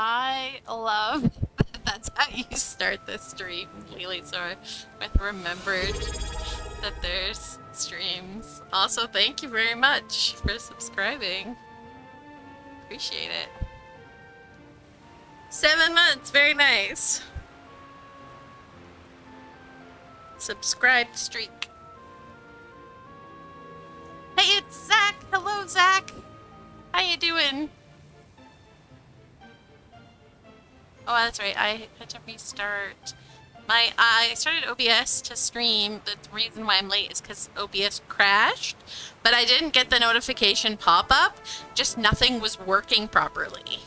I love that that's how you start the stream, really. So with remembered that there's streams. Also, thank you very much for subscribing. Appreciate it. 7 months, very nice. Subscribe streak. Hey, it's Zach. Hello, Zach. How you doing? Oh, that's right. I had to restart. I started OBS to stream. The reason why I'm late is because OBS crashed, but I didn't get the notification pop-up. Just nothing was working properly.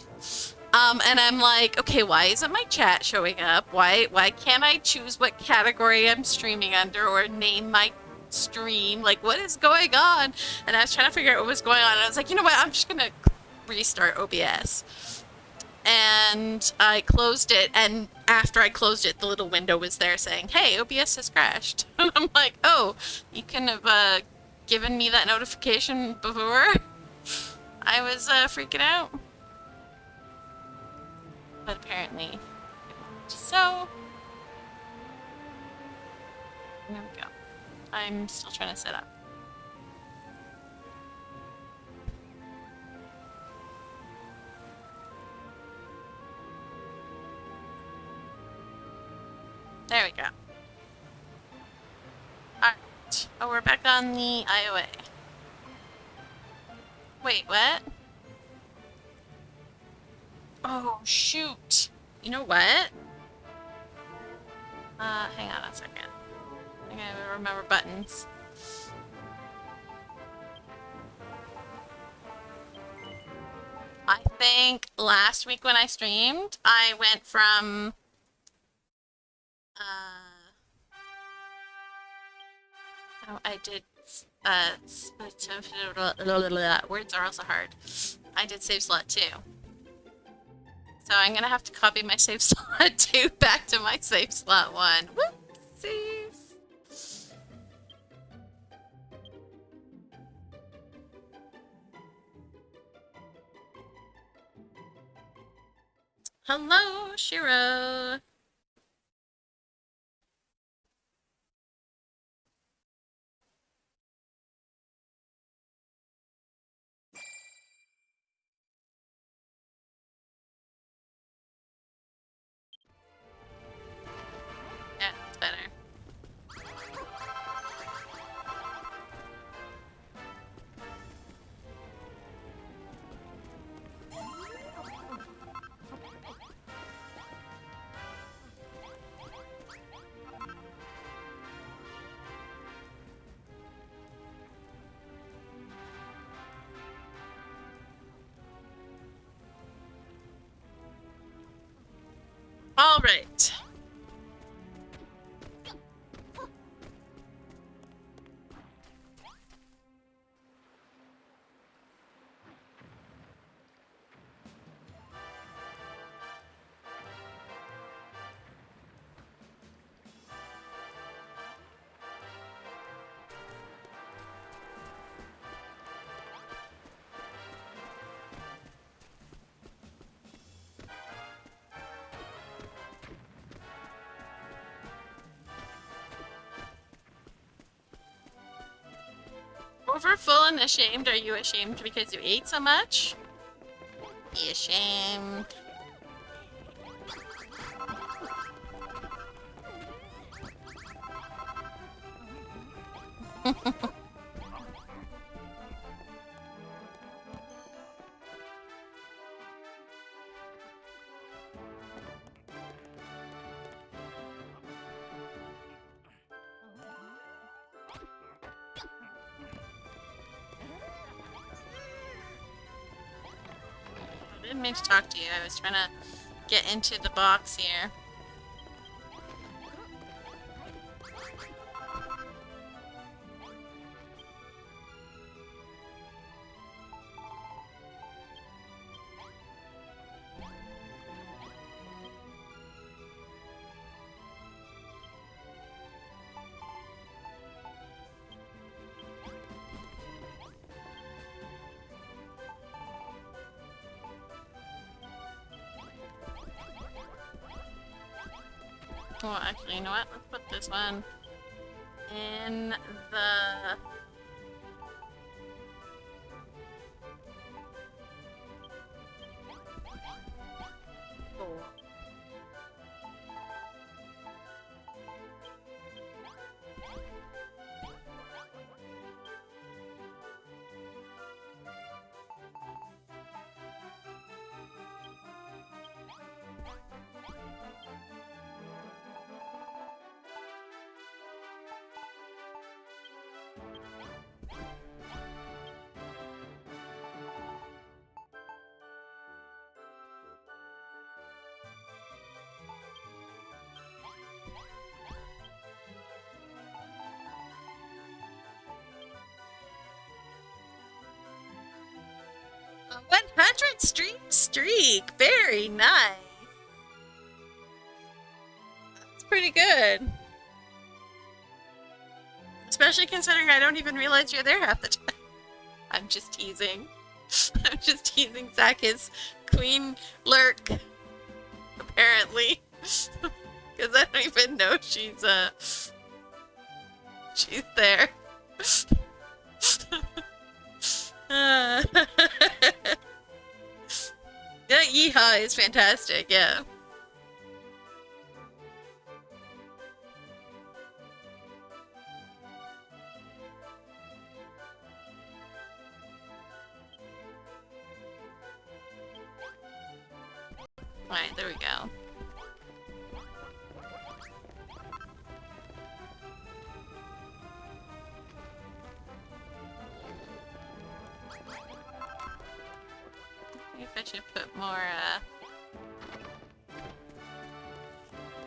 And I'm like, okay, why isn't my chat showing up? Why can't I choose what category I'm streaming under or name my stream? Like, what is going on? And I was trying to figure out what was going on. And I was like, you know what? I'm just gonna restart OBS. And I closed it, and after I closed it, the little window was there saying, hey, OBS has crashed. And I'm like, oh, you can have given me that notification before? I was freaking out. But apparently, so there we go. I'm still trying to set up. There we go. Alright. Oh, we're back on the IOA. Wait, what? Oh, shoot. You know what? Hang on a second. I gotta remember buttons. I think last week when I streamed, I went from I did words are also hard. I did save slot 2. So I'm gonna have to copy my save slot 2 back to my save slot 1. Whoopsies. Hello, Shiro. Yeah, it's better. All right. Over full and ashamed? Are you ashamed because you ate so much? Be ashamed. I didn't mean to talk to you. I was trying to get into the box here. Oh, actually, you know what? Let's put this one in the... Oh. A 100 streak! Very nice! That's pretty good. Especially considering I don't even realize you're there half the time. I'm just teasing. I'm just teasing. Zach is Queen Lurk. Apparently. Because I don't even know she's there. Yeah, Yeehaw is fantastic, yeah. Alright, there we go. Maybe I should put more,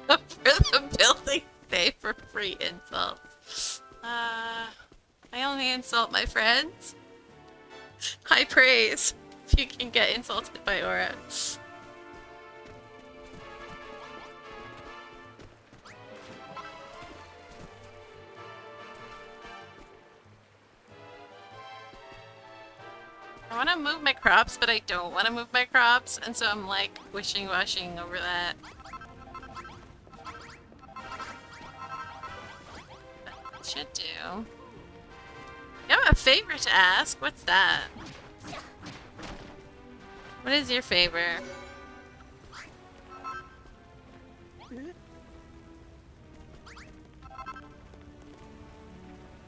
for the building stay for free insults. I only insult my friends. High praise if you can get insulted by Aura. I want to move my crops, but I don't want to move my crops, and so I'm like wishing-washing over that. That should do. You have a favor to ask? What's that? What is your favor?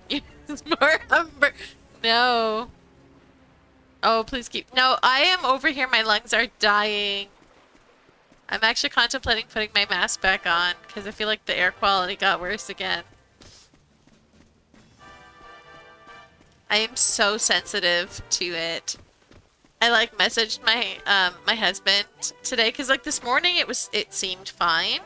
Use more umber. No. Oh, please keep... No, I am over here. My lungs are dying. I'm actually contemplating putting my mask back on because I feel like the air quality got worse again. I am so sensitive to it. I like messaged my my husband today because like this morning it seemed fine.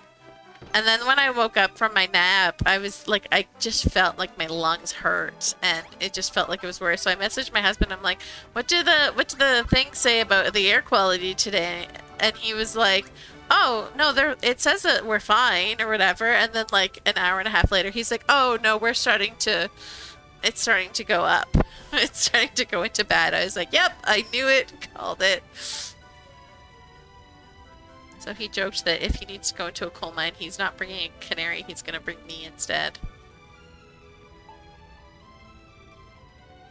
And then when I woke up from my nap, I was like, I just felt like my lungs hurt, and it just felt like it was worse. So I messaged my husband. I'm like, what do the things say about the air quality today? And he was like, oh no, it says that we're fine or whatever. And then like an hour and a half later, he's like, oh no, it's starting to go up. It's starting to go into bad. I was like, yep, I knew it, called it. So he joked that if he needs to go into a coal mine, he's not bringing a canary, he's gonna bring me instead.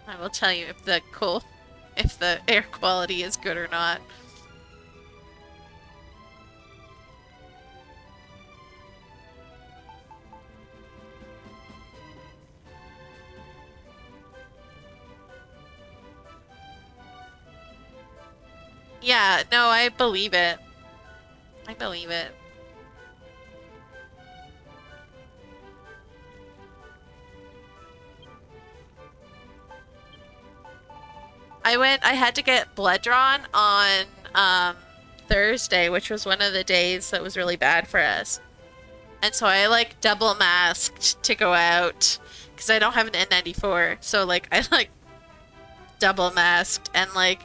I will tell you if the air quality is good or not. Yeah, no, I believe it. I believe it. I had to get blood drawn on Thursday, which was one of the days that was really bad for us. And so I like double masked to go out because I don't have an N94. So like I like double masked and like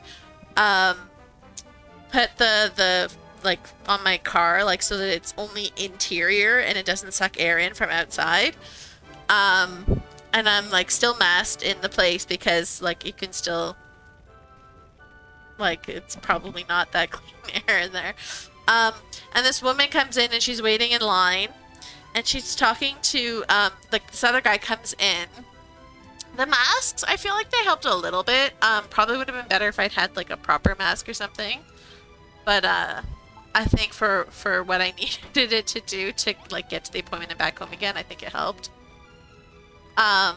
put the like on my car like so that it's only interior and it doesn't suck air in from outside. And I'm like still masked in the place because like you can still like it's probably not that clean air in there. And this woman comes in and she's waiting in line and she's talking to like this other guy comes in. The masks, I feel like they helped a little bit. Probably would have been better if I'd had like a proper mask or something. But I think for what I needed it to do to like get to the appointment and back home again, I think it helped. Um,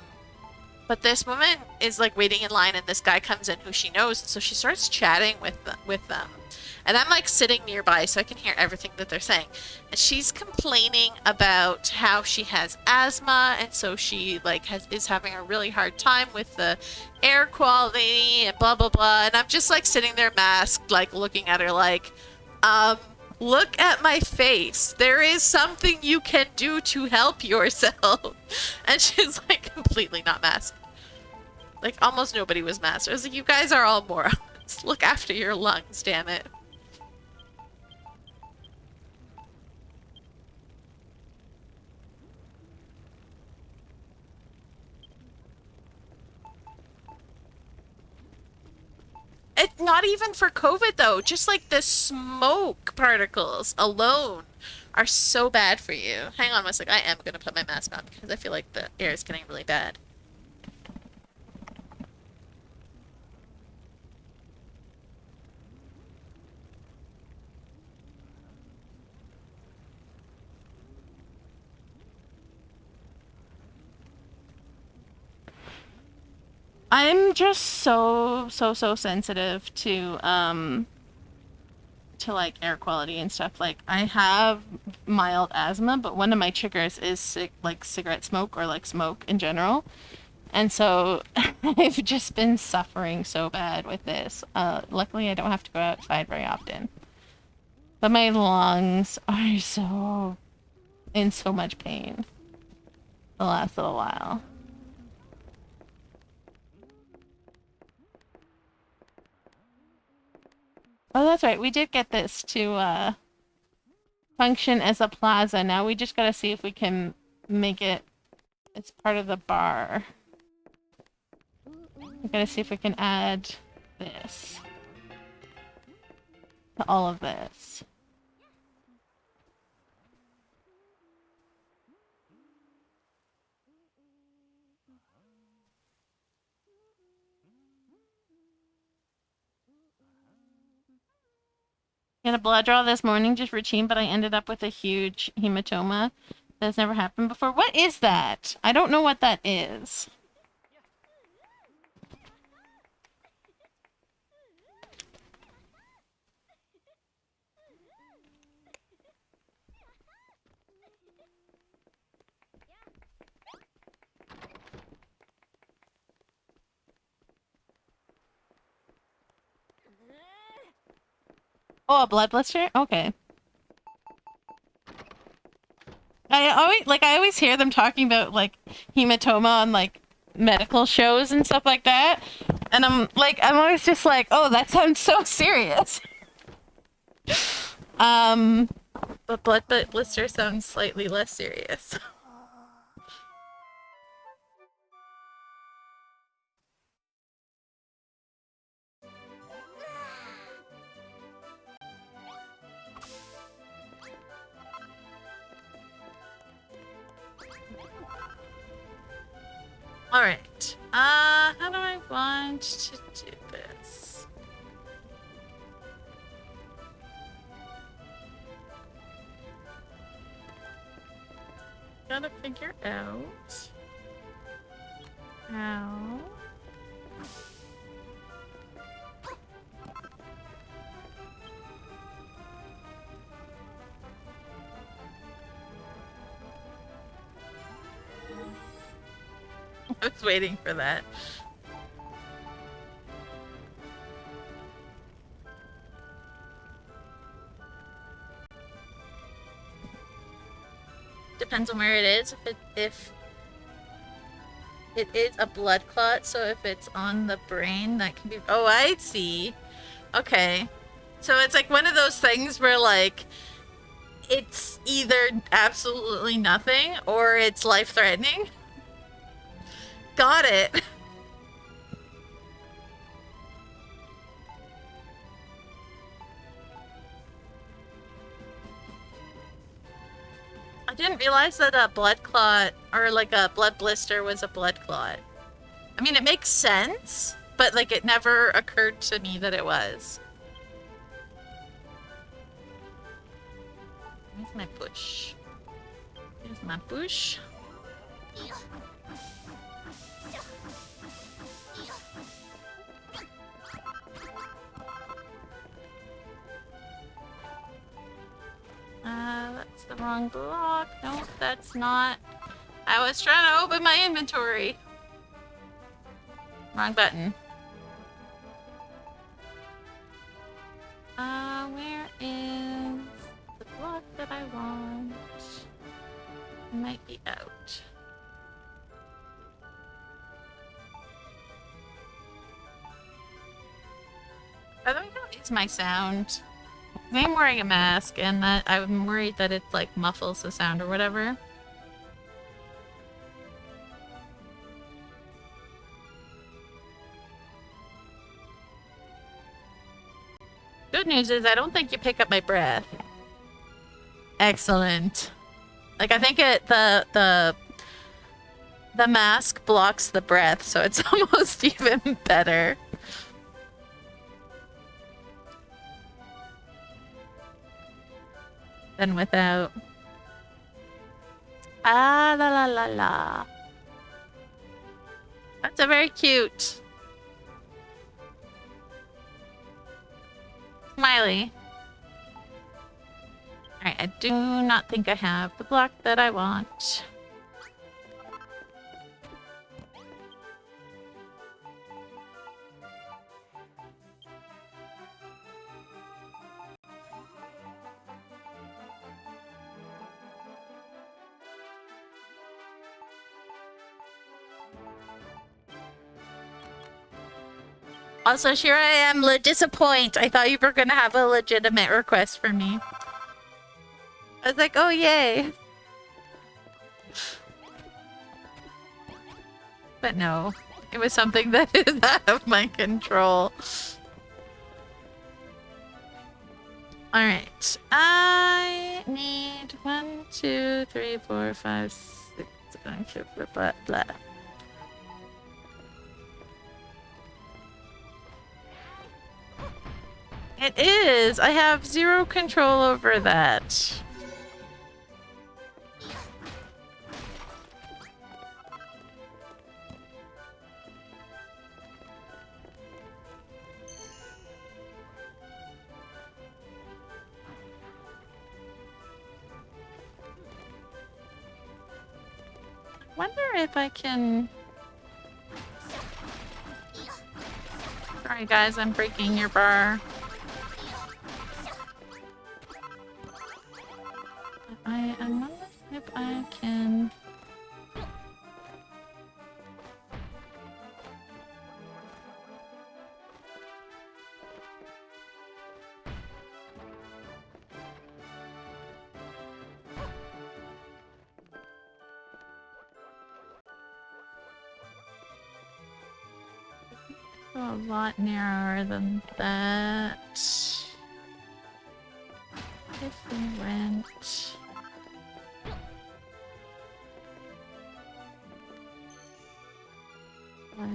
but this woman is like waiting in line, and this guy comes in who she knows, so she starts chatting with them. And I'm like sitting nearby so I can hear everything that they're saying. And she's complaining about how she has asthma, and so she like is having a really hard time with the air quality and blah blah blah. And I'm just like sitting there masked, like looking at her like, um, look at my face. There is something you can do to help yourself. And she's like completely not masked. Like almost nobody was masked. I was like, you guys are all morons. Look after your lungs, damn it. It's not even for COVID though. Just like the smoke particles alone are so bad for you. Hang on one sec. I am gonna put my mask on because I feel like the air is getting really bad. I'm just so sensitive to like air quality and stuff. Like I have mild asthma, but one of my triggers is like cigarette smoke or like smoke in general. And so I've just been suffering so bad with this. Luckily I don't have to go outside very often. But my lungs are so in so much pain the last little while. Oh, that's right. We did get this to function as a plaza. Now we just gotta see if we can make it as part of the bar. We gotta see if we can add this to all of this. I had a blood draw this morning, just routine, but I ended up with a huge hematoma. That's never happened before. What is that? I don't know what that is. Oh, a blood blister? Okay. I always hear them talking about like hematoma on like medical shows and stuff like that. And I'm always just like, oh, that sounds so serious. um but blood blister sounds slightly less serious. Alright. How do I want to do this? Gotta figure out how. I was waiting for that. Depends on where it is. If it is a blood clot, so if it's on the brain, that can be. Oh, I see. Okay. So it's like one of those things where like it's either absolutely nothing or it's life-threatening. Got it. didn't realize that a blood clot or like a blood blister was a blood clot. I mean, it makes sense, but like it never occurred to me that it was. Where's my bush? Here's my bush. That's the wrong block. Nope, that's not. I was trying to open my inventory. Wrong button. Where is the block that I want? It might be out. By the way, how is my sound? I'm wearing a mask, and that I'm worried that it like muffles the sound or whatever. Good news is I don't think you pick up my breath. Excellent. Like I think the mask blocks the breath, so it's almost even better. Than without. Ah la la la la. That's a very cute. Smiley. Alright, I do not think I have the block that I want. Also, here I am, disappoint. I thought you were gonna have a legitimate request for me. I was like, oh yay. But no, it was something that is out of my control. Alright, I need 1, 2, 3, 4, 5, 6, blah, blah. It is! I have zero control over that. Wonder if I can... Sorry guys, I'm breaking your bar. I'm wondering if I can... Go a lot narrower than that. If we went... like...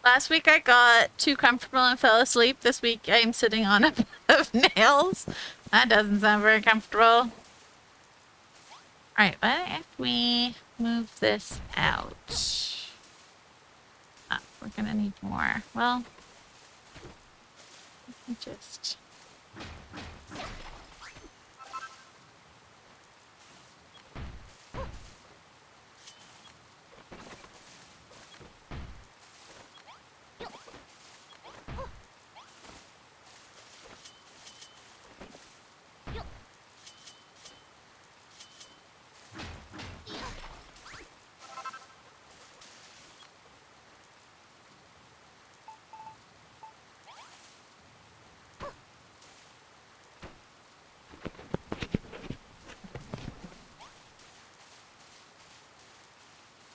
Last week I got too comfortable and fell asleep. This week I'm sitting on a bed of nails. That doesn't sound very comfortable. Alright, but if we move this out... Ah, we're gonna need more. Well... Let me just...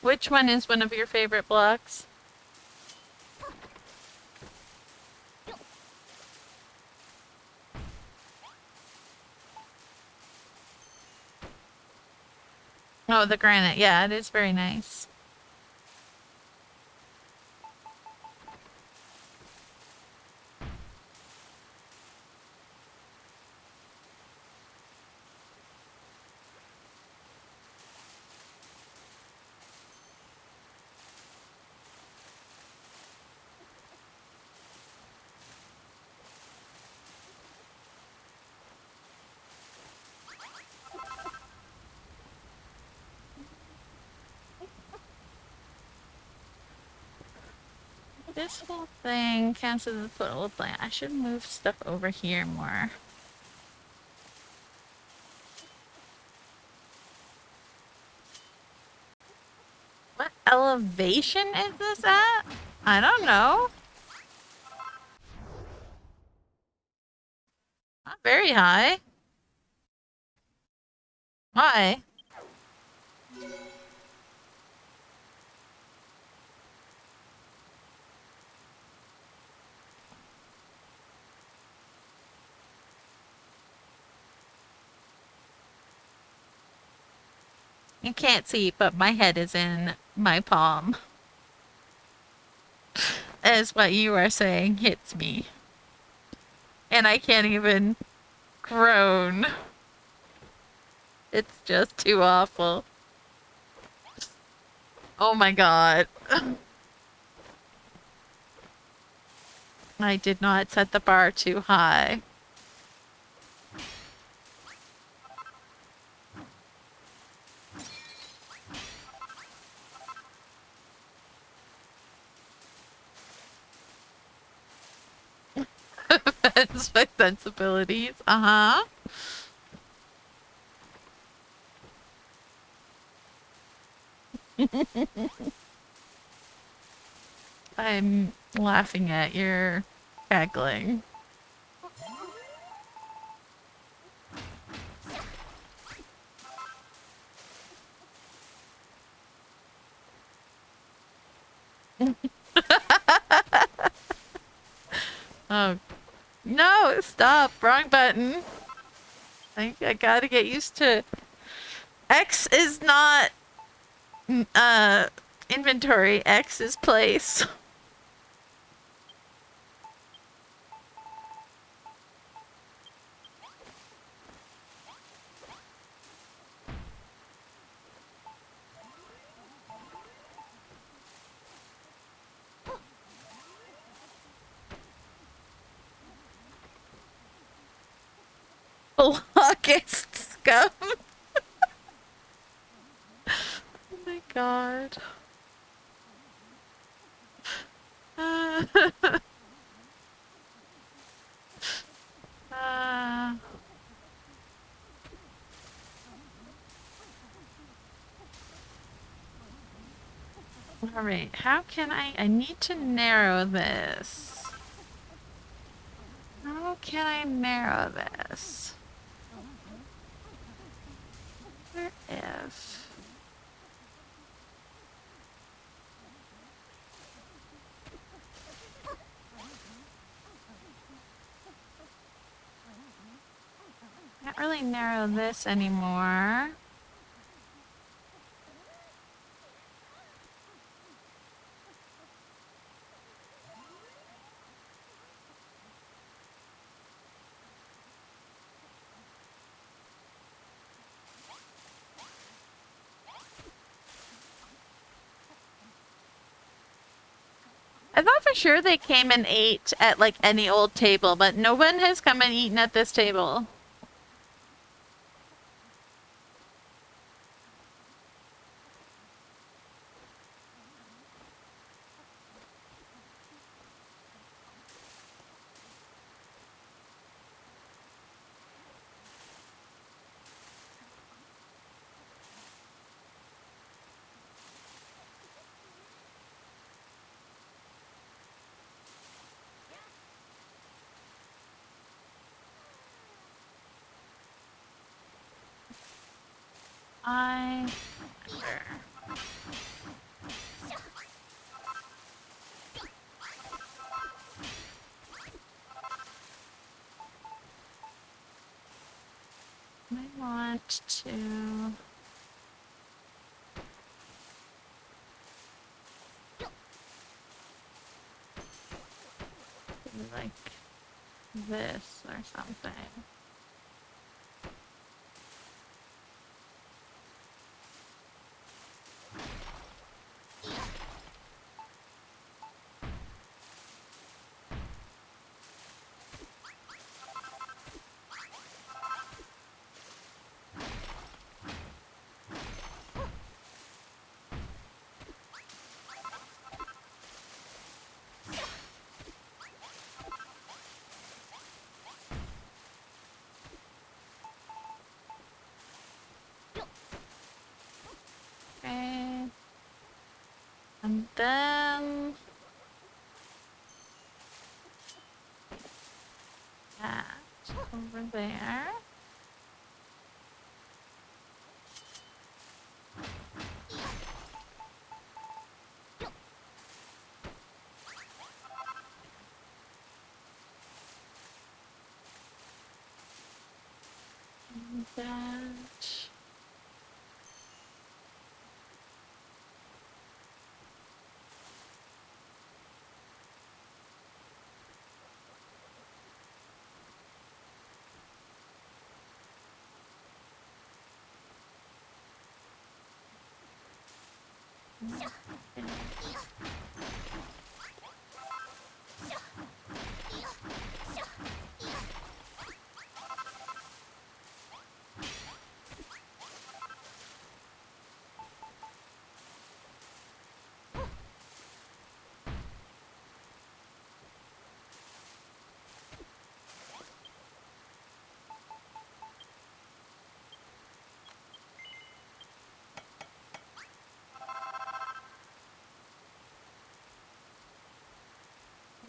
which one is one of your favorite blocks? Oh, the granite. Yeah, it is very nice. This whole thing counts as a total plant. I should move stuff over here more. What elevation is this at? I don't know. Not very high. Why? You can't see, but my head is in my palm. As what you are saying hits me. And I can't even groan. It's just too awful. Oh my god. I did not set the bar too high. That's my sensibilities. Uh-huh. I'm laughing at your cackling. Oh, no, stop. Wrong button. I gotta get used to... X is not, inventory. X is place. Blockist scum. Oh my god. Uh, Alright, how can I need to narrow this. How can I narrow this? Where if... Can't really narrow this anymore. I thought for sure they came and ate at like any old table, but no one has come and eaten at this table. I... Sure. to like this or something. Okay. And then that over there. And that.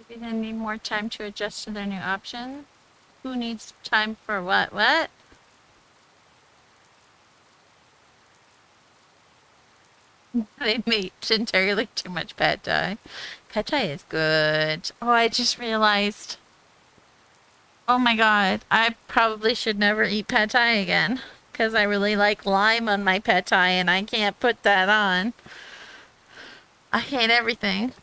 Maybe they need more time to adjust to their new option. Who needs time for what? What? They made entirely too much pad thai. Pad thai is good. Oh, I just realized. Oh my god, I probably should never eat pad thai again. Because I really like lime on my pad thai and I can't put that on. I hate everything.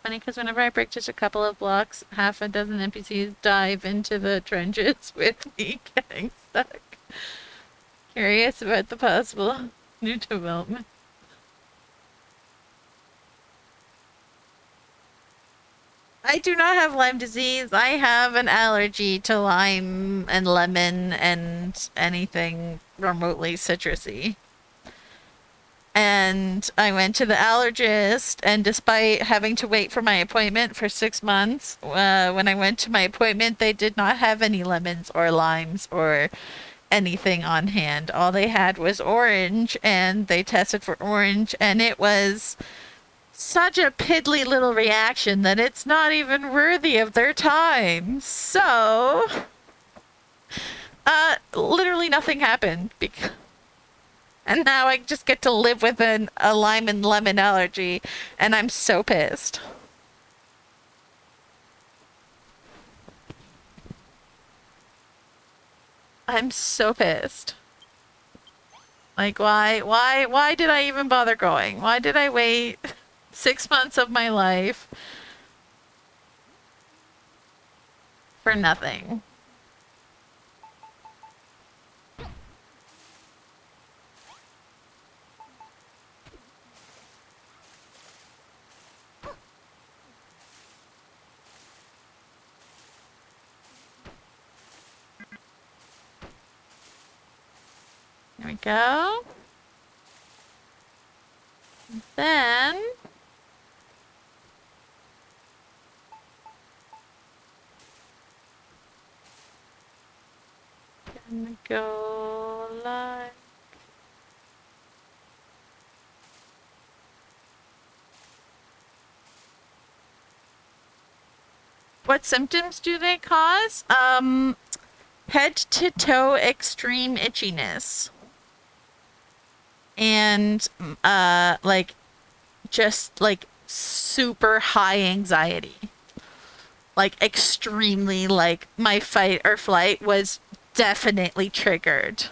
Funny because whenever I break just a couple of blocks, half a dozen NPCs dive into the trenches with me getting stuck. Curious about the possible new development. I do not have Lyme disease. I have an allergy to lime and lemon and anything remotely citrusy. And I went to the allergist, and despite having to wait for my appointment for 6 months, when I went to my appointment, they did not have any lemons or limes or anything on hand. All they had was orange, and they tested for orange, and it was such a piddly little reaction that it's not even worthy of their time. So, literally nothing happened because. And now I just get to live with a lime and lemon allergy, and I'm so pissed. I'm so pissed. Like, why did I even bother going? Why did I wait 6 months of my life for nothing? There we go. And then gonna go like what symptoms do they cause? Head to toe extreme itchiness. And like just like super high anxiety. like extremely, like my fight or flight was definitely triggered.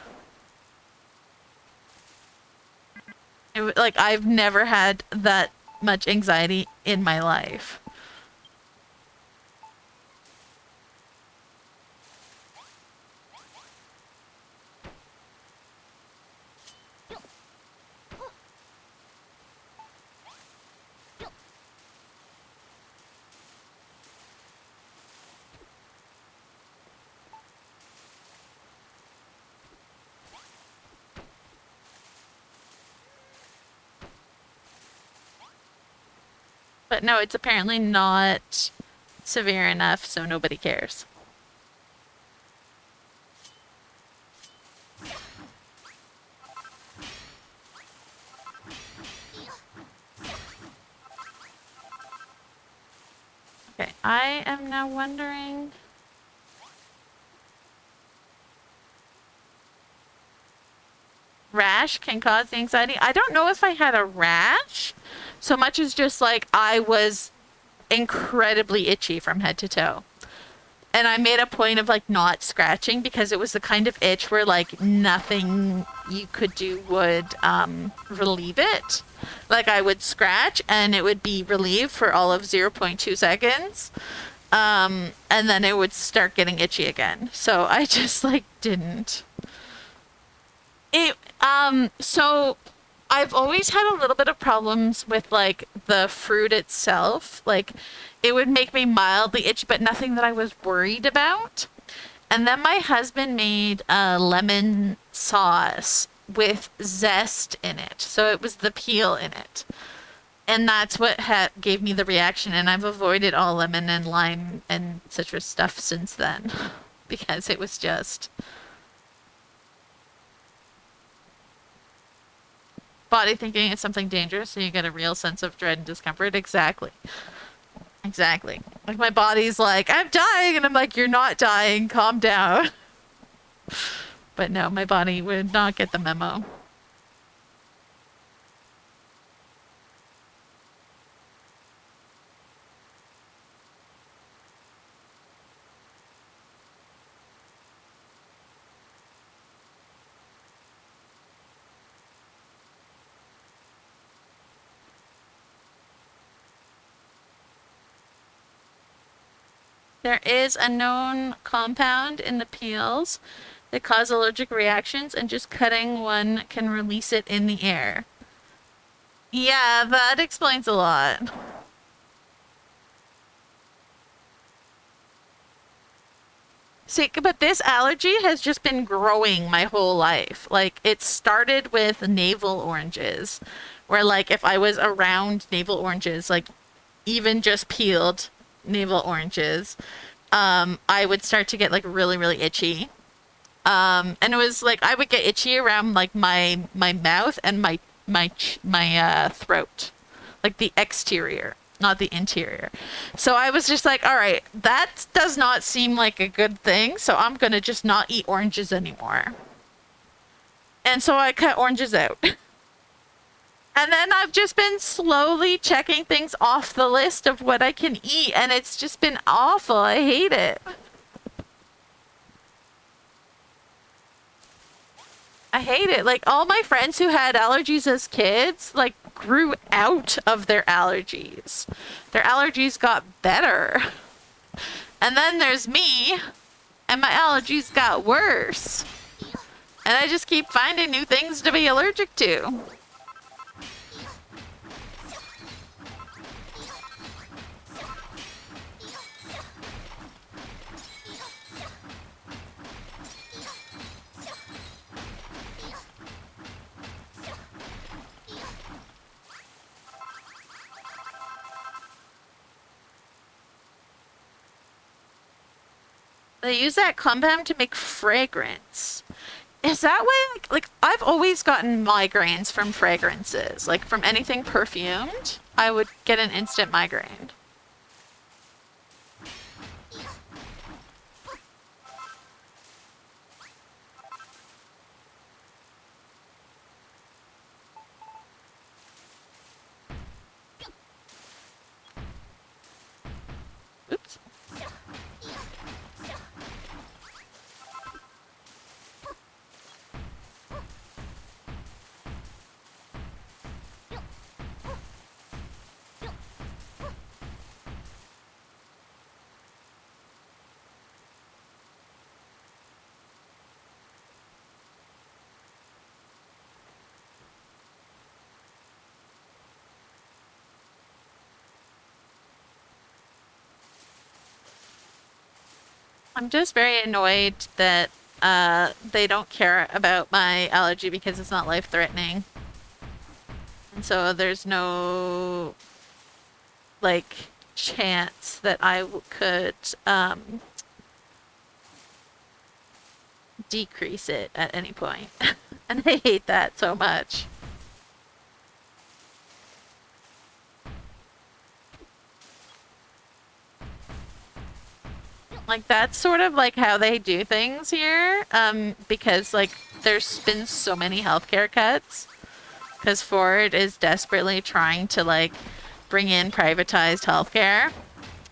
Like I've never had that much anxiety in my life. But no, it's apparently not severe enough, so nobody cares. Okay, I am now wondering. Rash can cause the anxiety. I don't know if I had a rash so much as just like I was incredibly itchy from head to toe. And I made a point of like not scratching because it was the kind of itch where like nothing you could do would relieve it. Like I would scratch and it would be relieved for all of 0.2 seconds. And then it would start getting itchy again. So I just like didn't. So I've always had a little bit of problems with like the fruit itself. Like it would make me mildly itchy, but nothing that I was worried about. And then my husband made a lemon sauce with zest in it. So it was the peel in it. And that's what gave me the reaction. And I've avoided all lemon and lime and citrus stuff since then because it was just body thinking it's something dangerous, so you get a real sense of dread and discomfort. Exactly. Exactly. Like my body's like, I'm dying, and I'm like, you're not dying, calm down. But no, my body would not get the memo. There is a known compound in the peels that cause allergic reactions, and just cutting one can release it in the air. Yeah, that explains a lot. See, but this allergy has just been growing my whole life. Like, it started with navel oranges, where, like, if I was around navel oranges, like, even just peeled navel oranges, I would start to get, like, really, really itchy. And it was like I would get itchy around like my mouth and my throat, like the exterior, not the interior. So I was just like, all right, that does not seem like a good thing. So I'm gonna just not eat oranges anymore. And so I cut oranges out. And then I've just been slowly checking things off the list of what I can eat, and it's just been awful. I hate it. I hate it. Like all my friends who had allergies as kids, like grew out of their allergies. Their allergies got better. And then there's me, and my allergies got worse. And I just keep finding new things to be allergic to. They use that compound to make fragrance. Is that why, like I've always gotten migraines from fragrances, like from anything perfumed, I would get an instant migraine. Oops. I'm just very annoyed that they don't care about my allergy because it's not life-threatening. And so there's no like chance that could decrease it at any point. And I hate that so much. Like that's sort of like how they do things here, because like there's been so many healthcare cuts because Ford is desperately trying to like bring in privatized healthcare.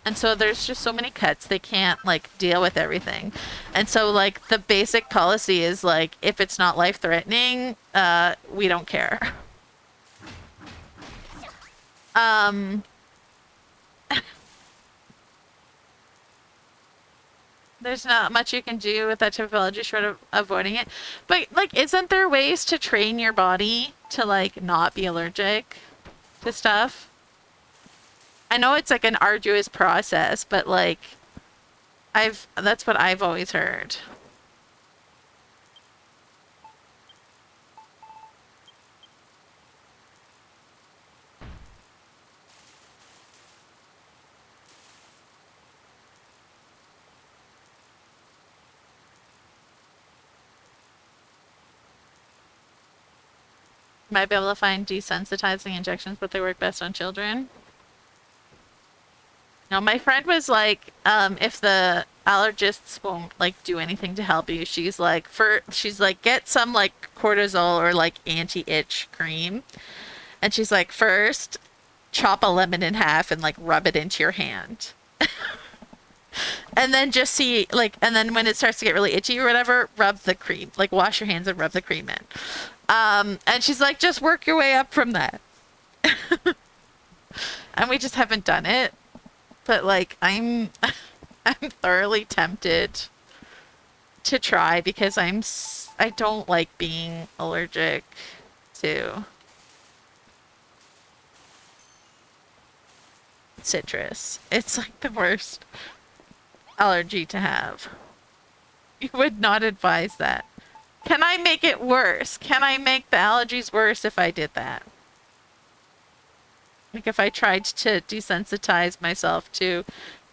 And so there's just so many cuts they can't like deal with everything. And so like the basic policy is like if it's not life threatening, we don't care. Um there's not much you can do with that type of allergy short of avoiding it. But like isn't there ways to train your body to like not be allergic to stuff? I know it's like an arduous process, but like I've that's what I've always heard. Might be able to find desensitizing injections, but they work best on children. No, my friend was like, if the allergists won't like do anything to help you, she's like, get some like cortisol or like anti-itch cream. And she's like, first, chop a lemon in half and like rub it into your hand. And then just see like and then when it starts to get really itchy or whatever, rub the cream. Like wash your hands and rub the cream in. And she's like, just work your way up from that. And we just haven't done it. But like I'm thoroughly tempted to try because I don't like being allergic to citrus. It's like the worst allergy to have. You would not advise that. Can I make it worse? Can I make the allergies worse if I did that? Like if I tried to desensitize myself to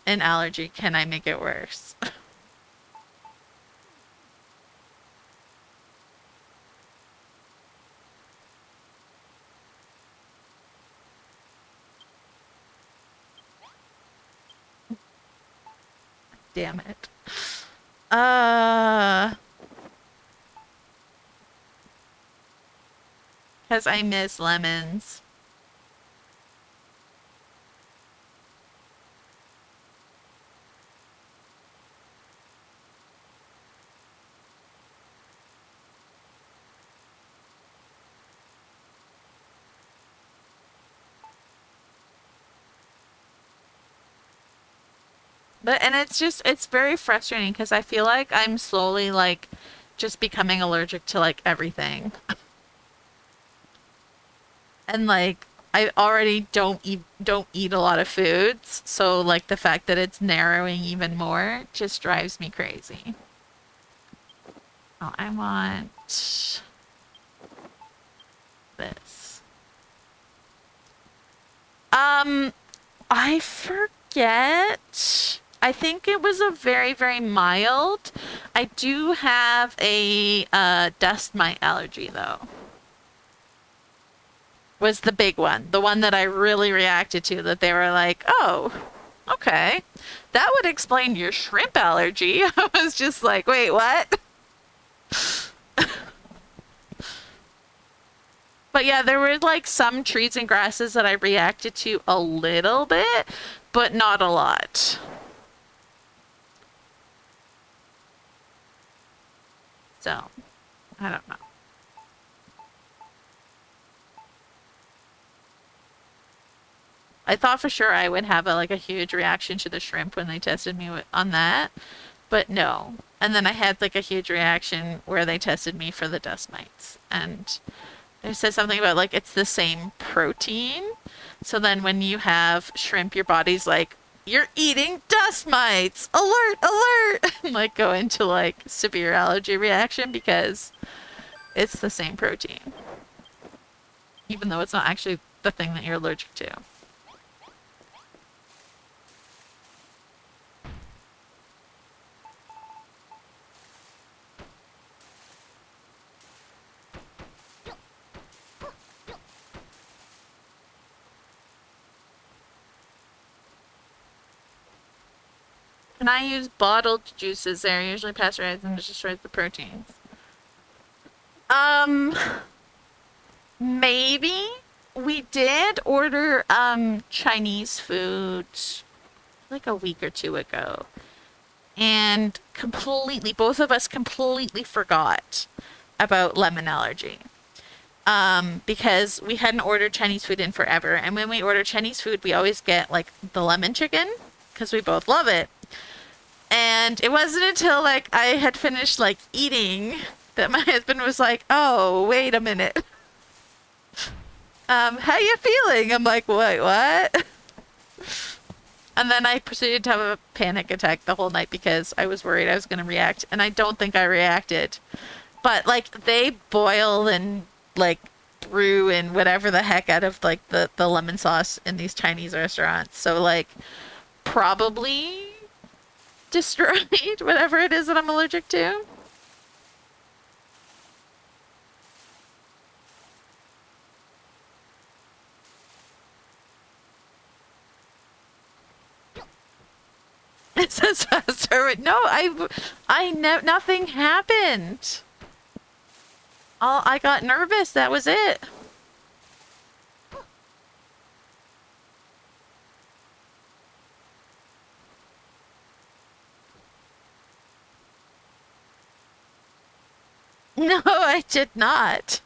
an allergy, can I make it worse? Damn it. Uh, because I miss lemons. But and it's very frustrating because I feel like I'm slowly like just becoming allergic to like everything. And like I already don't eat a lot of foods, so like the fact that it's narrowing even more just drives me crazy. Oh, I want this. Um, I forget. I think it was a very, very mild. I do have a dust mite allergy though. Was the big one. The one that I really reacted to that they were like, "Oh, okay. That would explain your shrimp allergy." I was just like, "Wait, what?" But yeah, there were like some trees and grasses that I reacted to a little bit, but not a lot. So, I don't know. I thought for sure I would have like a huge reaction to the shrimp when they tested me on that, but no. And then I had like a huge reaction where they tested me for the dust mites. And they said something about like it's the same protein. So then when you have shrimp, your body's like you're eating dust mites. Alert, alert. Like go into like severe allergy reaction because it's the same protein. Even though it's not actually the thing that you're allergic to. And I use bottled juices. They're usually pasteurized and destroys the proteins. Maybe we did order Chinese food like a week or two ago. And completely, both of us completely forgot about lemon allergy. Because we hadn't ordered Chinese food in forever. And when we order Chinese food, we always get like the lemon chicken because we both love it. And it wasn't until like I had finished like eating that my husband was like, "Oh, wait a minute. How you feeling?" I'm like, "Wait, what?" And then I proceeded to have a panic attack the whole night because I was worried I was going to react, and I don't think I reacted. But like they boil and like brew and whatever the heck out of like the lemon sauce in these Chinese restaurants. So like probably destroyed whatever it is that I'm allergic to. It says faster. No, nothing happened. I got nervous. That was it. No, I did not.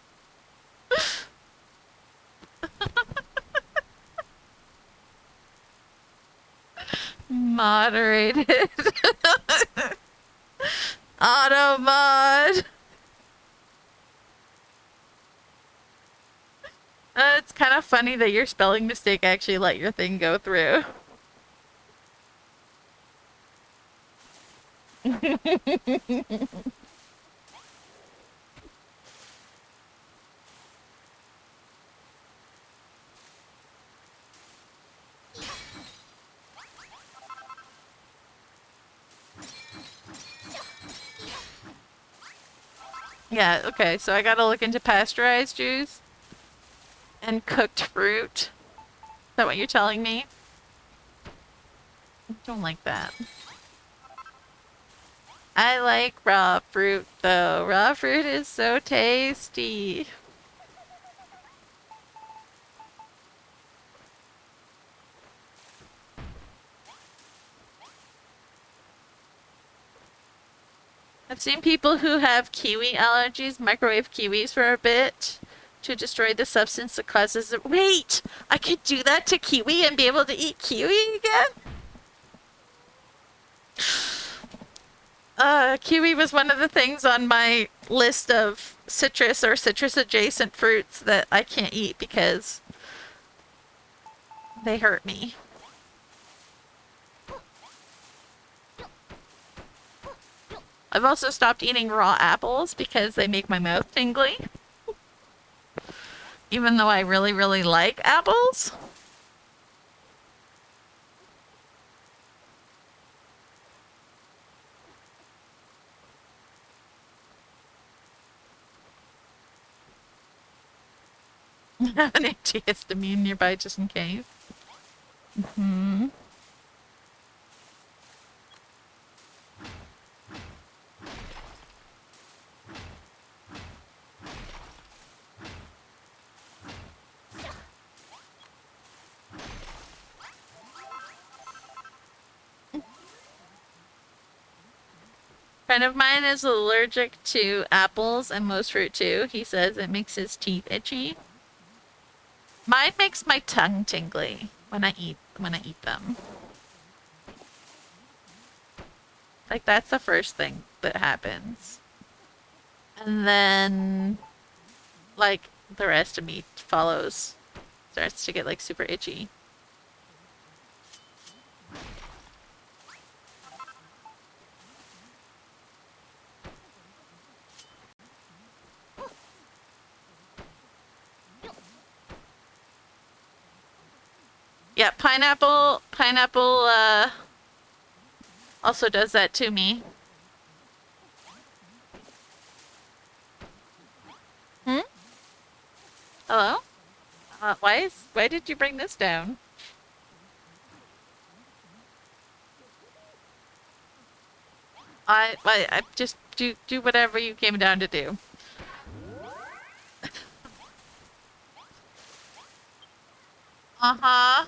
Moderated. Auto mod. It's kind of funny that your spelling mistake actually let your thing go through. Yeah, okay, so I gotta look into pasteurized juice and cooked fruit. Is that what you're telling me? I don't like that. I like raw fruit, though. Raw fruit is so tasty. I've seen people who have kiwi allergies microwave kiwis for a bit to destroy the substance that causes it. Wait! I could do that to kiwi and be able to eat kiwi again? Kiwi was one of the things on my list of citrus or citrus adjacent fruits that I can't eat because they hurt me. I've also stopped eating raw apples because they make my mouth tingly. Even though I really, really like apples. Have an antihistamine nearby just in case. Mm-hmm. Friend of mine is allergic to apples and most fruit too. He says it makes his teeth itchy. Mine makes my tongue tingly when I eat them. Like that's the first thing that happens. And then like the rest of me follows. Starts to get like super itchy. Yeah, pineapple, also does that to me. Hmm? Hello? Why did you bring this down? I just do whatever you came down to do. Uh-huh.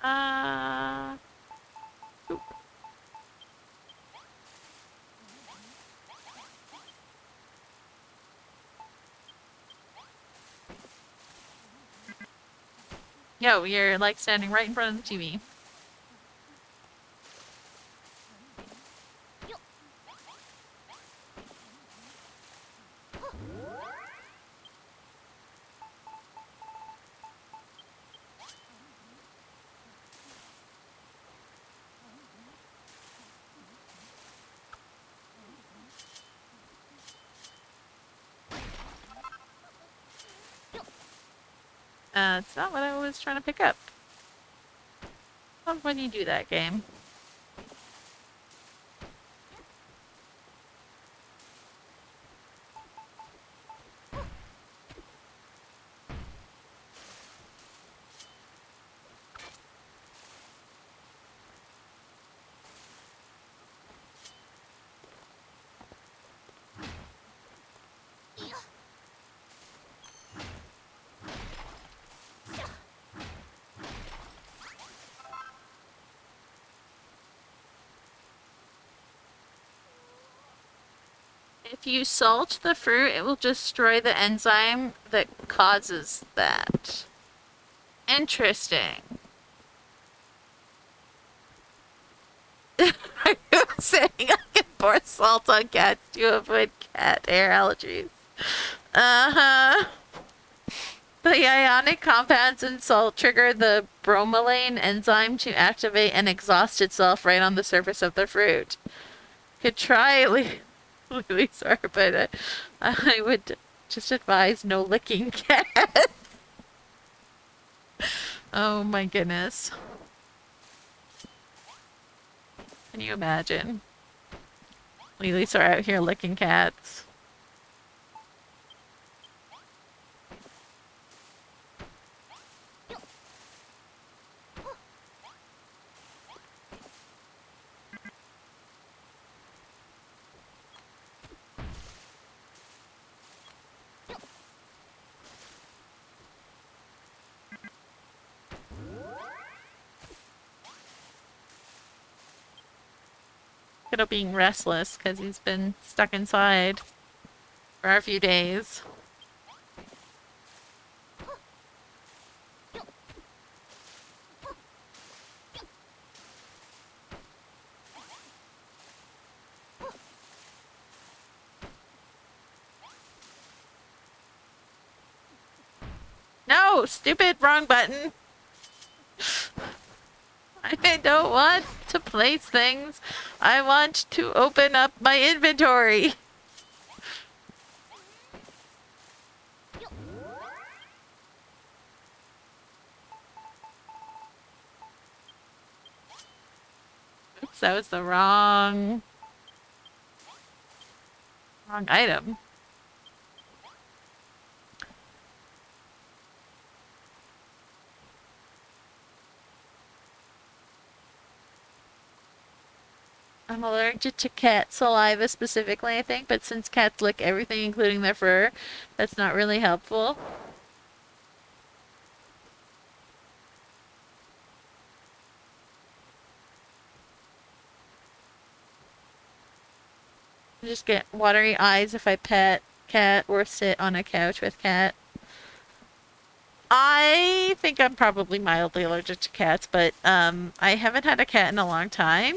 Uh, Yo, you're like standing right in front of the TV. It's not what I was trying to pick up. Love when you do that, game. If you salt the fruit, it will destroy the enzyme that causes that. Interesting. Are you saying I can pour salt on cats to avoid cat hair allergies? Uh-huh. The ionic compounds in salt trigger the bromelain enzyme to activate and exhaust itself right on the surface of the fruit. Could try Lily, but I would just advise no licking cat. Oh my goodness. Can you imagine? Lilies are out here licking cats. Kiddo being restless because he's been stuck inside for a few days. No! Stupid wrong button! I don't want to place things. I want to open up my inventory. Oops, that was the wrong item. I'm allergic to cat saliva specifically, I think, but since cats lick everything, including their fur, that's not really helpful. I just get watery eyes if I pet cat or sit on a couch with cat. I think I'm probably mildly allergic to cats, but I haven't had a cat in a long time.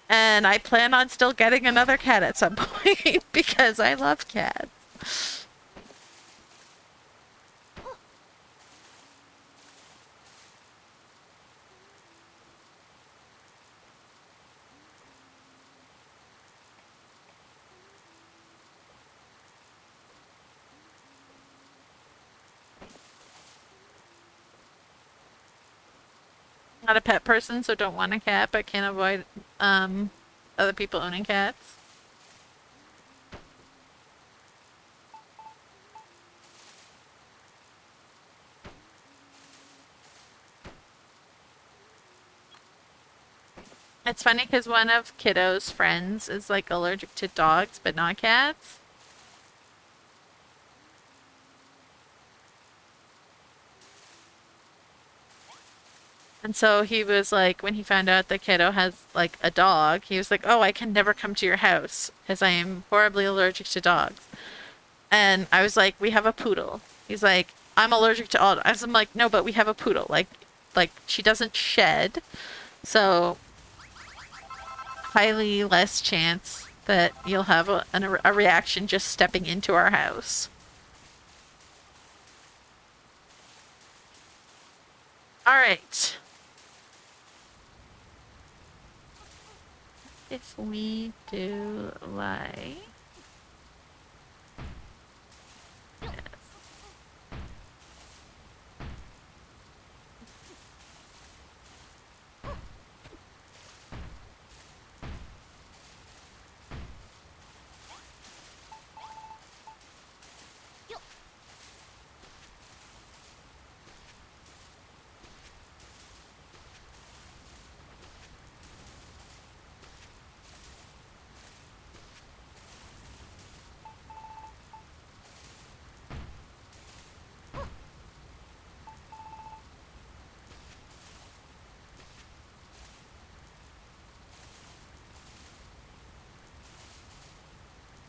And I plan on still getting another cat at some point because I love cats. Not a pet person, so don't want a cat, but can't avoid um, other people owning cats. It's funny because one of Kiddo's friends is like allergic to dogs, but not cats. And so he was like, when he found out that Kiddo has like a dog, he was like, "Oh, I can never come to your house because I am horribly allergic to dogs." And I was like, "We have a poodle." He's like, "I'm allergic to all dogs." I'm like, "No, but we have a poodle. Like she doesn't shed, so highly less chance that you'll have a reaction just stepping into our house." All right. If we do like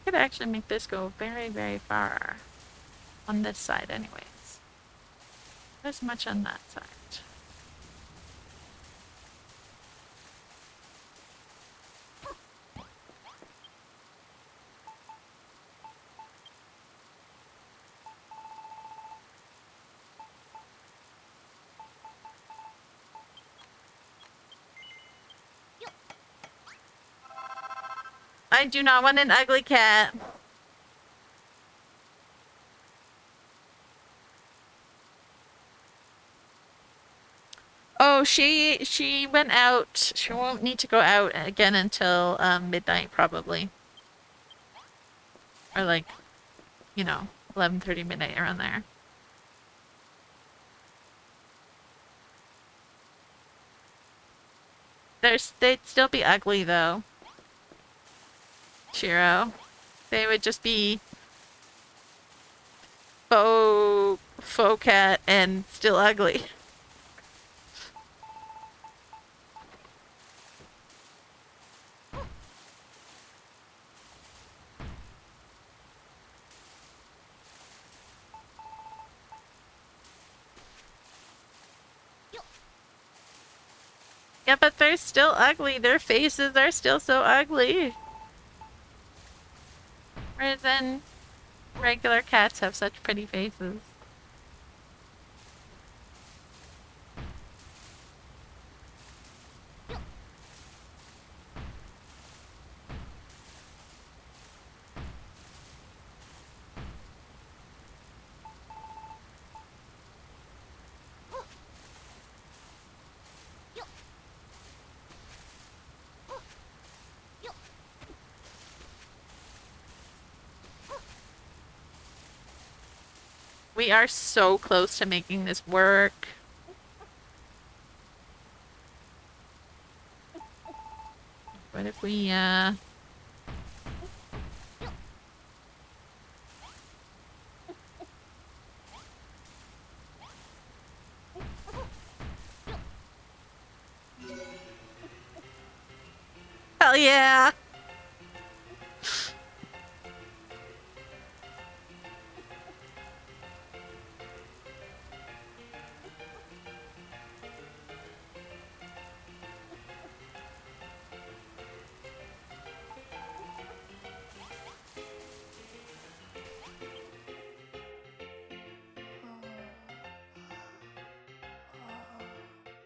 could actually make this go very, very far on this side anyways. Not as much on that side. I do not want an ugly cat. Oh, she went out. She won't need to go out again until midnight probably. Or like, 11:30 midnight around there. They'd still be ugly though, Shiro. They would just be faux cat and still ugly. Yeah, but they're still ugly. Their faces are still so ugly. Whereas then regular cats have such pretty faces. We are so close to making this work. What if we, Hell yeah!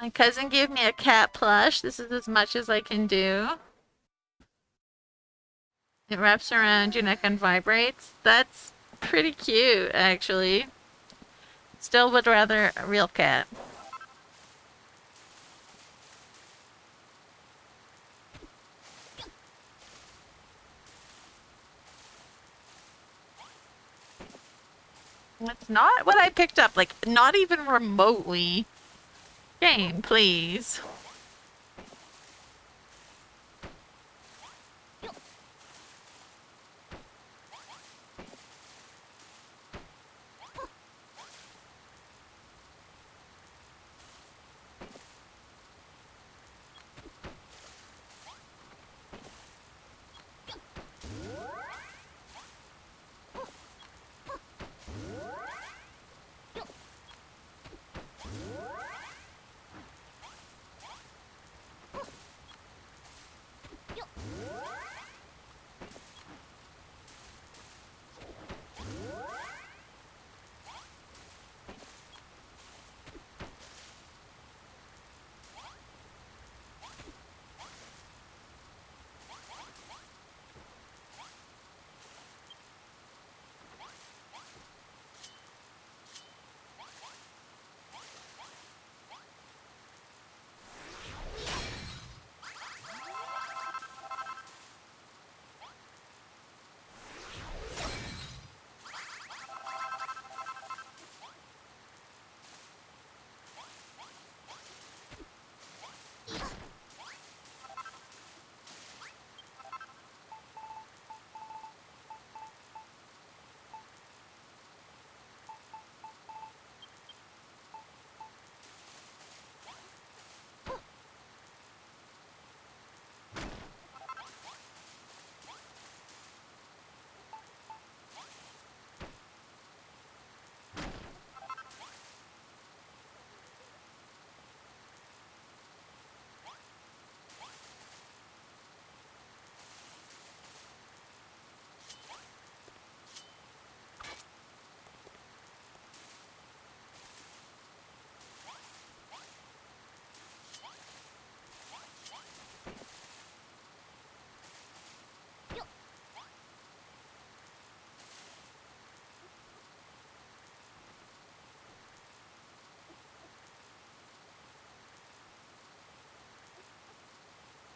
My cousin gave me a cat plush. This is as much as I can do. It wraps around your neck and vibrates. That's pretty cute, actually. Still would rather a real cat. It's not what I picked up. Like, not even remotely. Game, please.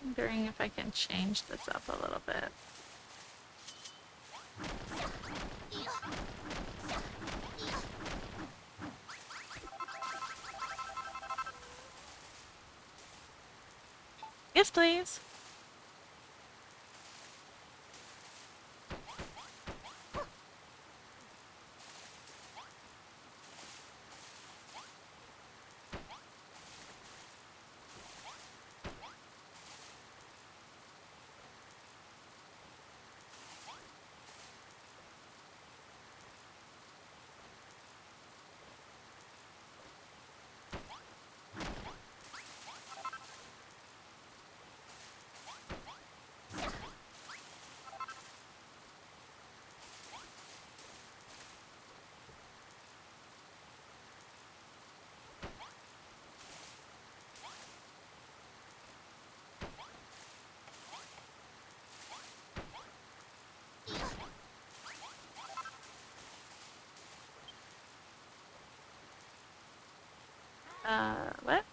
Wondering if I can change this up a little bit. Yes, please. What?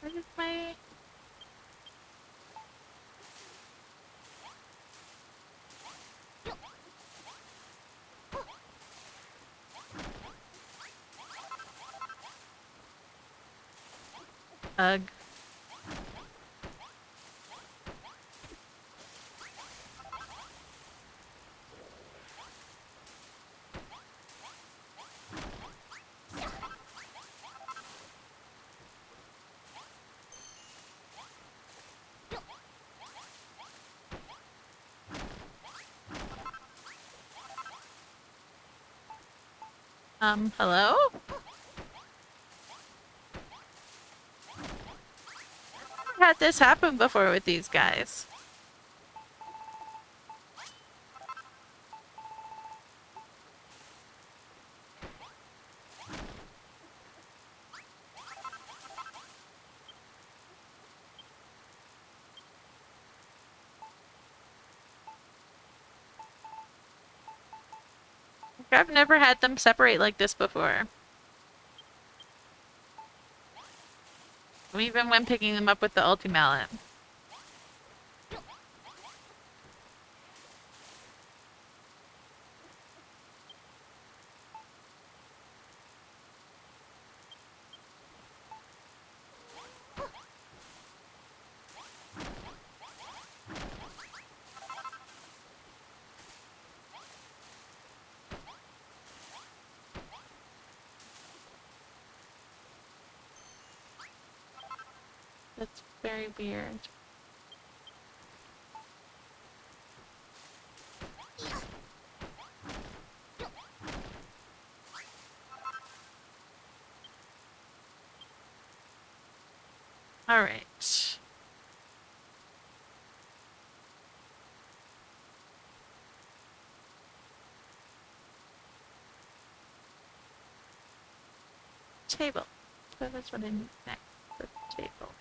Where is my... Ugh. Hello? I've had this happen before with these guys. I've never had them separate like this before. Even when picking them up with the ulti mallet. That's very weird. All right. Table. So that's what I need next. The table.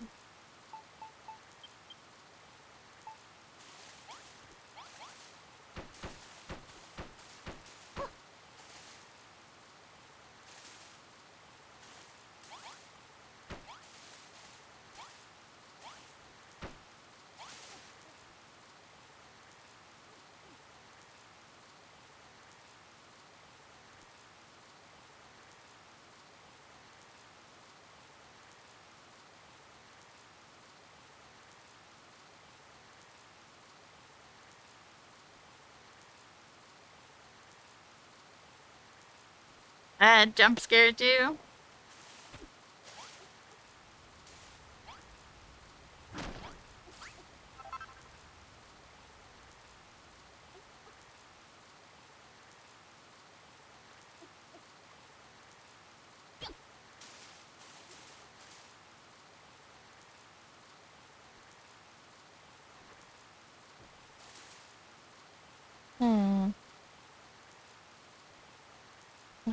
Jump scare too.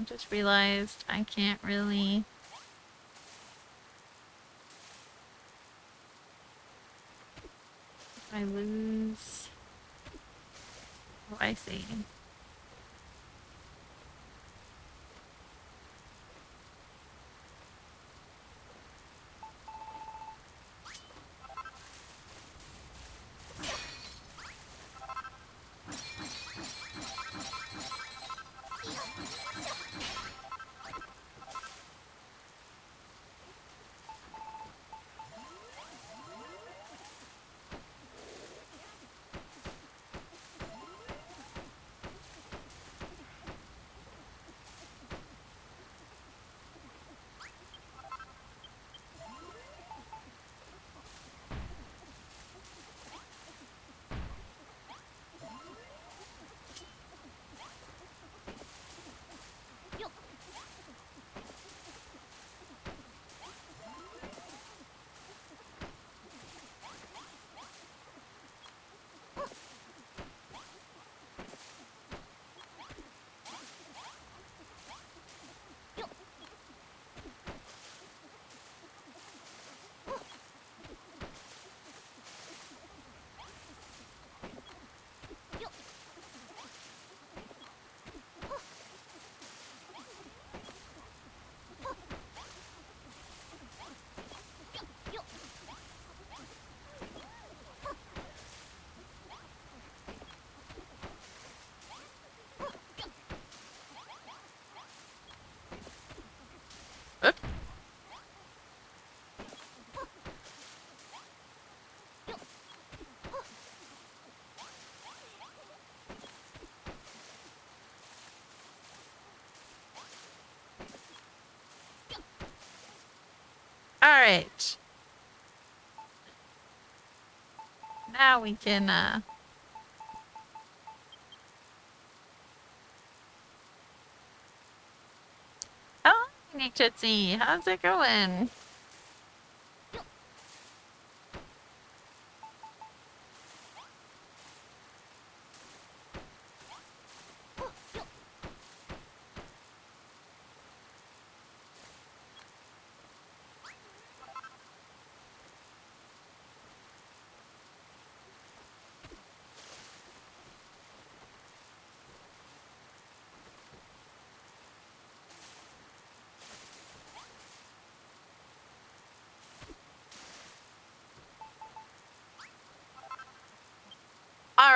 I just realized I can't really. I lose. Oh, I see. Oop. All right. Now we can Oh, Nick Tootsie, how's it going?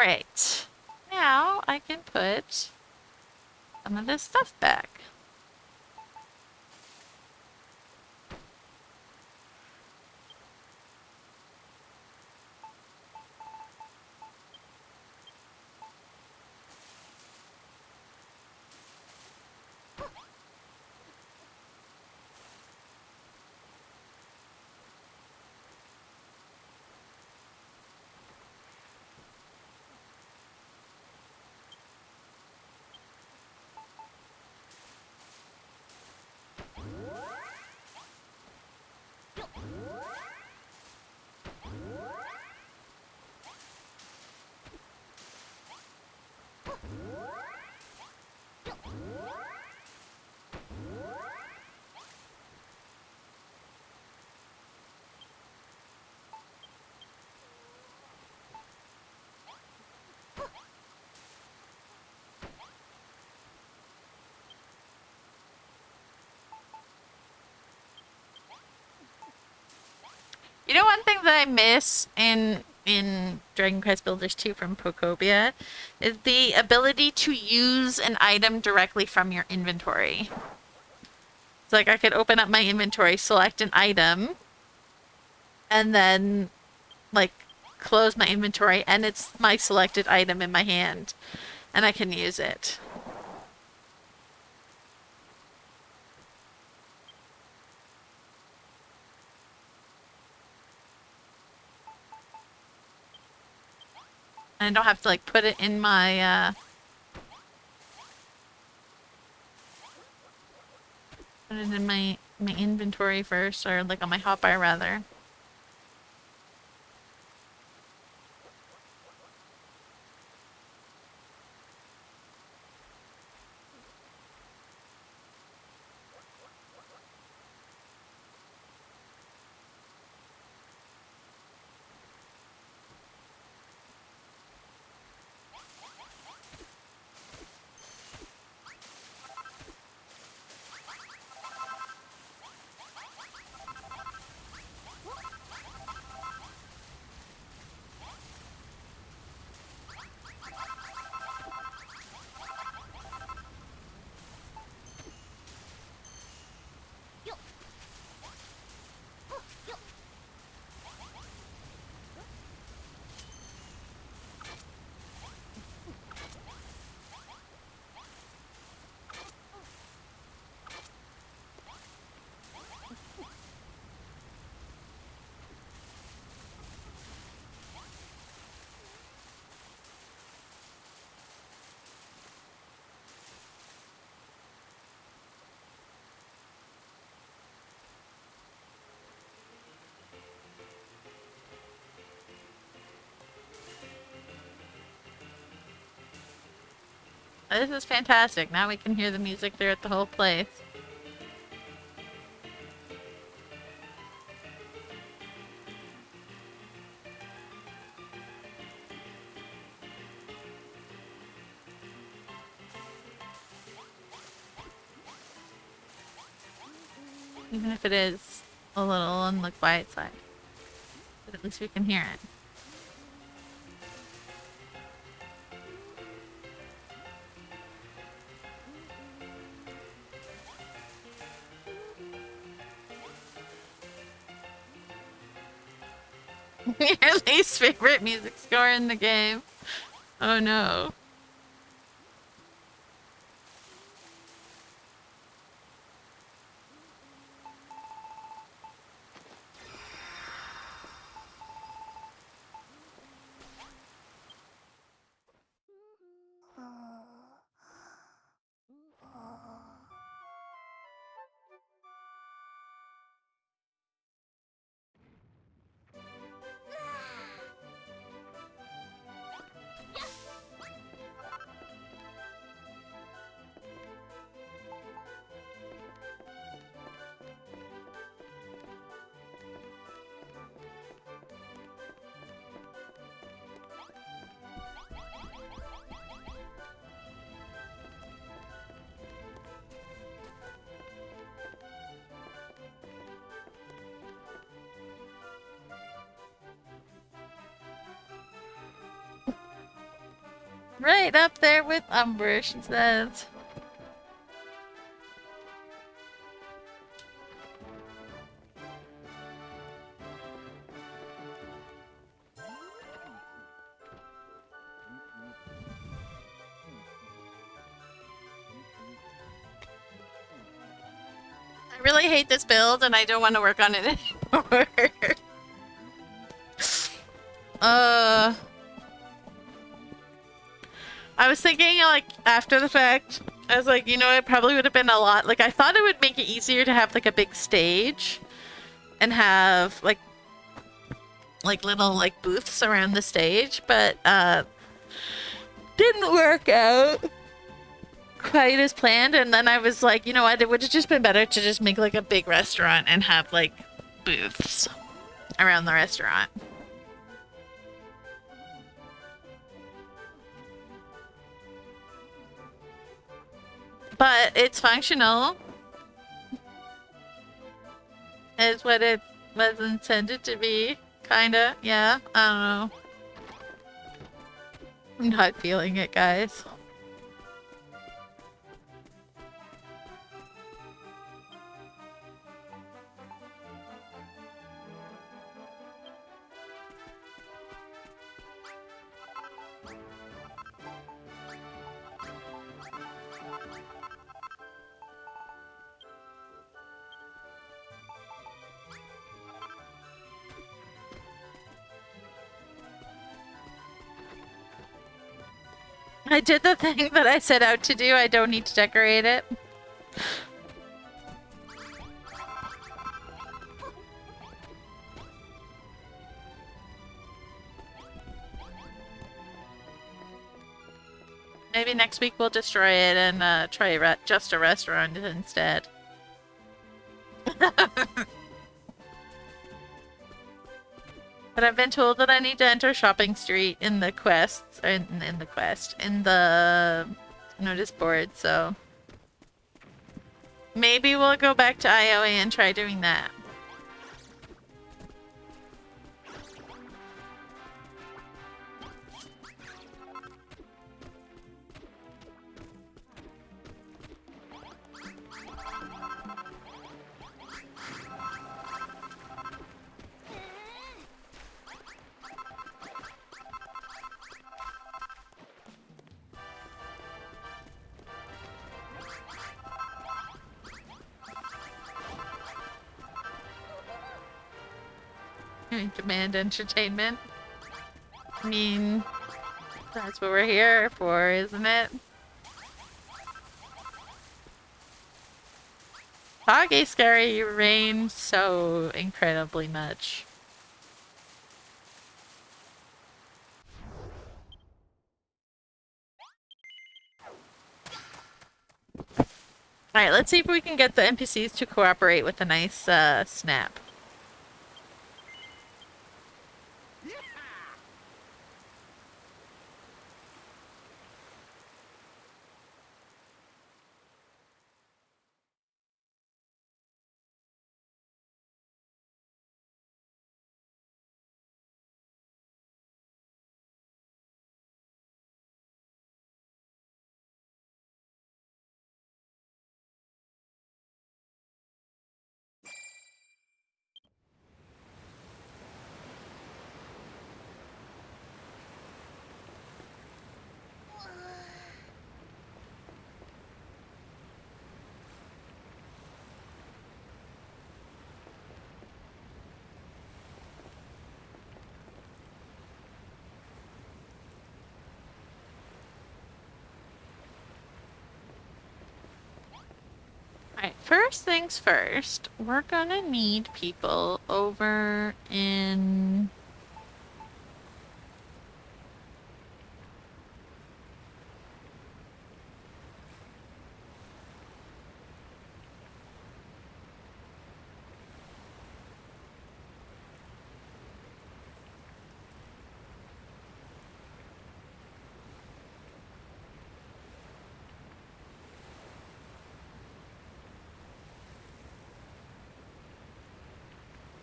Alright. Now I can put some of this stuff back. You know, one thing that I miss in Dragon Quest Builders 2 from Pocobia is the ability to use an item directly from your inventory. It's like I could open up my inventory, select an item, and then like close my inventory, and it's my selected item in my hand, and I can use it. And I don't have to like put it in my put it in my inventory first, or like on my hotbar rather. This is fantastic. Now we can hear the music throughout the whole place. Even if it is a little on the quiet side. But at least we can hear it. Your least favorite music score in the game. Oh no. Right up there with Umber, she says. I really hate this build and I don't want to work on it anymore. uh, I was thinking like after the fact, I was like, you know, it probably would have been a lot. Like I thought it would make it easier to have like a big stage and have like little like booths around the stage, but didn't work out quite as planned. And then I was like, you know what, it would have just been better to just make like a big restaurant and have like booths around the restaurant. But it's functional. Is what it was intended to be. Kinda, yeah. I don't know. I'm not feeling it, guys. I did the thing that I set out to do. I don't need to decorate it. Maybe next week we'll destroy it and try just a restaurant instead. But I've been told that I need to enter Shopping Street in the quests, or in the notice board, so maybe we'll go back to IOA and try doing that. Demand entertainment. I mean, that's what we're here for, isn't it? Foggy Scary rained so incredibly much. Alright, let's see if we can get the NPCs to cooperate with a nice snap. Alright, first things first, we're gonna need people over in...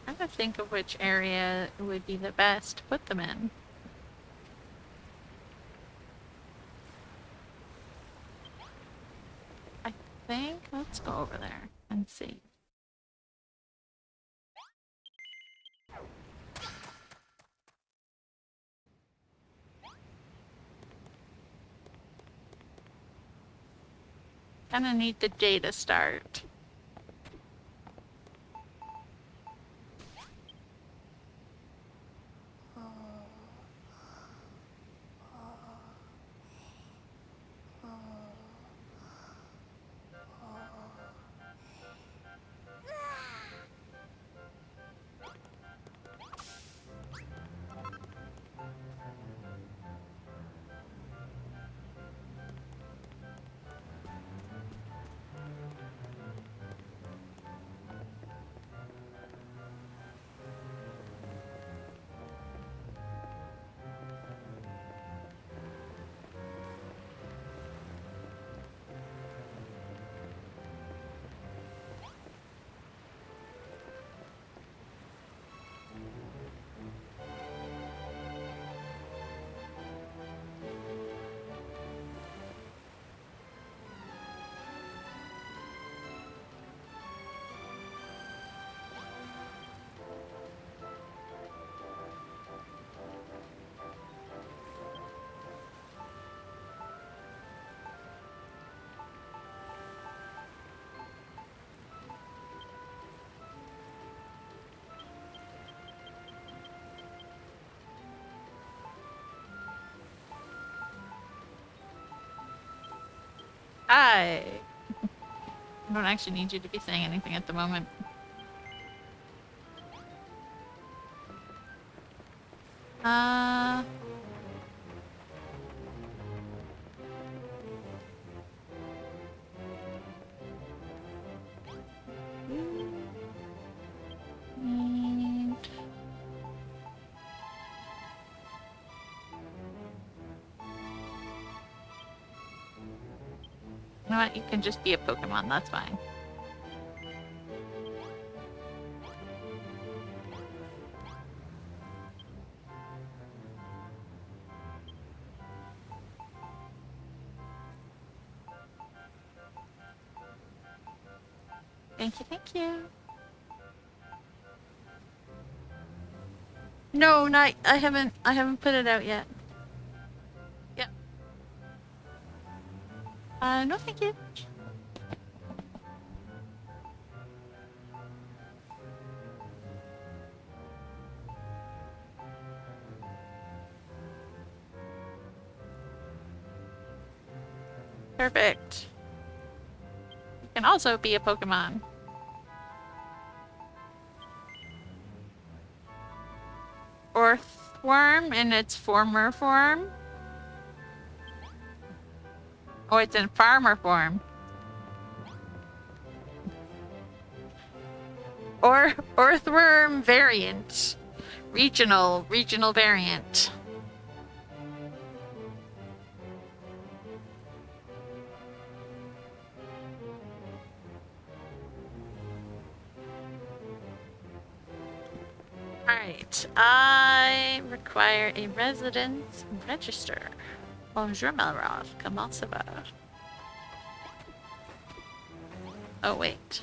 I'm trying to think of which area would be the best to put them in. think. Let's go over there and see. Kinda need the day to start. Hi! I don't actually need you to be saying anything at the moment. Uh... And... You know what? You can just be a Pokemon, that's fine. Thank you, thank you. No, not I haven't put it out yet. Yep. No thank you. Perfect. You can also be a Pokemon. Orthworm in its former form. Oh, it's in farmer form. Or Orthworm variant. Regional variant. Alright, I require a residence register. Bonjour, Melroth. Comment ça va? Oh, wait.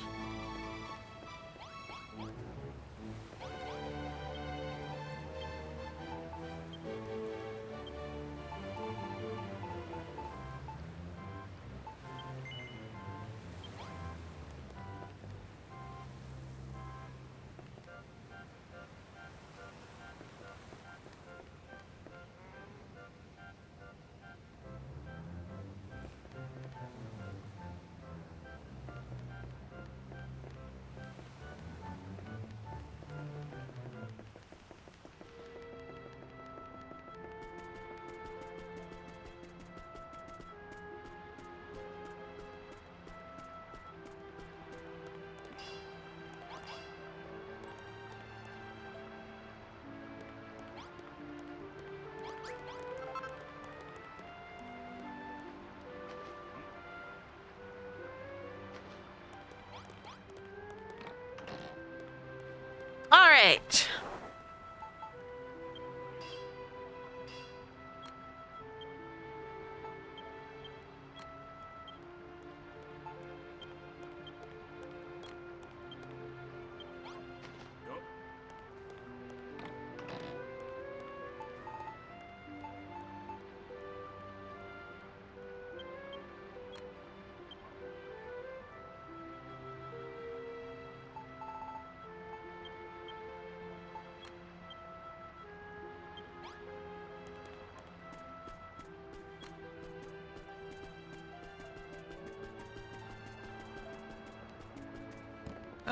Alright.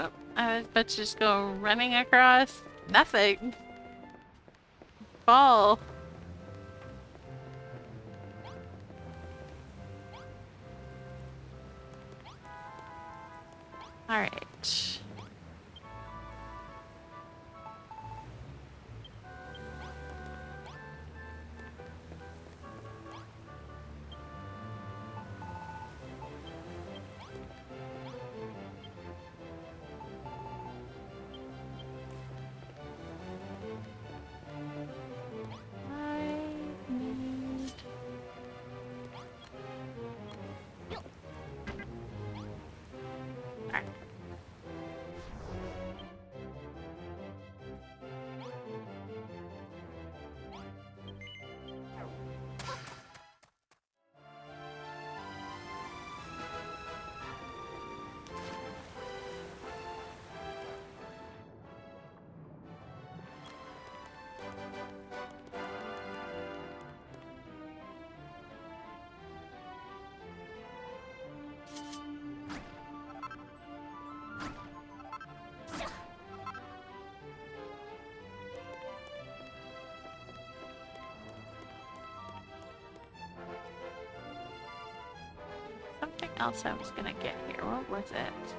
Oh, I was about to just go running across. Nothing. Fall. Alright. I need... Alright. Something else I was gonna get here. What was it?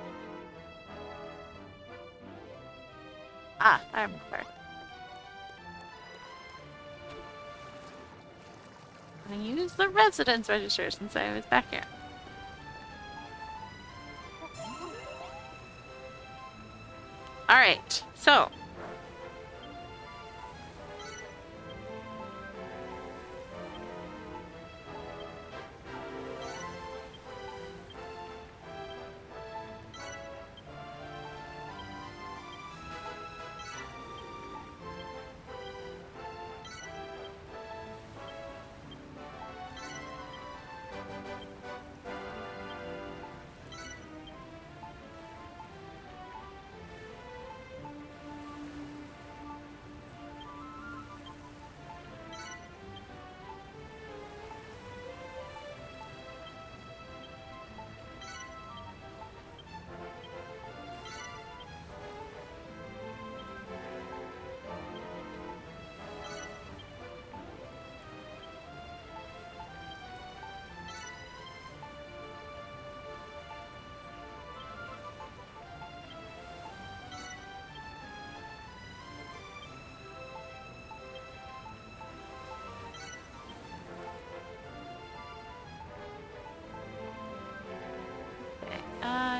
Ah, I remember. I'm gonna use the residence register since I was back here. Alright, so.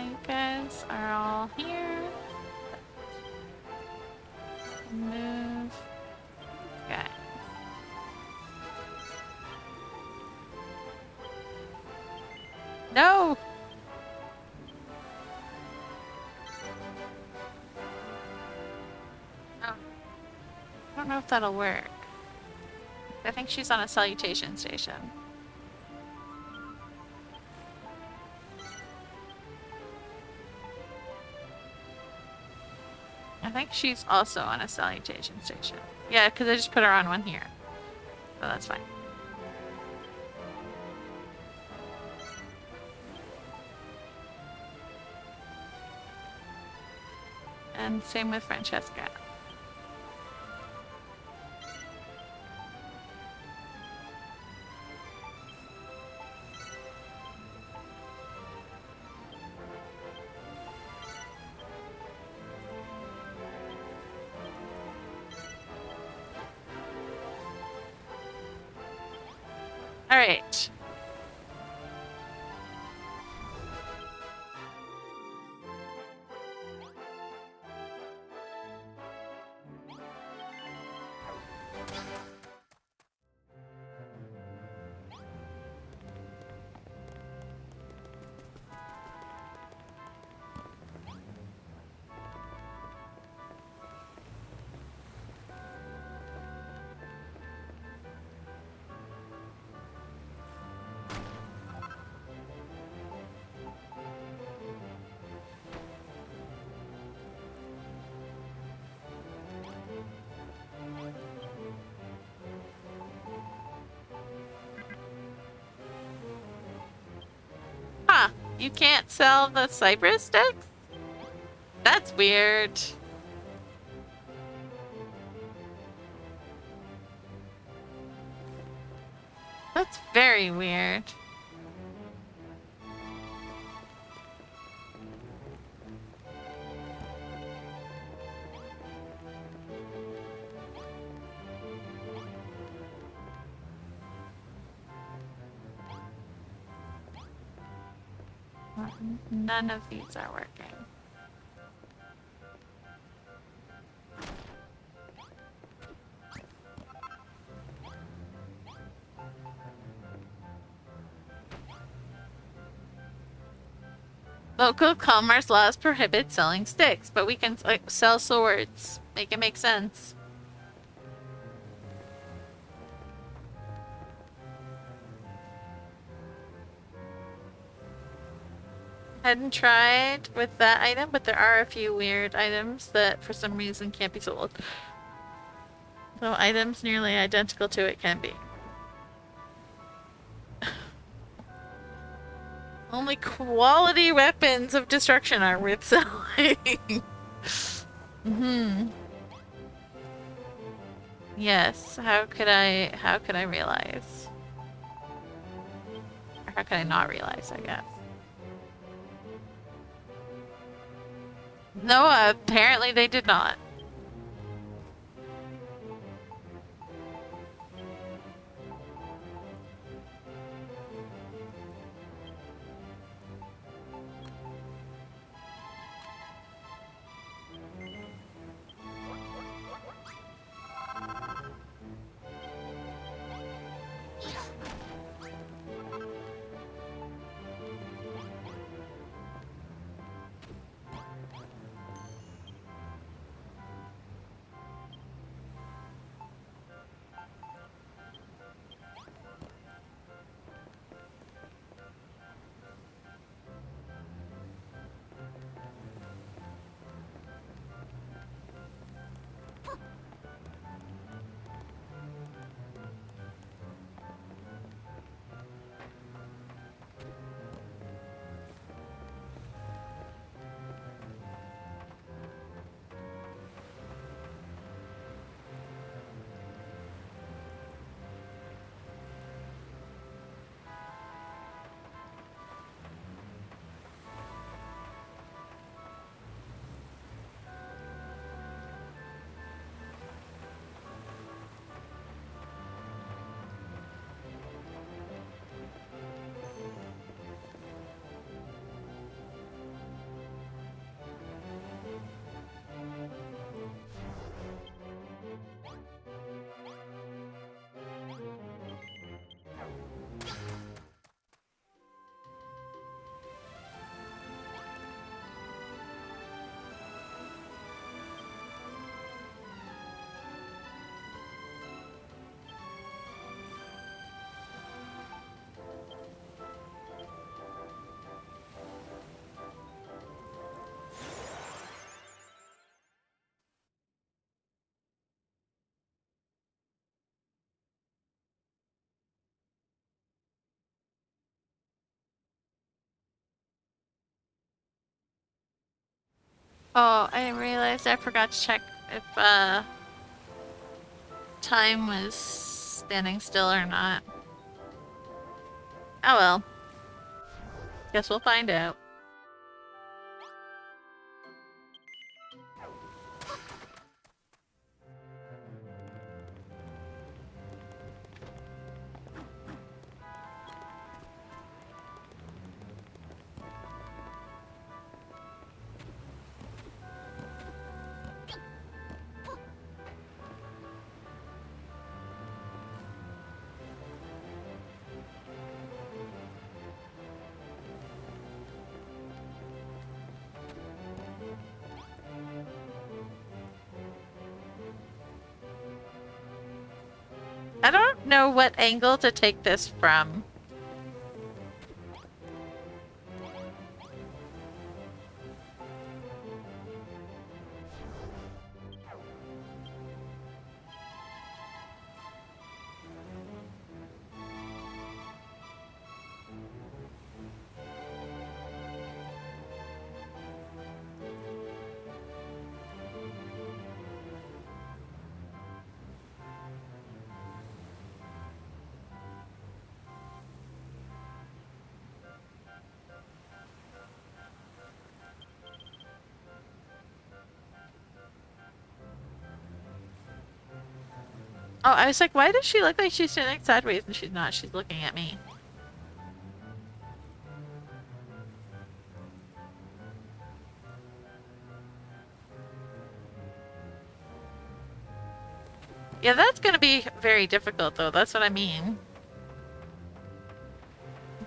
You guys are all here. Move. Okay. No! Oh. I don't know if that'll work. I think she's on a salutation station. I think she's also on a salutation station. Yeah, because I just put her on one here. So that's fine. And same with Francesca. All right. Huh. You can't sell the Cypress sticks? That's weird. That's very weird. None of these are working. Local commerce laws prohibit selling sticks, but we can sell swords. Make it make sense. Hadn't tried with that item, but there are a few weird items that for some reason can't be sold. Though items nearly identical to it can be. Only quality weapons of destruction are worth selling. Yes, how could I realize? Or how could I not realize, I guess. No, apparently they did not. Oh, I realized I forgot to check if time was standing still or not. Oh well. Guess we'll find out. I don't know what angle to take this from. Oh, I was like, why does she look like she's standing sideways and she's not? She's looking at me. Yeah, that's gonna be very difficult though. That's what I mean.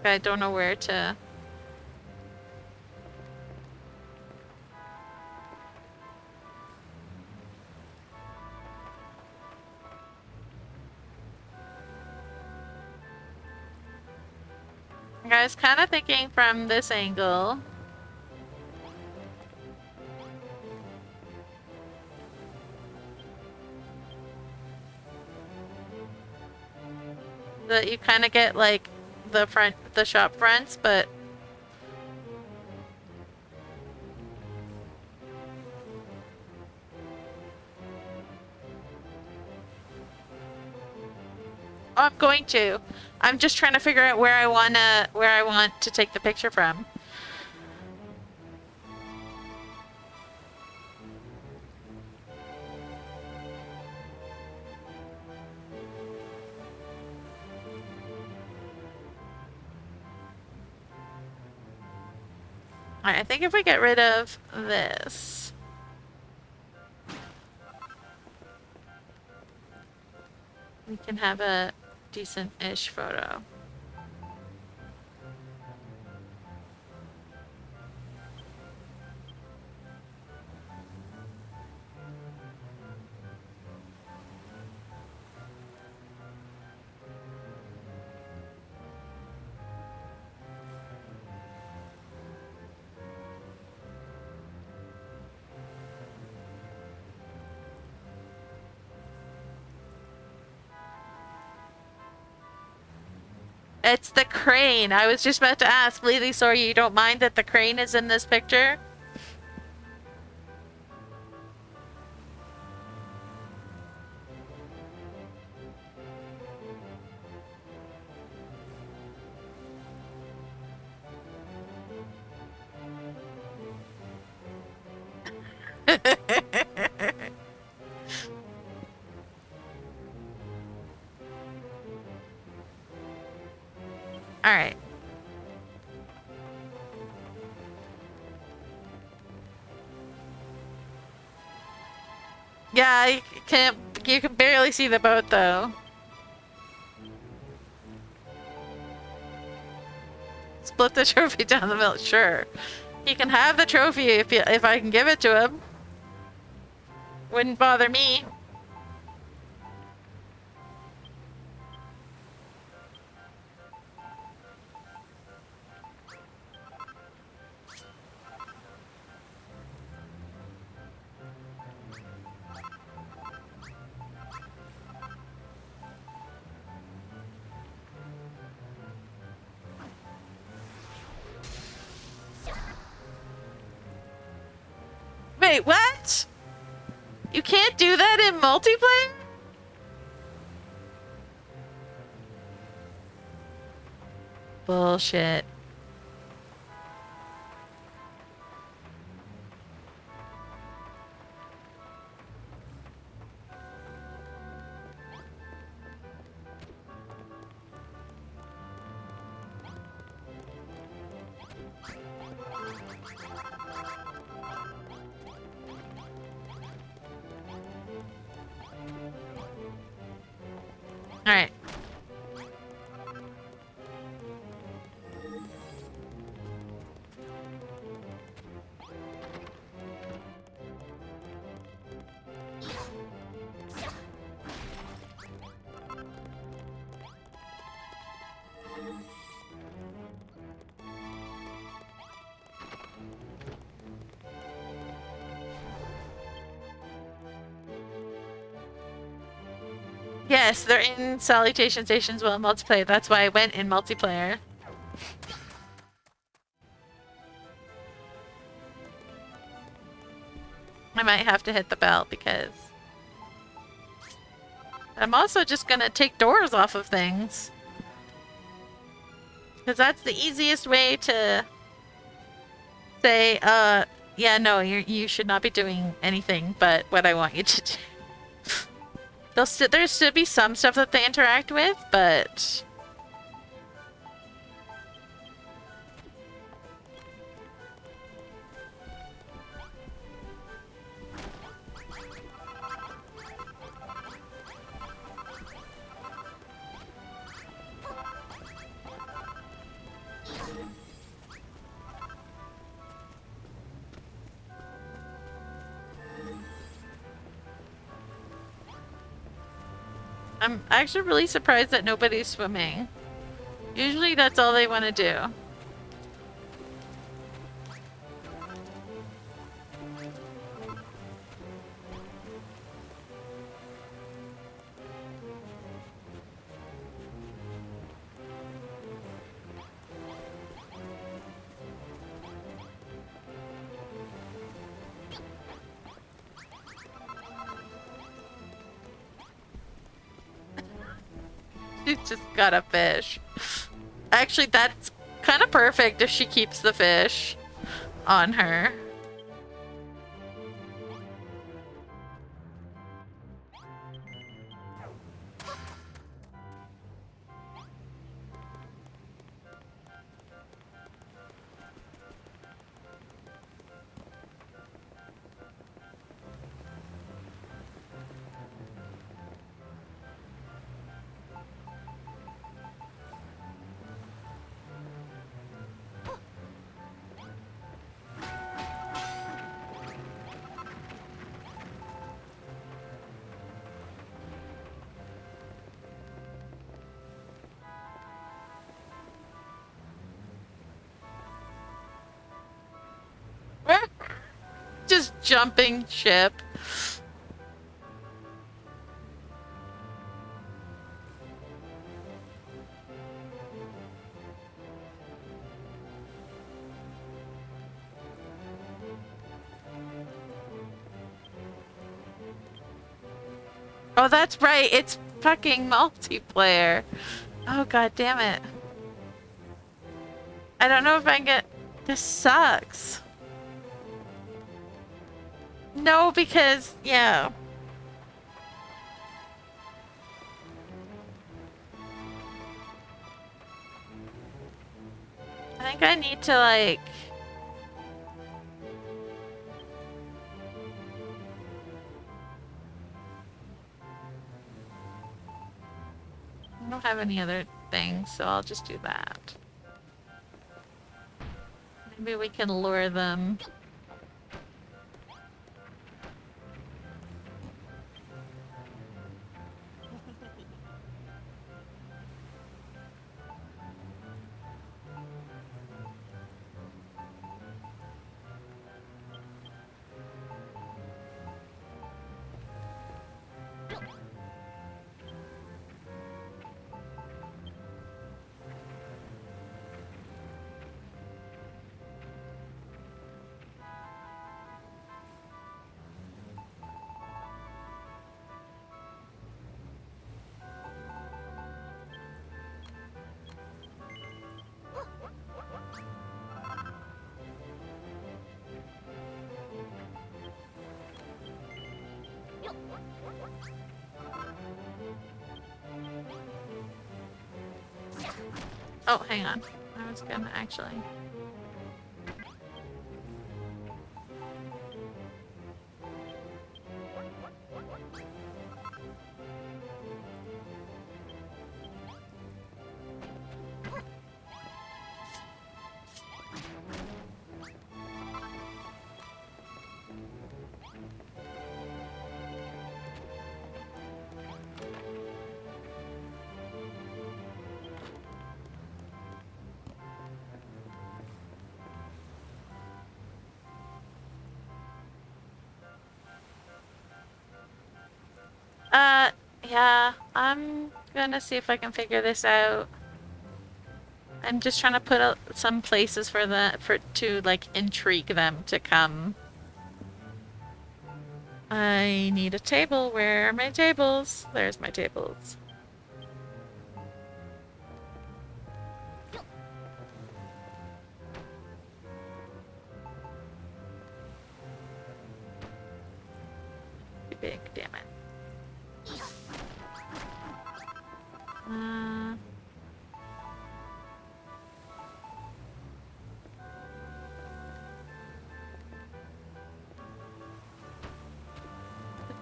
I don't know where to... I was kind of thinking from this angle. That you kind of get like the shop fronts, but... Oh, I'm going to. I'm just trying to figure out where I want to take the picture from. Alright, I think if we get rid of this... we can have a decent-ish photo. It's the crane. I was just about to ask, Bleedy, sorry, you don't mind that the crane is in this picture? Alright. Yeah, you can barely see the boat though. Split the trophy down the middle, sure. He can have the trophy if I can give it to him. Wouldn't bother me. Wait, what? You can't do that in multiplayer? Bullshit. Alright. Yes, they're in Salutation Stations well in multiplayer. That's why I went in multiplayer. I might have to hit the bell because... I'm also just gonna take doors off of things. Because that's the easiest way to say, yeah, no, you should not be doing anything but what I want you to do. There should be some stuff that they interact with, but... I'm actually really surprised that nobody's swimming. Usually that's all they want to do. She's just got a fish. Actually, that's kind of perfect if she keeps the fish on her. Just jumping ship. Oh, that's right. It's fucking multiplayer. Oh, god damn it. I don't know if I can get... This sucks. No, because... Yeah. I think I need to, like... I don't have any other things, so I'll just do that. Maybe we can lure them. Oh, hang on. I was gonna actually... Yeah, I'm gonna see if I can figure this out. I'm just trying to put out some places for to like intrigue them to come. I need a table. Where are my tables? There's my tables. Too big, damn it.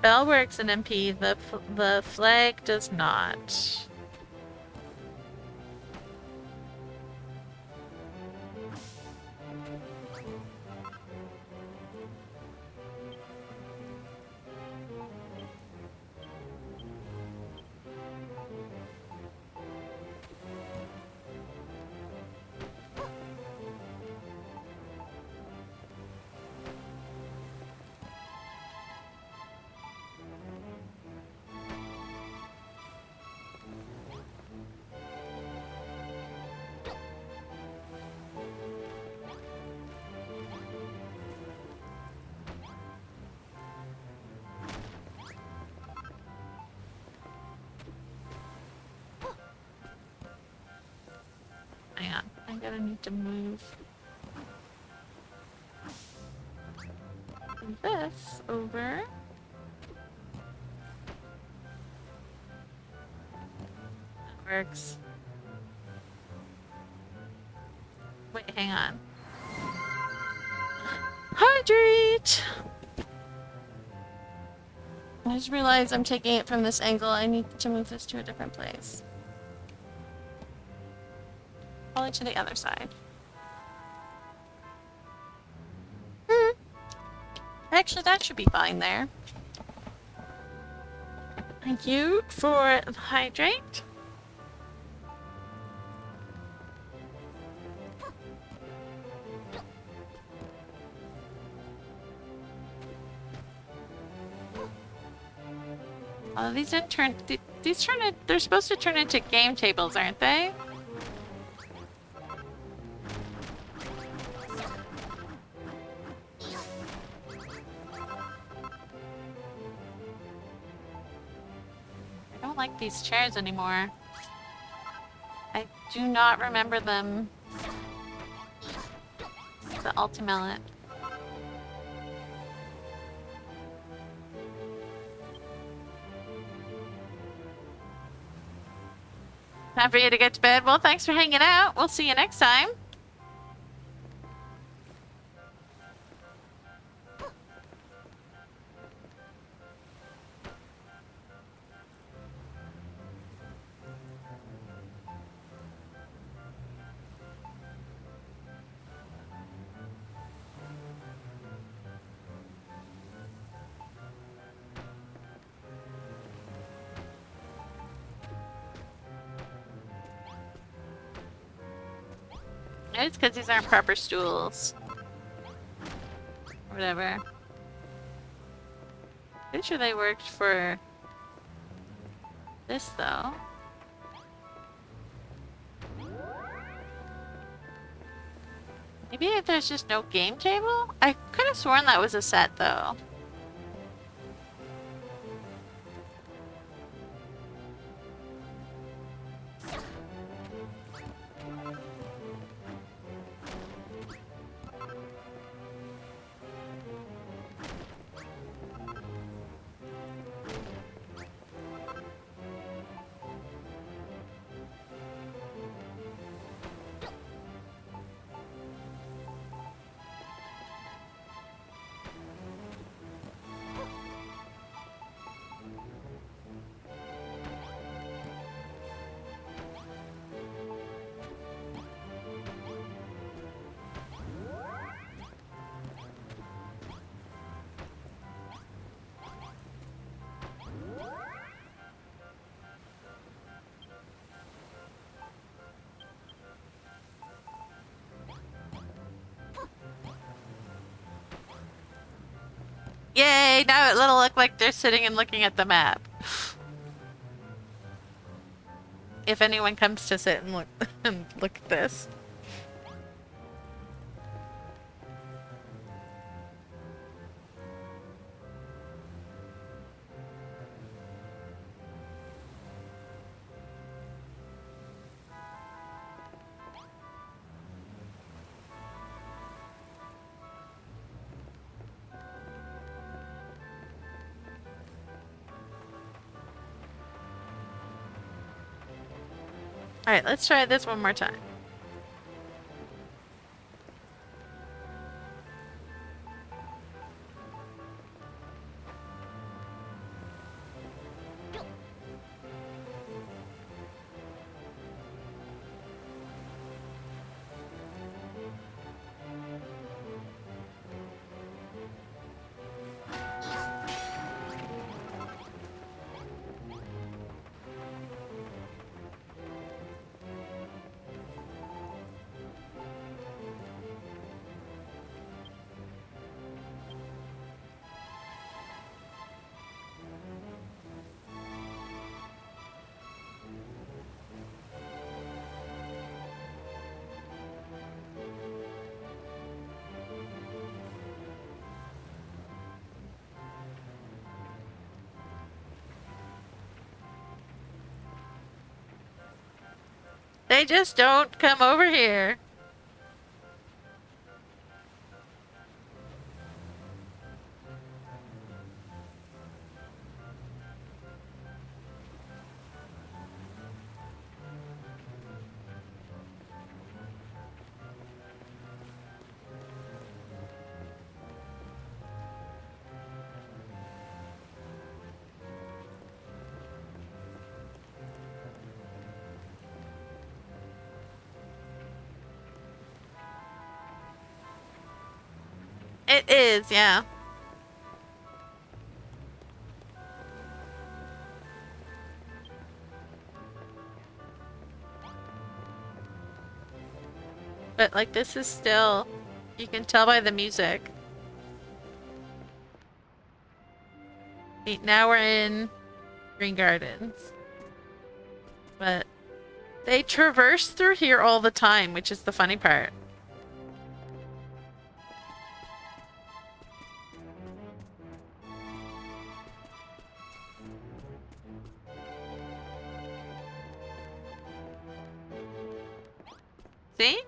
Bell works in MP, the flag does not. Hang on, I'm gonna need to move this over. That works. Wait, hang on. Hydrate! I just realized I'm taking it from this angle. I need to move this to a different place. Probably to the other side. Actually, that should be fine there. Thank you for the hydrate. Oh, these didn't turn. These turn. They're supposed to turn into game tables, aren't they? I don't like these chairs anymore. I do not remember them. The ultimate. Time for you to get to bed. Well, thanks for hanging out. We'll see you next time. It's because these aren't proper stools. Whatever. Pretty sure they worked for this though. Maybe there's just no game table? I could have sworn that was a set though. Yay! Now it'll look like they're sitting and looking at the map. If anyone comes to sit and look at this. Alright, let's try this one more time. They just don't come over here. It is, yeah. But like this is still, you can tell by the music. Wait, now we're in Green Gardens. But they traverse through here all the time, which is the funny part. See?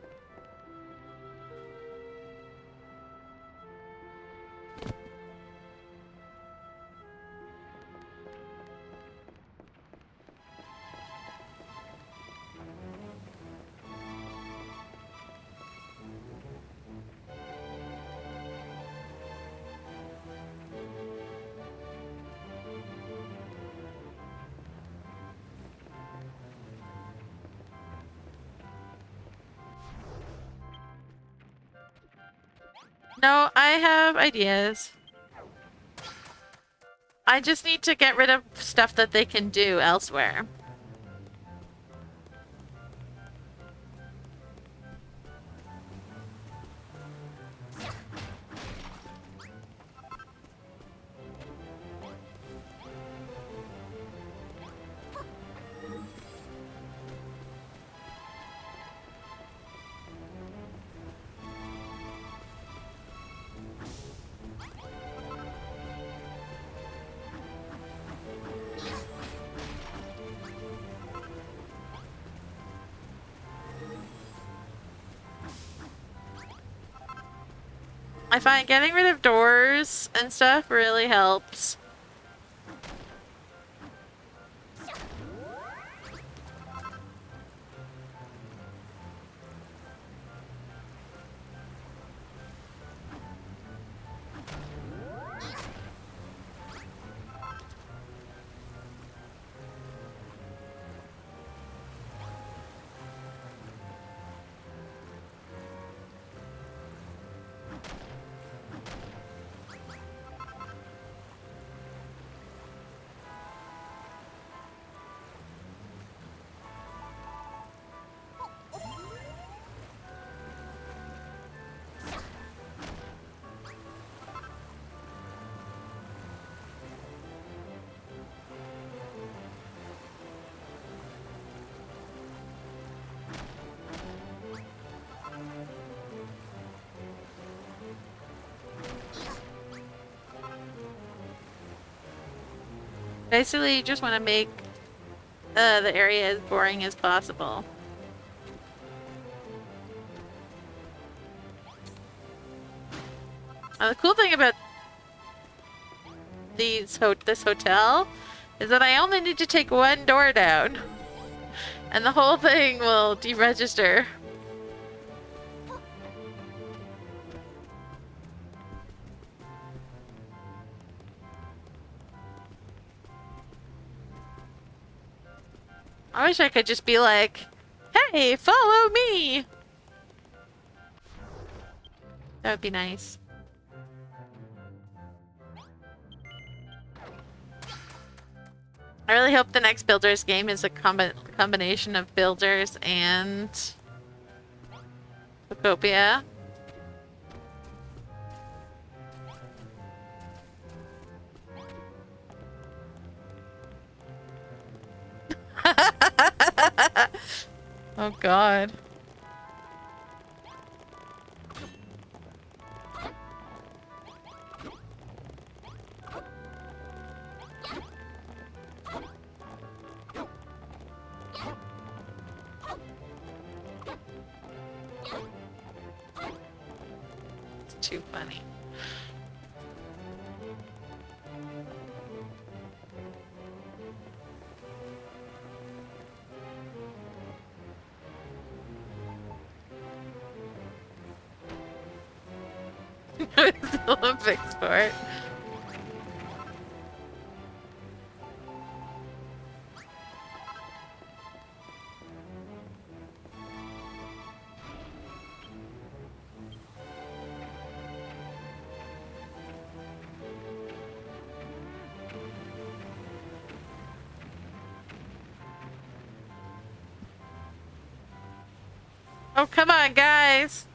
No, I have ideas. I just need to get rid of stuff that they can do elsewhere. I find getting rid of doors and stuff really helps. Basically, you just want to make the area as boring as possible. The cool thing about this hotel is that I only need to take one door down, and the whole thing will deregister. I wish I could just be like, hey, follow me! That would be nice. I really hope the next Builders game is a combination of Builders and Photopia. Oh god. too funny. It's the Olympic sport. Oh, come on, guys.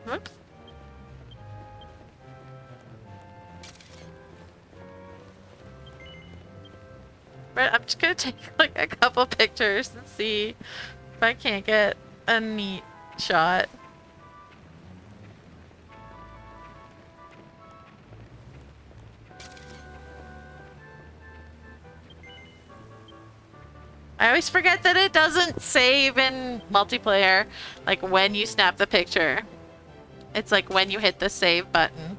Whoops. Right, I'm just gonna take like a couple pictures and see if I can't get a neat shot. I always forget that it doesn't save in multiplayer, like when you snap the picture. It's like when you hit the save button.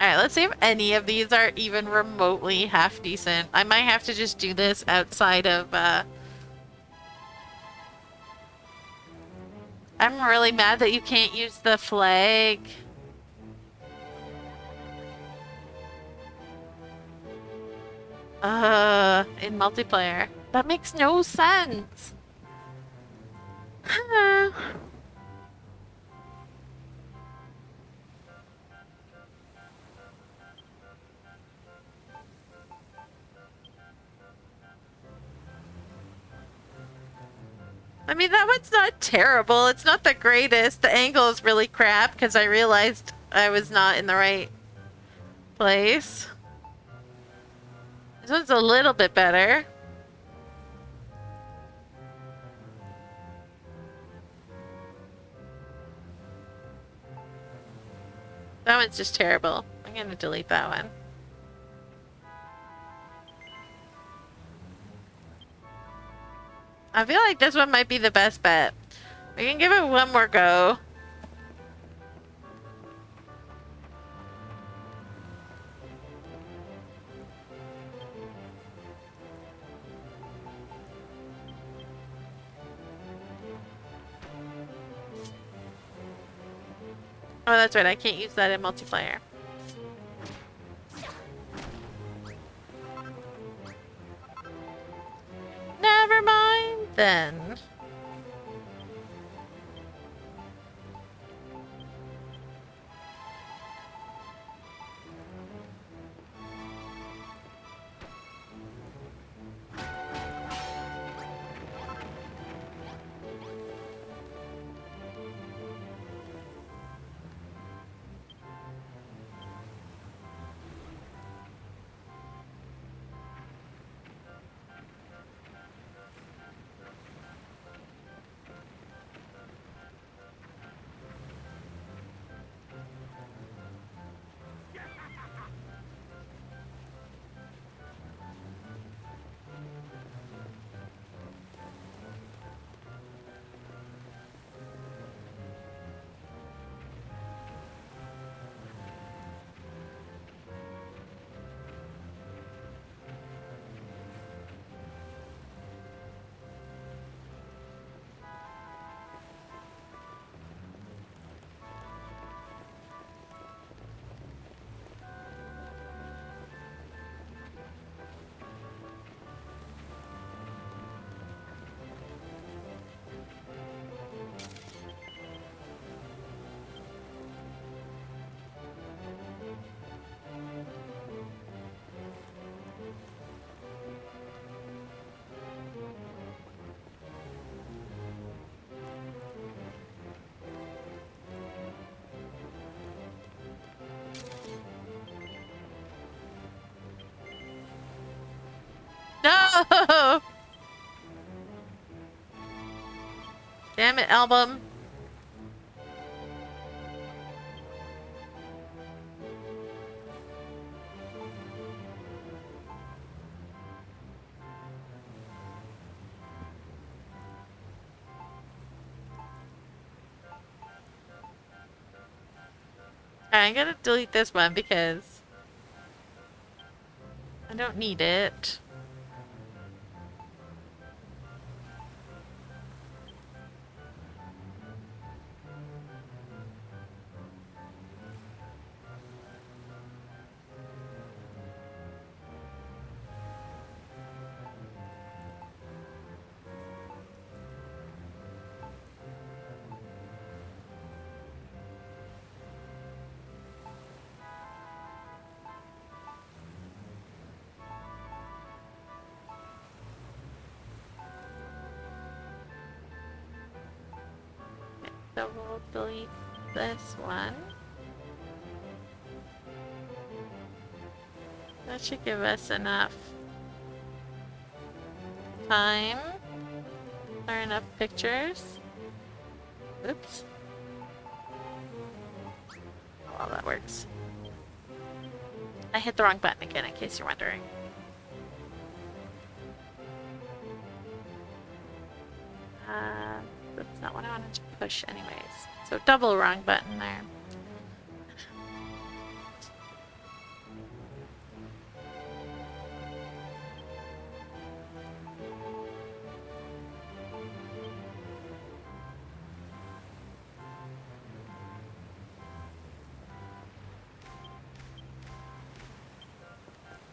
Alright, let's see if any of these are even remotely half decent. I might have to just do this outside of, I'm really mad that you can't use the flag. In multiplayer. That makes no sense. I mean, that one's not terrible. It's not the greatest. The angle is really crap because I realized I was not in the right place. This one's a little bit better. That one's just terrible. I'm gonna delete that one. I feel like this one might be the best bet. We can give it one more go. Oh, that's right. I can't use that in multiplayer. Never mind then. No! Damn it, album. I'm gonna delete this one because I don't need it. So we'll delete this one. That should give us enough time or enough pictures. Oops. Oh, well, that works. I hit the wrong button again, in case you're wondering. That's not what I wanted to push anyways. So double wrong button there.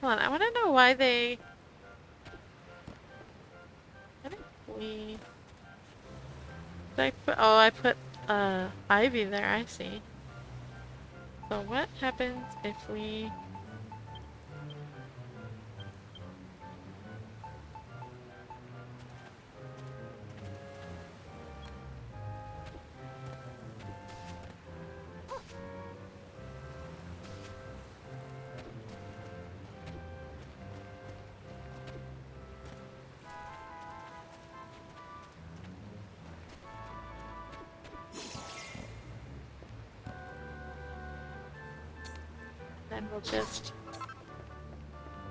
Hold on, I want to know why they... I think we... Did I put... Oh, I put Ivy there, I see. So what happens if we... Then we'll just...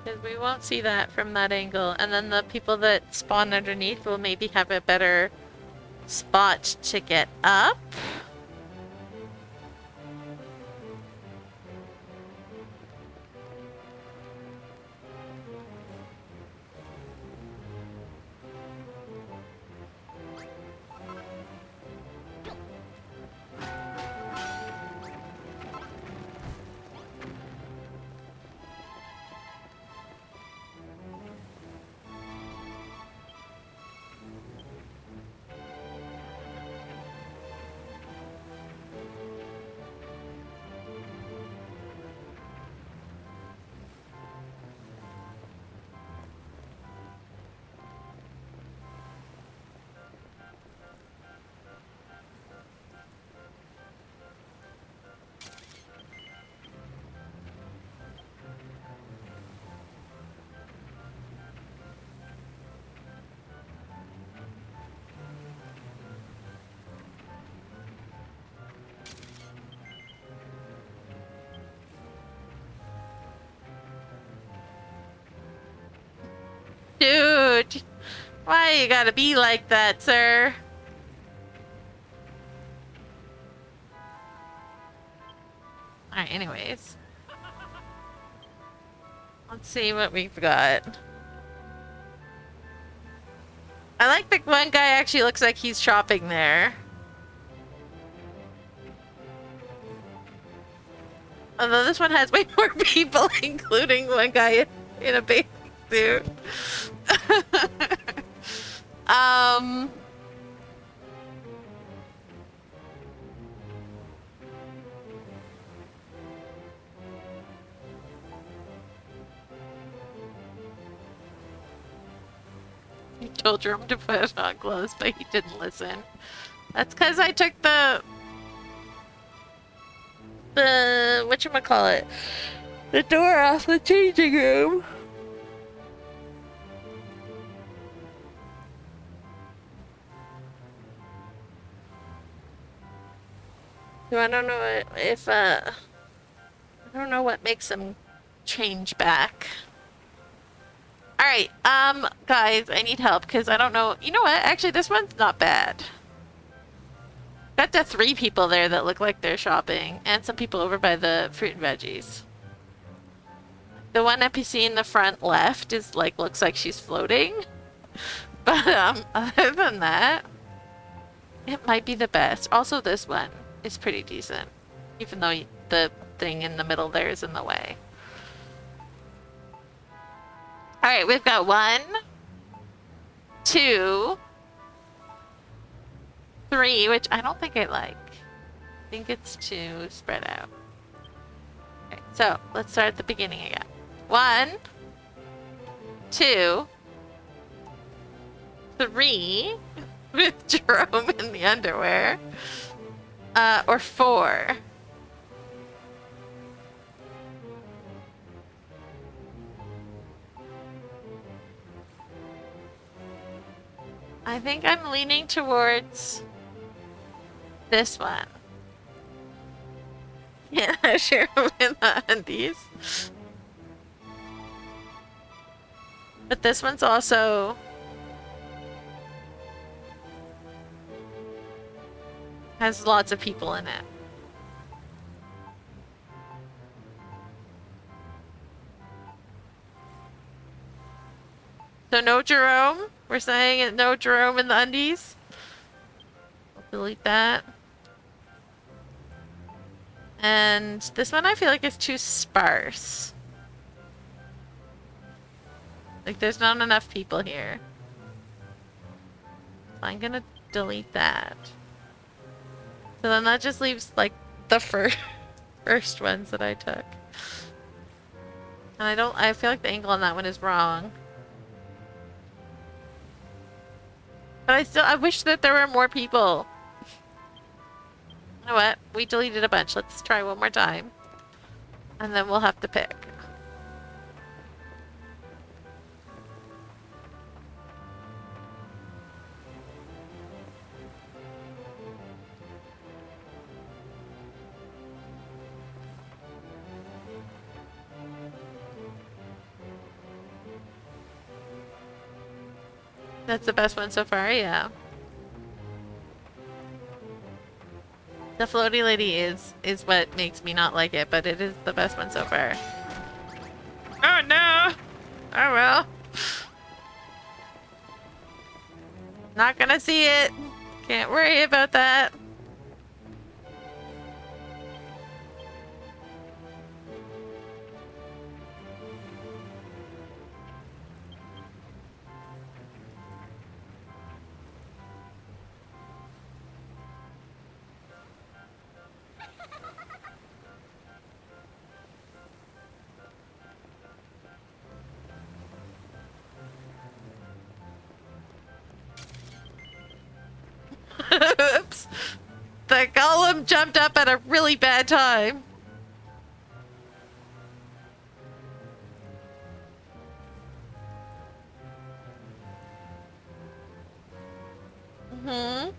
Because we won't see that from that angle. And then the people that spawn underneath will maybe have a better spot to get up. Dude, why you gotta be like that, sir? Alright, anyways. Let's see what we've got. I like the one guy actually looks like he's shopping there. Although this one has way more people, including one guy in a bathing suit. He told Jerome to put on gloves, but he didn't listen. That's because I took the whatchamacallit, the door off the changing room. So I don't know if I don't know what makes them change back. All right, guys, I need help because I don't know. You know what? Actually, this one's not bad. Got the 3 people there that look like they're shopping, and some people over by the fruit and veggies. The one NPC in the front left is like looks like she's floating, but other than that, it might be the best. Also, this one is pretty decent, even though the thing in the middle there is in the way. All right, we've got 1, 2, 3, which I don't think I like. I think it's too spread out. Okay, so let's start at the beginning again. 1, 2, 3, with Jerome in the underwear, or 4. I think I'm leaning towards this one. Yeah, sure, in the undies. But this one's also has lots of people in it. So no Jerome? We're saying no Jerome in the undies? I'll delete that. And this one I feel like is too sparse. Like there's not enough people here. So I'm gonna delete that. So then that just leaves like the first ones that I took. And I feel like the angle on that one is wrong. But I wish that there were more people. You know what? We deleted a bunch. Let's try one more time. And then we'll have to pick. That's the best one so far, yeah. The floaty lady is what makes me not like it, but it is the best one so far. Oh no! Oh well. Not gonna see it. Can't worry about that. Oops. The golem jumped up at a really bad time. Mm-hmm.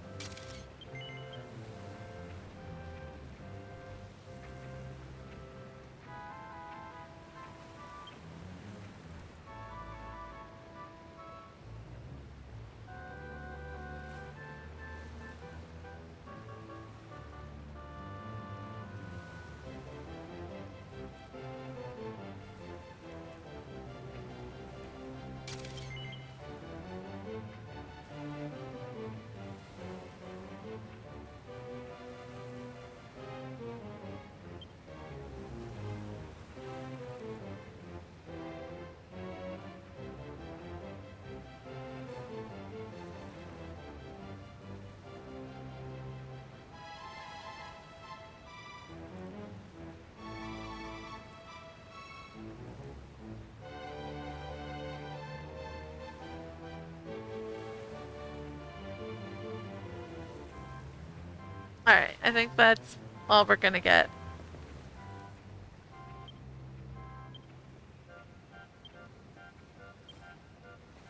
Alright, I think that's all we're gonna get.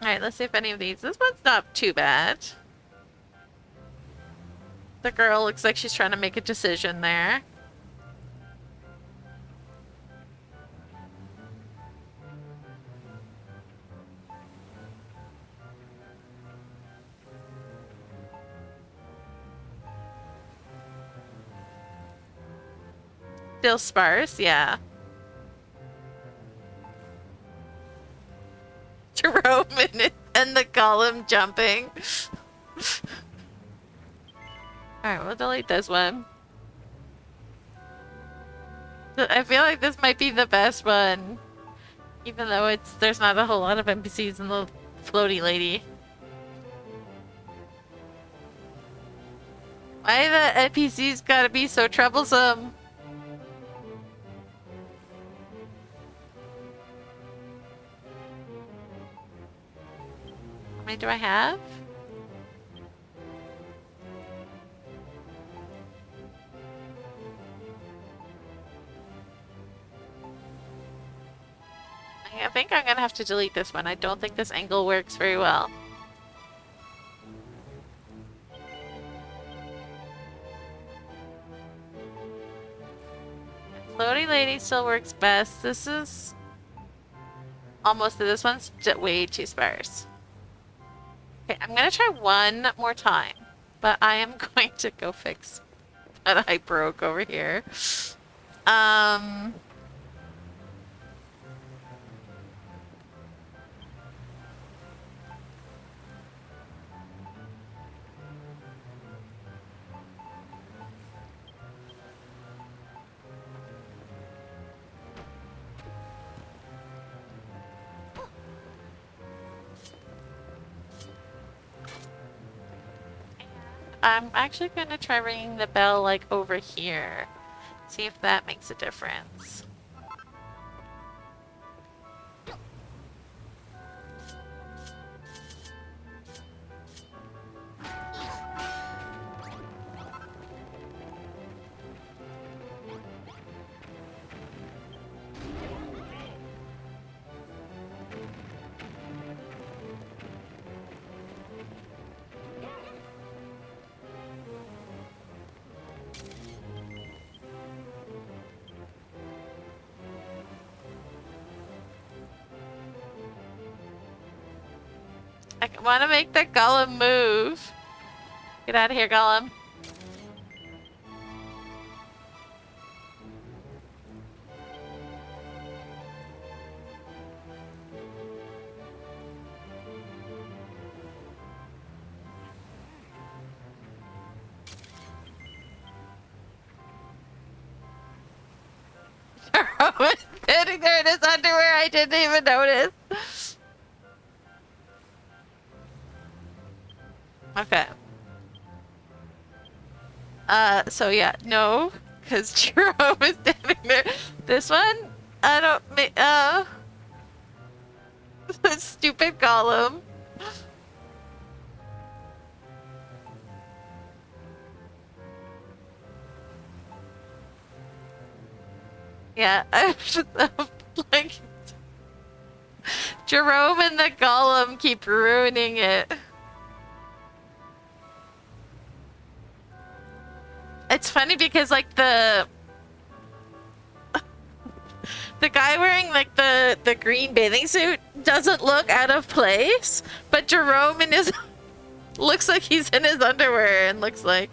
Alright, let's see if any of these... This one's not too bad. The girl looks like she's trying to make a decision there. Still sparse, yeah. Jerome and the golem jumping. Alright, we'll delete this one. I feel like this might be the best one. Even though there's not a whole lot of NPCs in the floaty lady. Why the NPCs gotta be so troublesome? How many do I have? I think I'm gonna have to delete this one. I don't think this angle works very well. Floaty lady still works best. This is almost, this one's way too sparse. Okay, I'm gonna try one more time, but I am going to go fix what I broke over here. I'm actually gonna try ringing the bell like over here. See if that makes a difference. I want to make the golem move. Get out of here, golem. was sitting there in his underwear. I didn't even notice. Okay. So yeah, no, because Jerome is standing there. This one, I don't, stupid golem. Yeah, I'm just, like, Jerome and the golem keep ruining it. It's funny because, like, the guy wearing, like, the green bathing suit doesn't look out of place, but Jerome in his looks like he's in his underwear and looks like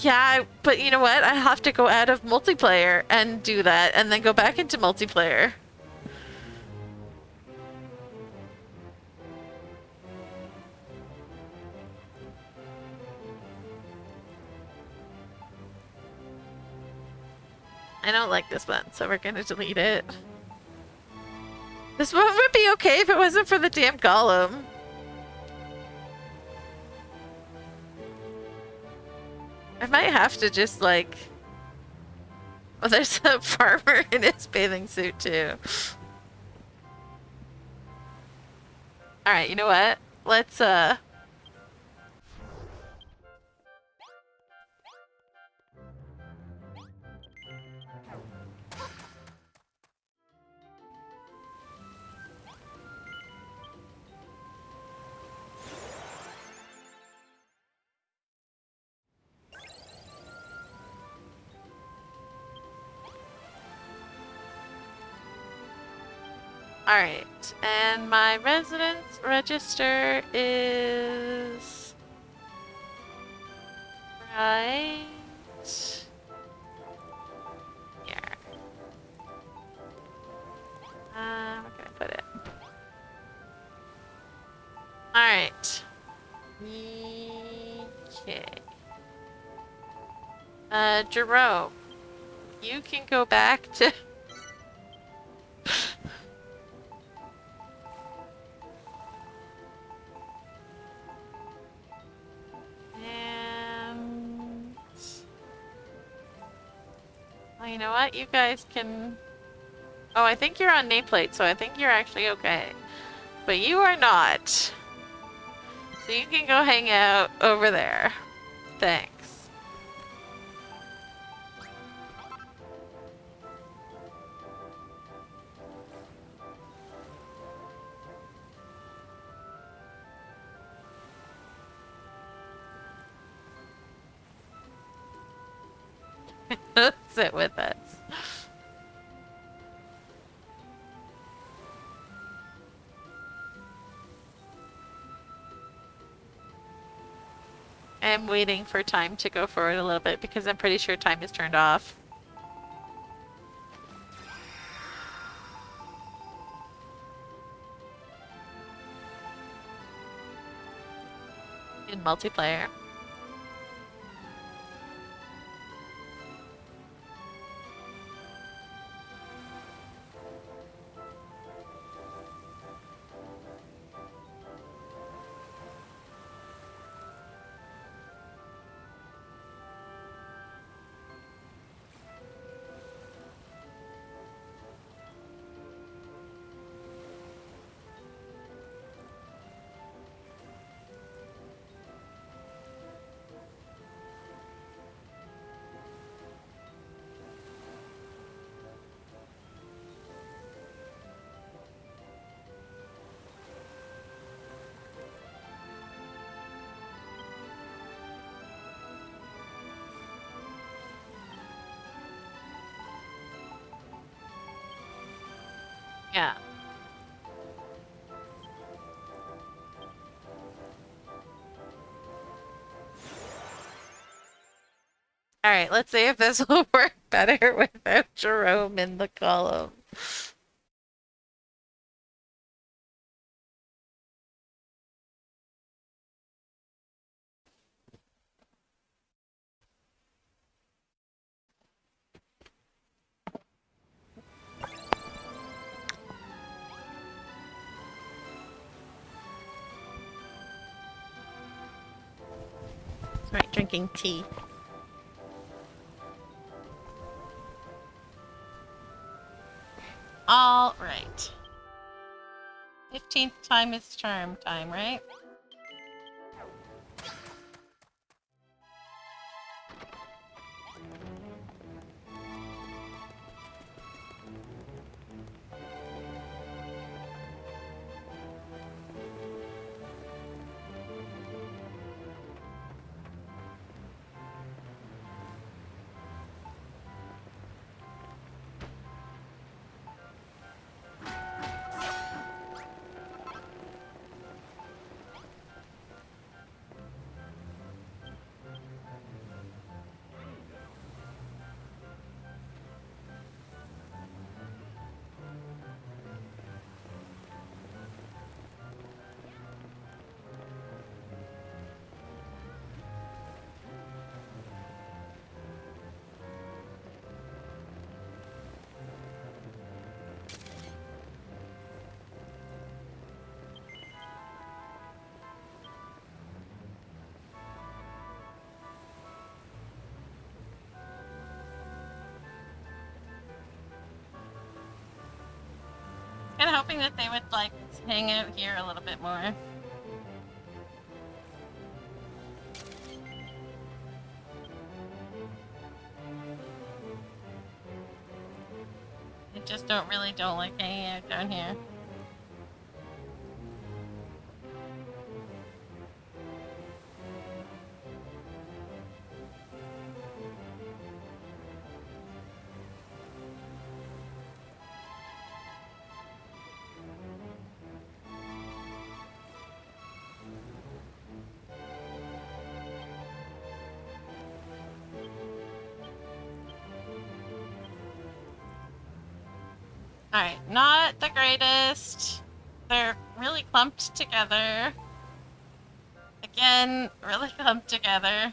yeah, but you know what? I have to go out of multiplayer and do that and then go back into multiplayer. I don't like this one, so we're gonna delete it. This one would be okay if it wasn't for the damn golem. I might have to just, like... Oh, there's a farmer in his bathing suit, too. Alright, you know what? Let's, Alright, and my residence register is right here. Where can I put it? Alright. Okay. Jerome, you can go back to... And... Well, you know what? You guys can... Oh, I think you're on nameplate, so I think you're actually okay. But you are not. So you can go hang out over there. Thanks. Sit with us. I'm waiting for time to go forward a little bit because I'm pretty sure time is turned off. In multiplayer. Yeah. Alright, let's see if this will work better without Jerome in the column. Right, drinking tea. All right. 15th time is charm time, right? Kind of hoping that they would like hang out here a little bit more. They just don't like hanging out down here. Alright, not the greatest. They're really clumped together. Again, really clumped together.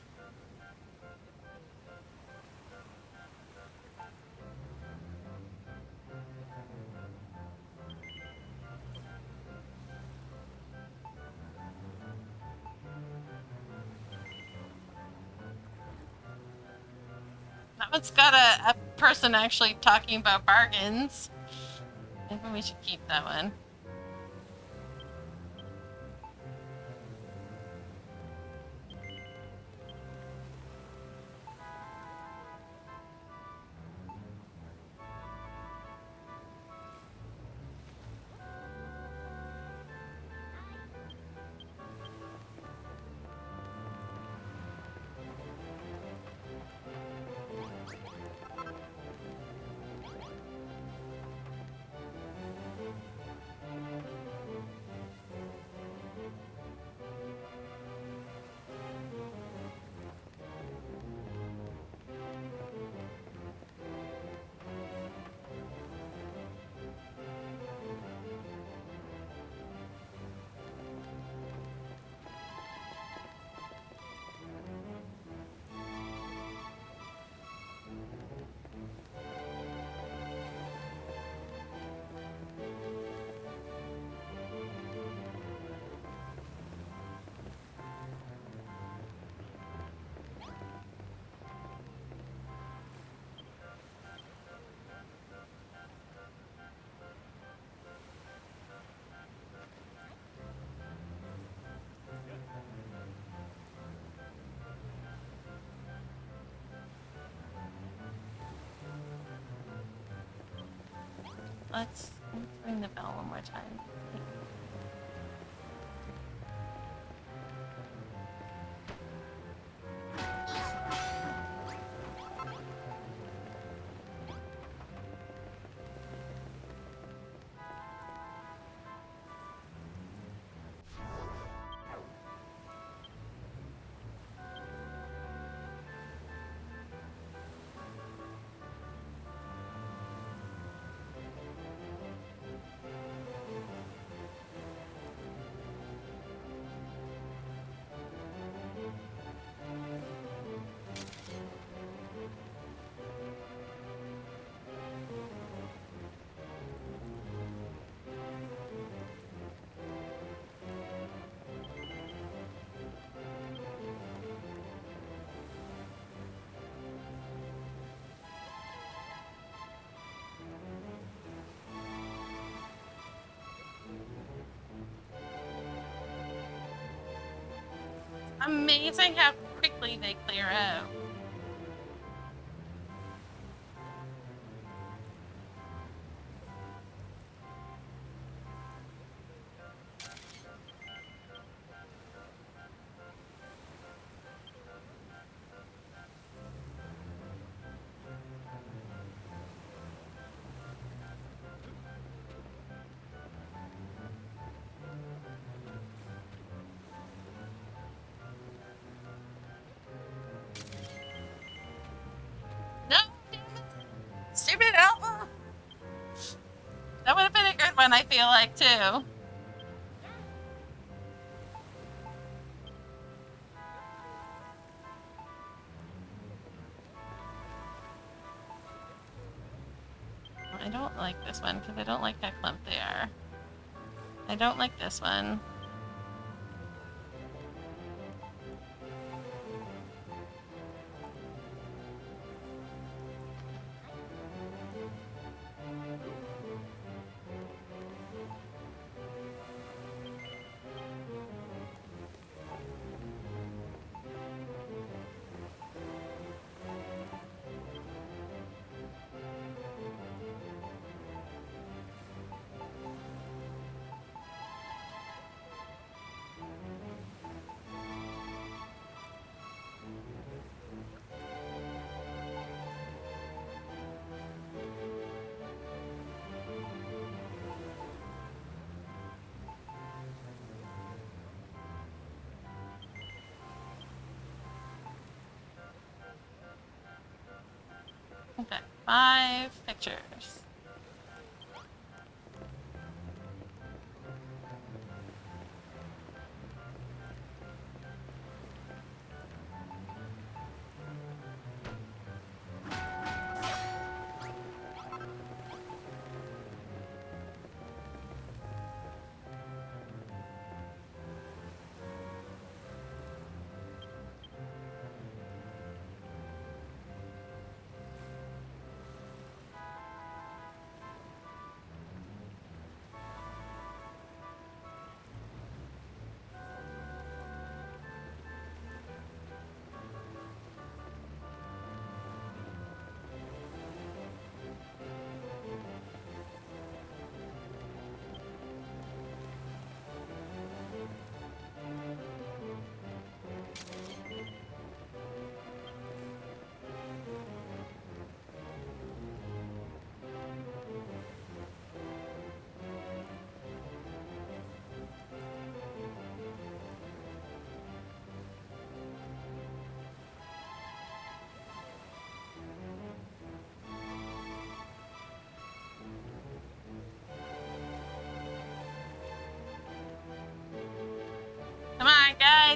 That one's got a person actually talking about bargains. Maybe we should keep that one. Let's ring the bell one more time. Amazing how quickly they clear out. No! Stupid elbow! That would have been a good one, I feel like, too. I don't like this one because I don't like how clumped they are. I don't like this one. Okay, 5 pictures.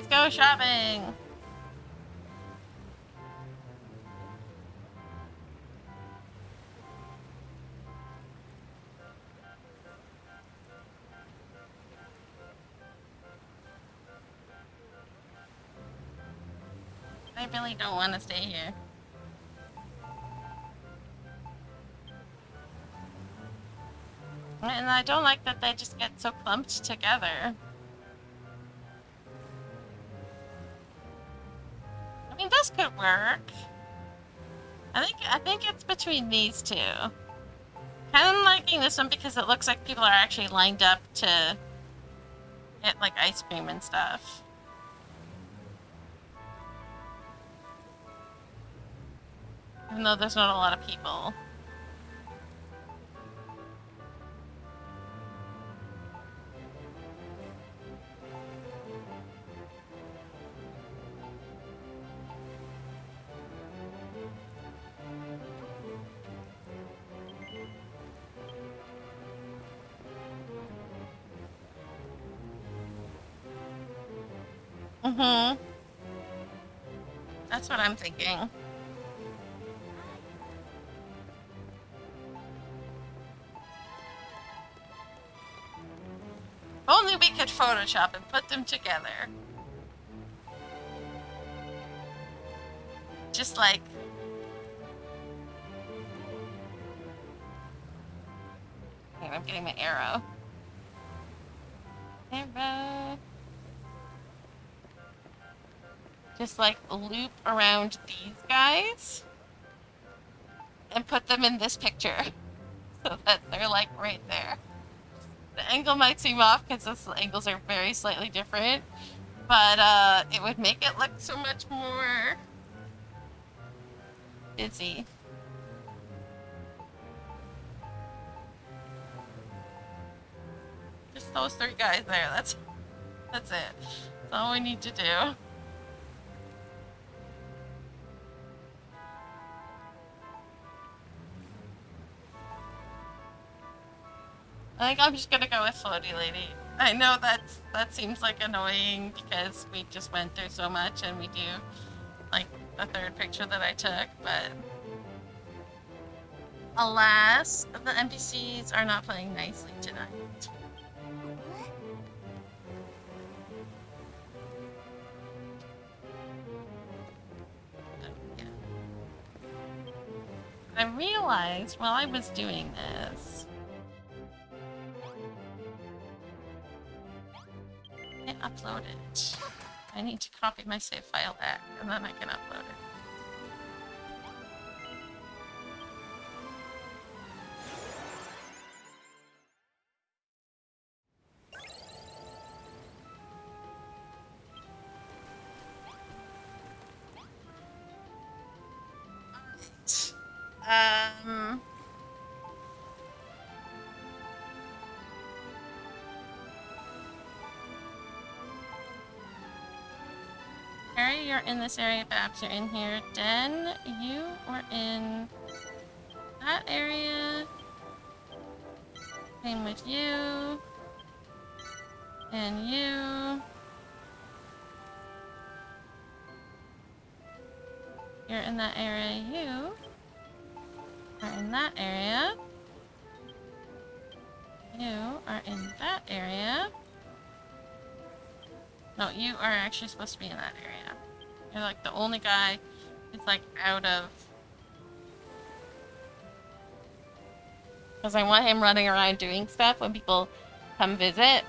Let's go shopping. I really don't want to stay here. And I don't like that they just get so clumped together. I mean, this could work. I think it's between these two. Kind of liking this one because it looks like people are actually lined up to get like ice cream and stuff. Even though there's not a lot of people. Mm-hmm. That's what I'm thinking. Only we could Photoshop and put them together. Just like... Hang on, I'm getting my arrow. Arrow. Just like loop around these guys and put them in this picture so that they're like right there. The angle might seem off because the angles are very slightly different, but it would make it look so much more busy. Just those three guys there. That's it. That's all we need to do. I think I'm just gonna go with Floaty Lady. I know that seems like annoying because we just went through so much and we do like the third picture that I took, but alas, the NPCs are not playing nicely tonight. Yeah. I realized while I was doing this, I can't upload it. I need to copy my save file back and then I can upload it. Alright. Harry, you're in this area, Babs, you're in here. Den, you are in that area. Same with you. And you. You're in that area. You are in that area. You are in that area. No, you are actually supposed to be in that area. You're like the only guy who's like out of... Because I want him running around doing stuff when people come visit.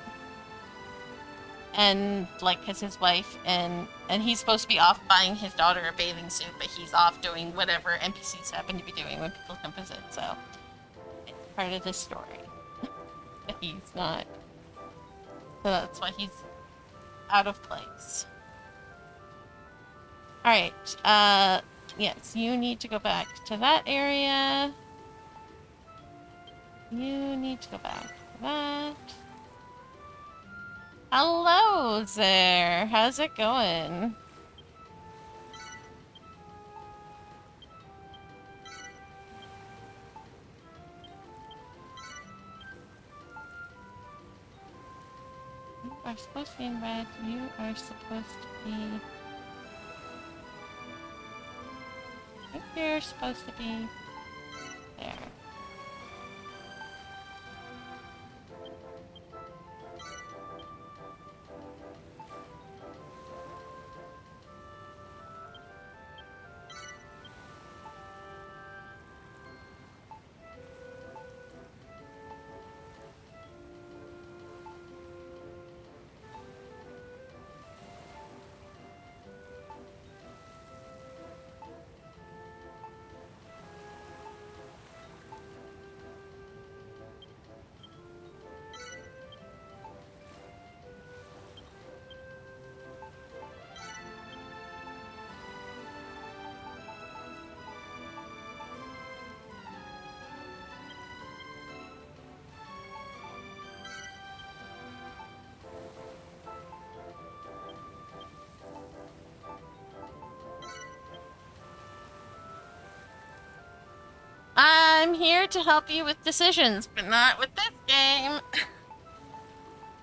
And like, cause his wife and he's supposed to be off buying his daughter a bathing suit, but he's off doing whatever NPCs happen to be doing when people come visit, so it's part of this story. But he's not. So that's why he's out of place. Alright, yes, you need to go back to that area. You need to go back to that. Hello there! How's it going? are supposed to be in red. You are supposed to be... I think you're supposed to be there. I'm here to help you with decisions, but not with this game.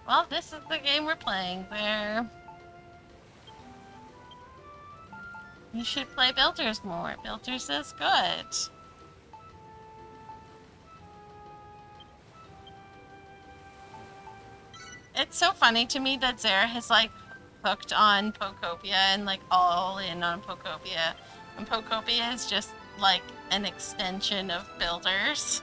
Well, this is the game we're playing, where you should play Builders more. Builders is good. It's so funny to me that Zara has, like, hooked on Pokopia and, like, all in on Pokopia. And Pokopia is just, like, an extension of Builders.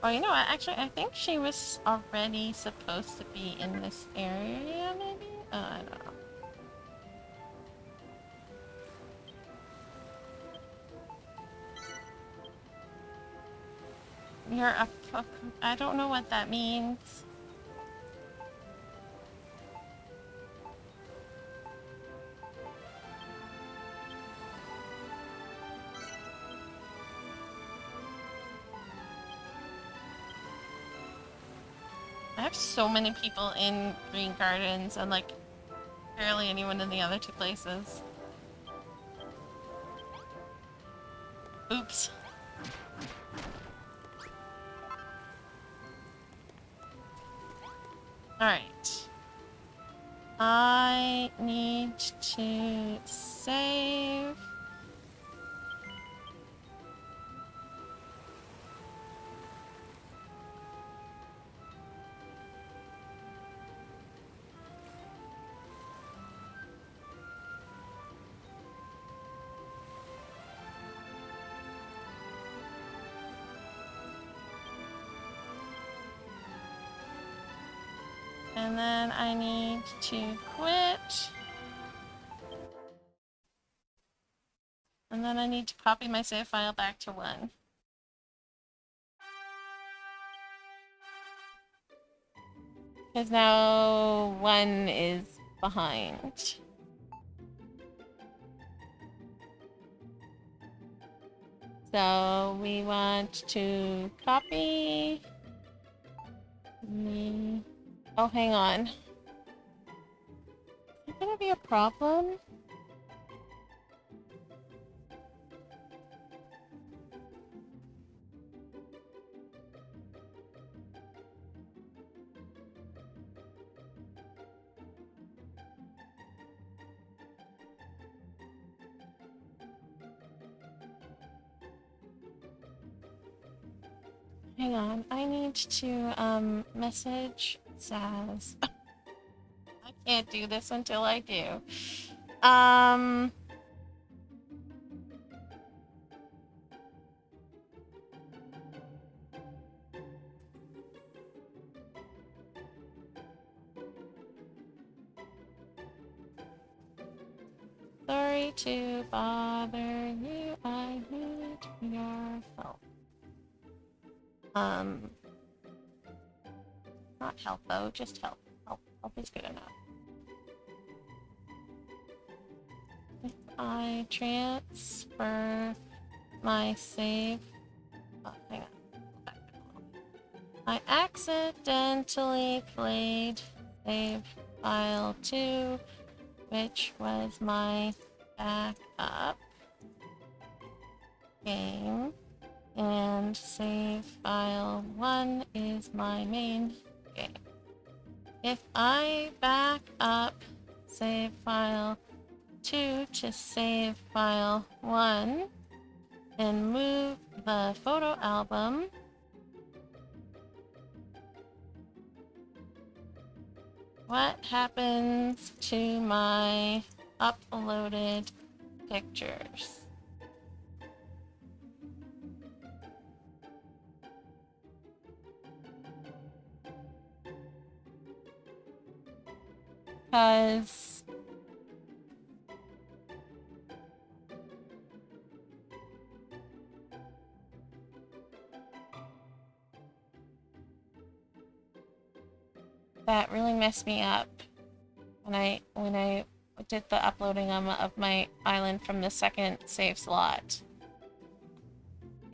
Oh, you know what? Actually, I think she was already supposed to be in this area, maybe? I don't know. You're a... I don't know what that means. I have so many people in Green Gardens and, like, barely anyone in the other two places. Oops. Alright. I need to save. And then I need to quit. And then I need to copy my save file back to 1. Because now 1 is behind. So we want to copy. Oh, hang on. Is that gonna be a problem? Hang on, I need to message Saz. I can't do this until I do. Sorry to bother you, I need your help. Not help though, just help. Help is good enough. If I transfer my save... Oh, hang on. accidentally played save file 2, which was my backup game, and save file 1 is my main game. If I back up save file 2 to save file 1 and move the photo album, what happens to my uploaded pictures? Because that really messed me up when I did the uploading of my island from the second save slot.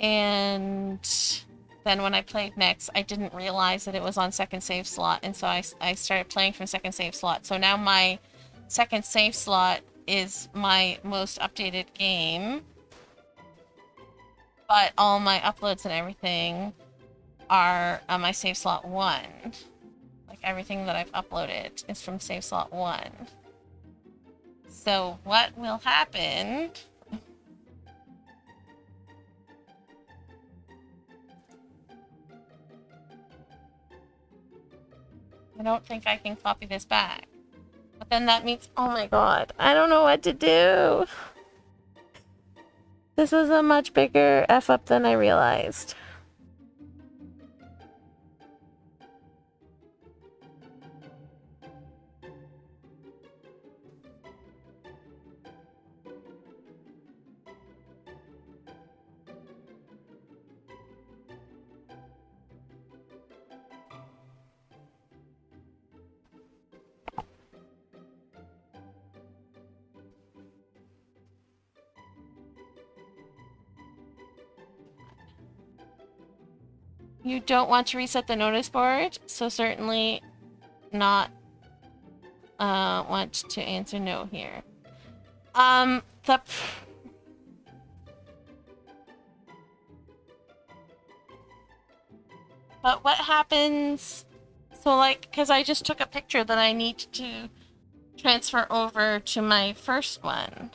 And then when I played next, I didn't realize that it was on second save slot, and so I started playing from second save slot. So now my second save slot is my most updated game, but all my uploads and everything are on my save slot 1. Like, everything that I've uploaded is from save slot 1. So what will happen... I don't think I can copy this back. But then that means, oh my god, I don't know what to do. This was a much bigger F-up than I realized. You don't want to reset the notice board, so certainly not want to answer no here. The... But what happens... So, like, because I just took a picture that I need to transfer over to my first one.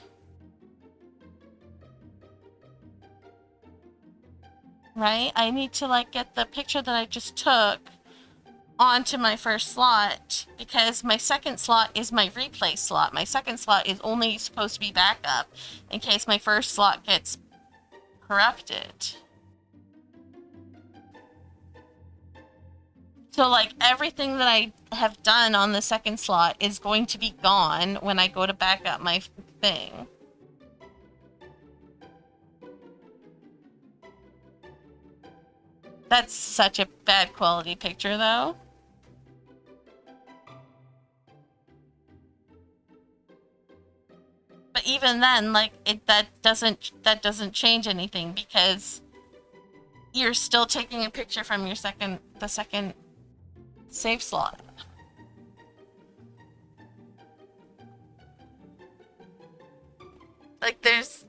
Right? I need to, like, get the picture that I just took onto my first slot, because my second slot is my replay slot. My second slot is only supposed to be backup in case my first slot gets corrupted. So, like, everything that I have done on the second slot is going to be gone when I go to back up my thing. That's such a bad quality picture, though. But even then, like, that doesn't change anything, because you're still taking a picture from your the second save slot. Like, there's...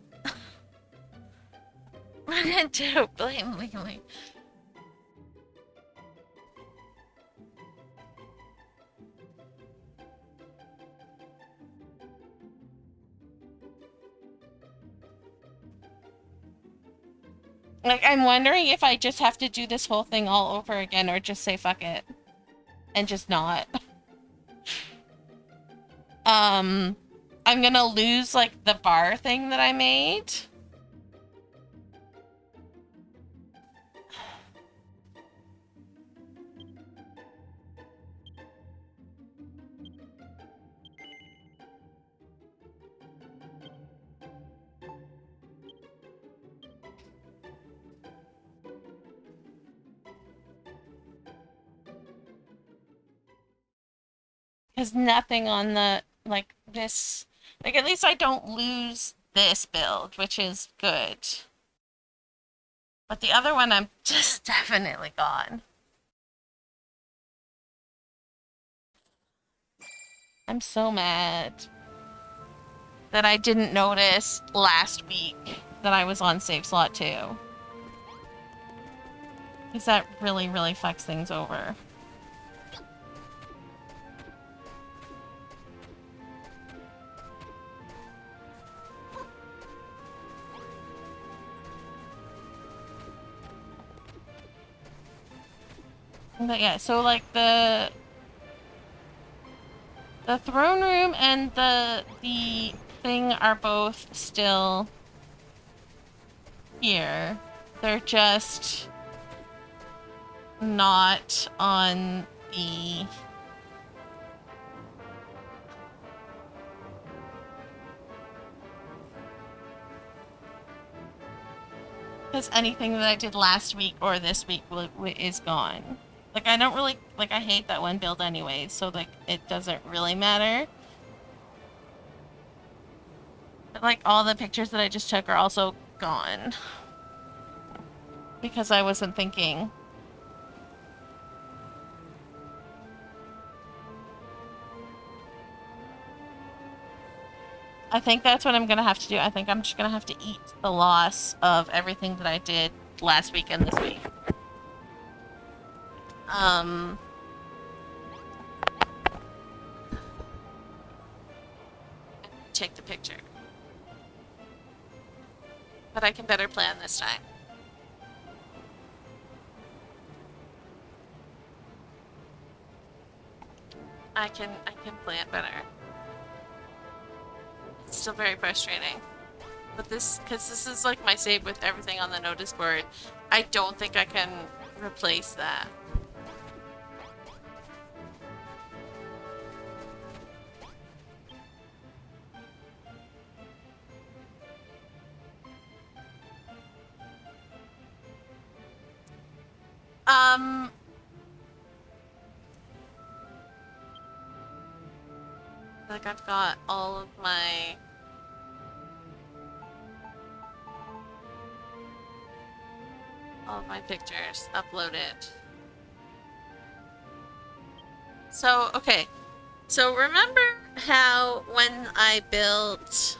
Run into blame legally. Like, I'm wondering if I just have to do this whole thing all over again, or just say fuck it. And just not. I'm gonna lose, like, the bar thing that I made. Because nothing on the, like, this... Like, at least I don't lose this build, which is good. But the other one, I'm just definitely gone. I'm so mad that I didn't notice last week that I was on save slot 2. Because that really, really fucks things over. But yeah, so like the throne room and the thing are both still here. They're just not on the because anything that I did last week or this week is gone. Like, I don't really, like, I hate that one build anyway, so, like, it doesn't really matter. But, like, all the pictures that I just took are also gone. Because I wasn't thinking. I think that's what I'm gonna have to do. I think I'm just gonna have to eat the loss of everything that I did last week and this week. Take the picture. But I can better plan this time. I can plan better. It's still very frustrating. But because this is like my save with everything on the notice board, I don't think I can replace that. Like I've got all of my pictures uploaded. So, okay. So remember how when I built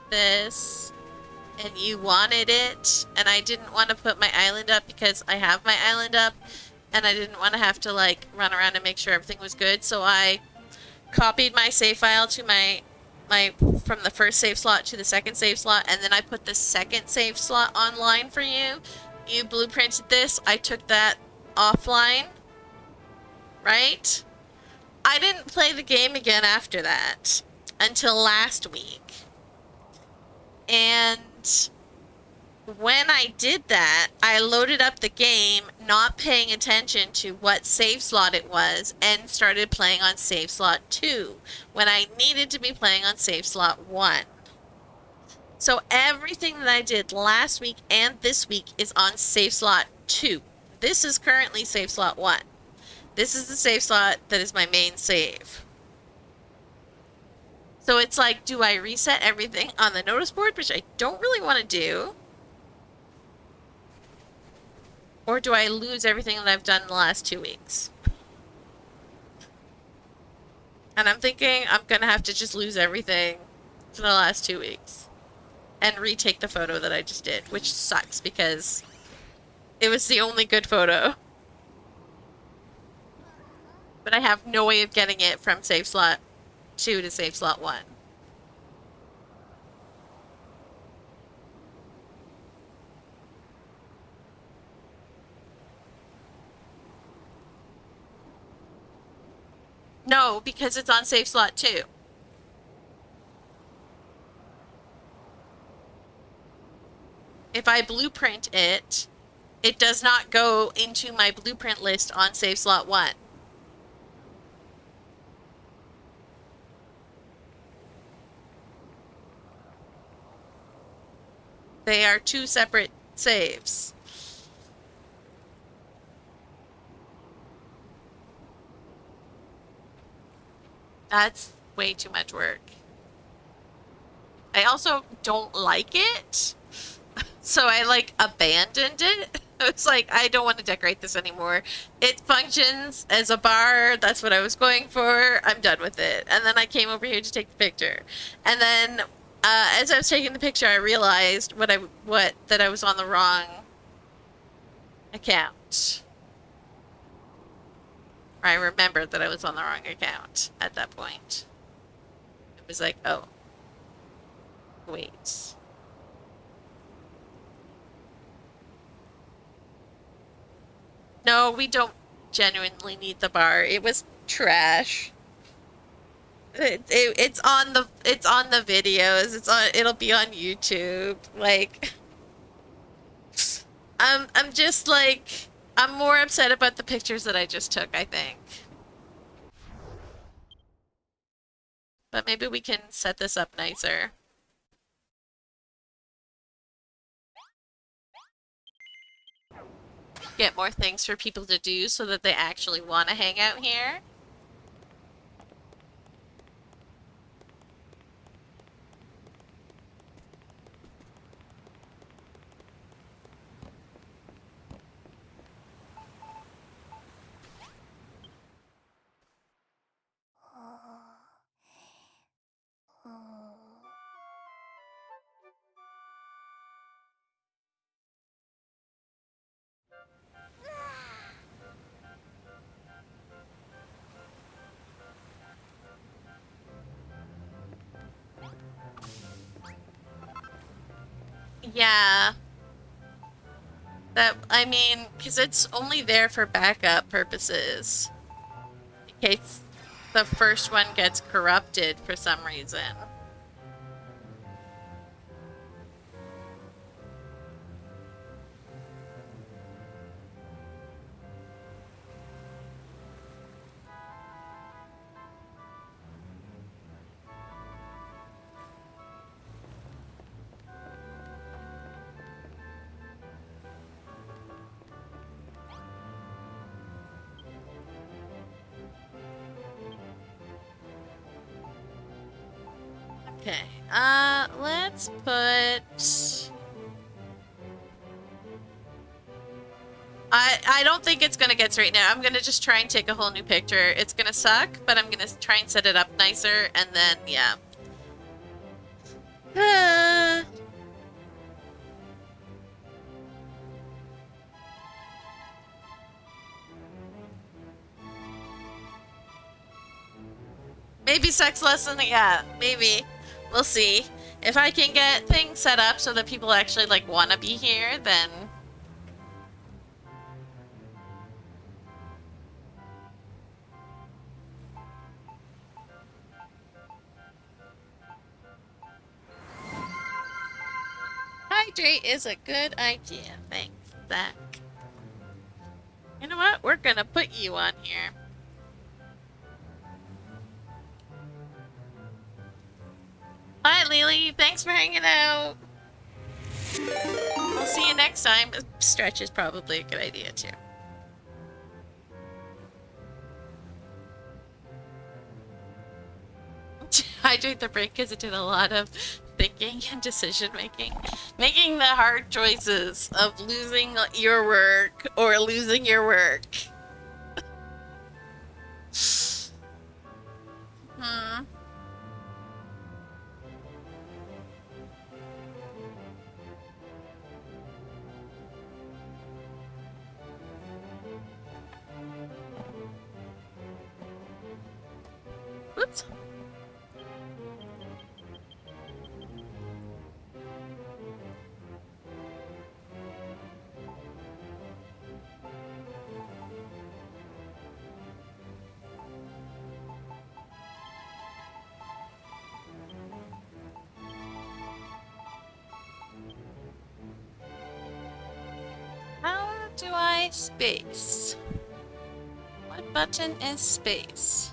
this and you wanted it and I didn't want to put my island up because I have my island up and I didn't want to have to like run around and make sure everything was good, so I copied my save file to my from the first save slot to the second save slot, and then I put the second save slot online for you. You blueprinted this, I took that offline, right? I didn't play the game again after that until last week. And when I did that, I loaded up the game, not paying attention to what save slot it was, and started playing on save slot 2, when I needed to be playing on save slot 1. So everything that I did last week and this week is on save slot 2. This is currently save slot 1. This is the save slot that is my main save. So it's like, do I reset everything on the notice board, which I don't really want to do? Or do I lose everything that I've done in the last 2 weeks? And I'm thinking I'm gonna have to just lose everything for the last 2 weeks. And retake the photo that I just did, which sucks because it was the only good photo. But I have no way of getting it from save slot 2 to save slot 1. No, because it's on save slot 2. If I blueprint it, it does not go into my blueprint list on save slot 1. They are 2 separate saves. That's way too much work. I also don't like it, so I like abandoned it. I was like, I don't want to decorate this anymore. It functions as a bar. That's what I was going for. I'm done with it. And then I came over here to take the picture. And then as I was taking the picture, I realized that I was on the wrong account. Or I remembered that I was on the wrong account at that point. It was like, oh, wait. No, we don't genuinely need the bar. It was trash. It's on the videos. It'll be on YouTube. Like I'm just like I'm more upset about the pictures that I just took, I think. But maybe we can set this up nicer. Get more things for people to do so that they actually want to hang out here. Yeah. I mean, because it's only there for backup purposes. In case the first one gets corrupted for some reason. Okay, let's put... I don't think it's gonna get straightened out. I'm gonna just try and take a whole new picture. It's gonna suck, but I'm gonna try and set it up nicer, and then, yeah. Maybe sex lesson, yeah, maybe. We'll see. If I can get things set up so that people actually, like, want to be here, then... Hydrate is a good idea. Thanks, Zach. You know what? We're gonna put you on here. Hi, Lily. Thanks for hanging out. I'll see you next time. Stretch is probably a good idea, too. Hydrate the brain because it did a lot of thinking and decision making. Making the hard choices of losing your work or losing your work. Hmm. Whoops. How do I space? What button is space?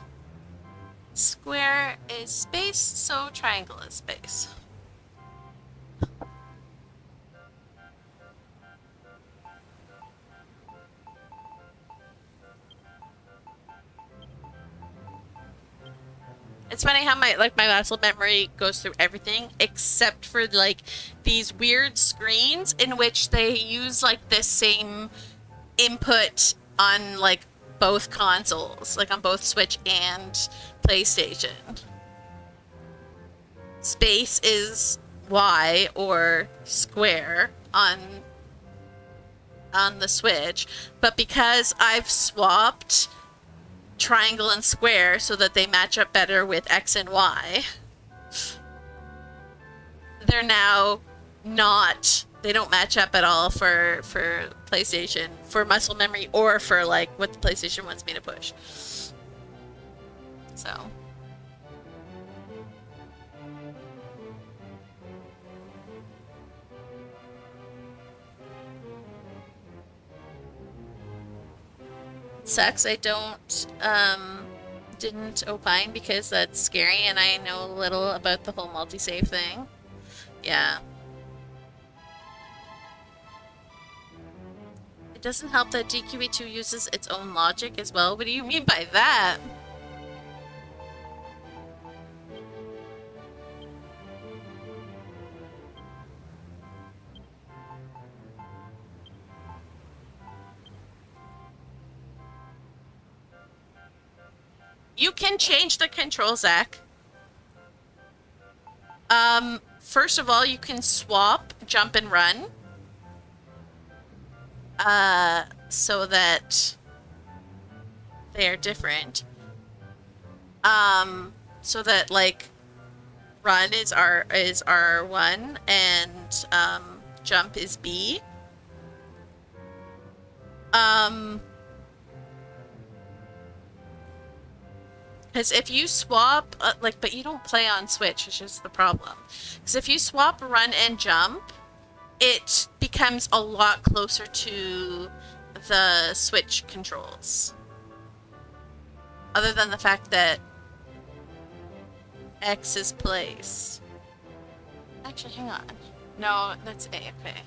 Square is space, so triangle is space. It's funny how my muscle memory goes through everything except for like these weird screens in which they use like this same input on like both consoles, like on both Switch and PlayStation. Space is Y or square on the Switch, but because I've swapped triangle and square so that they match up better with X and Y, they're now not, they don't match up at all for PlayStation, for muscle memory, or for like what the PlayStation wants me to push. So it sucks I didn't opine because that's scary and I know little about the whole multi-save thing. Yeah. It doesn't help that DQB2 uses its own logic as well. What do you mean by that? You can change the control, Zach. First of all, you can swap jump and run. So that they are different. So that like run is R1 and jump is B. Because if you swap, but you don't play on Switch, which is the problem. Because if you swap run and jump, it becomes a lot closer to the Switch controls. Other than the fact that X is place. Actually, hang on. No, that's A, okay.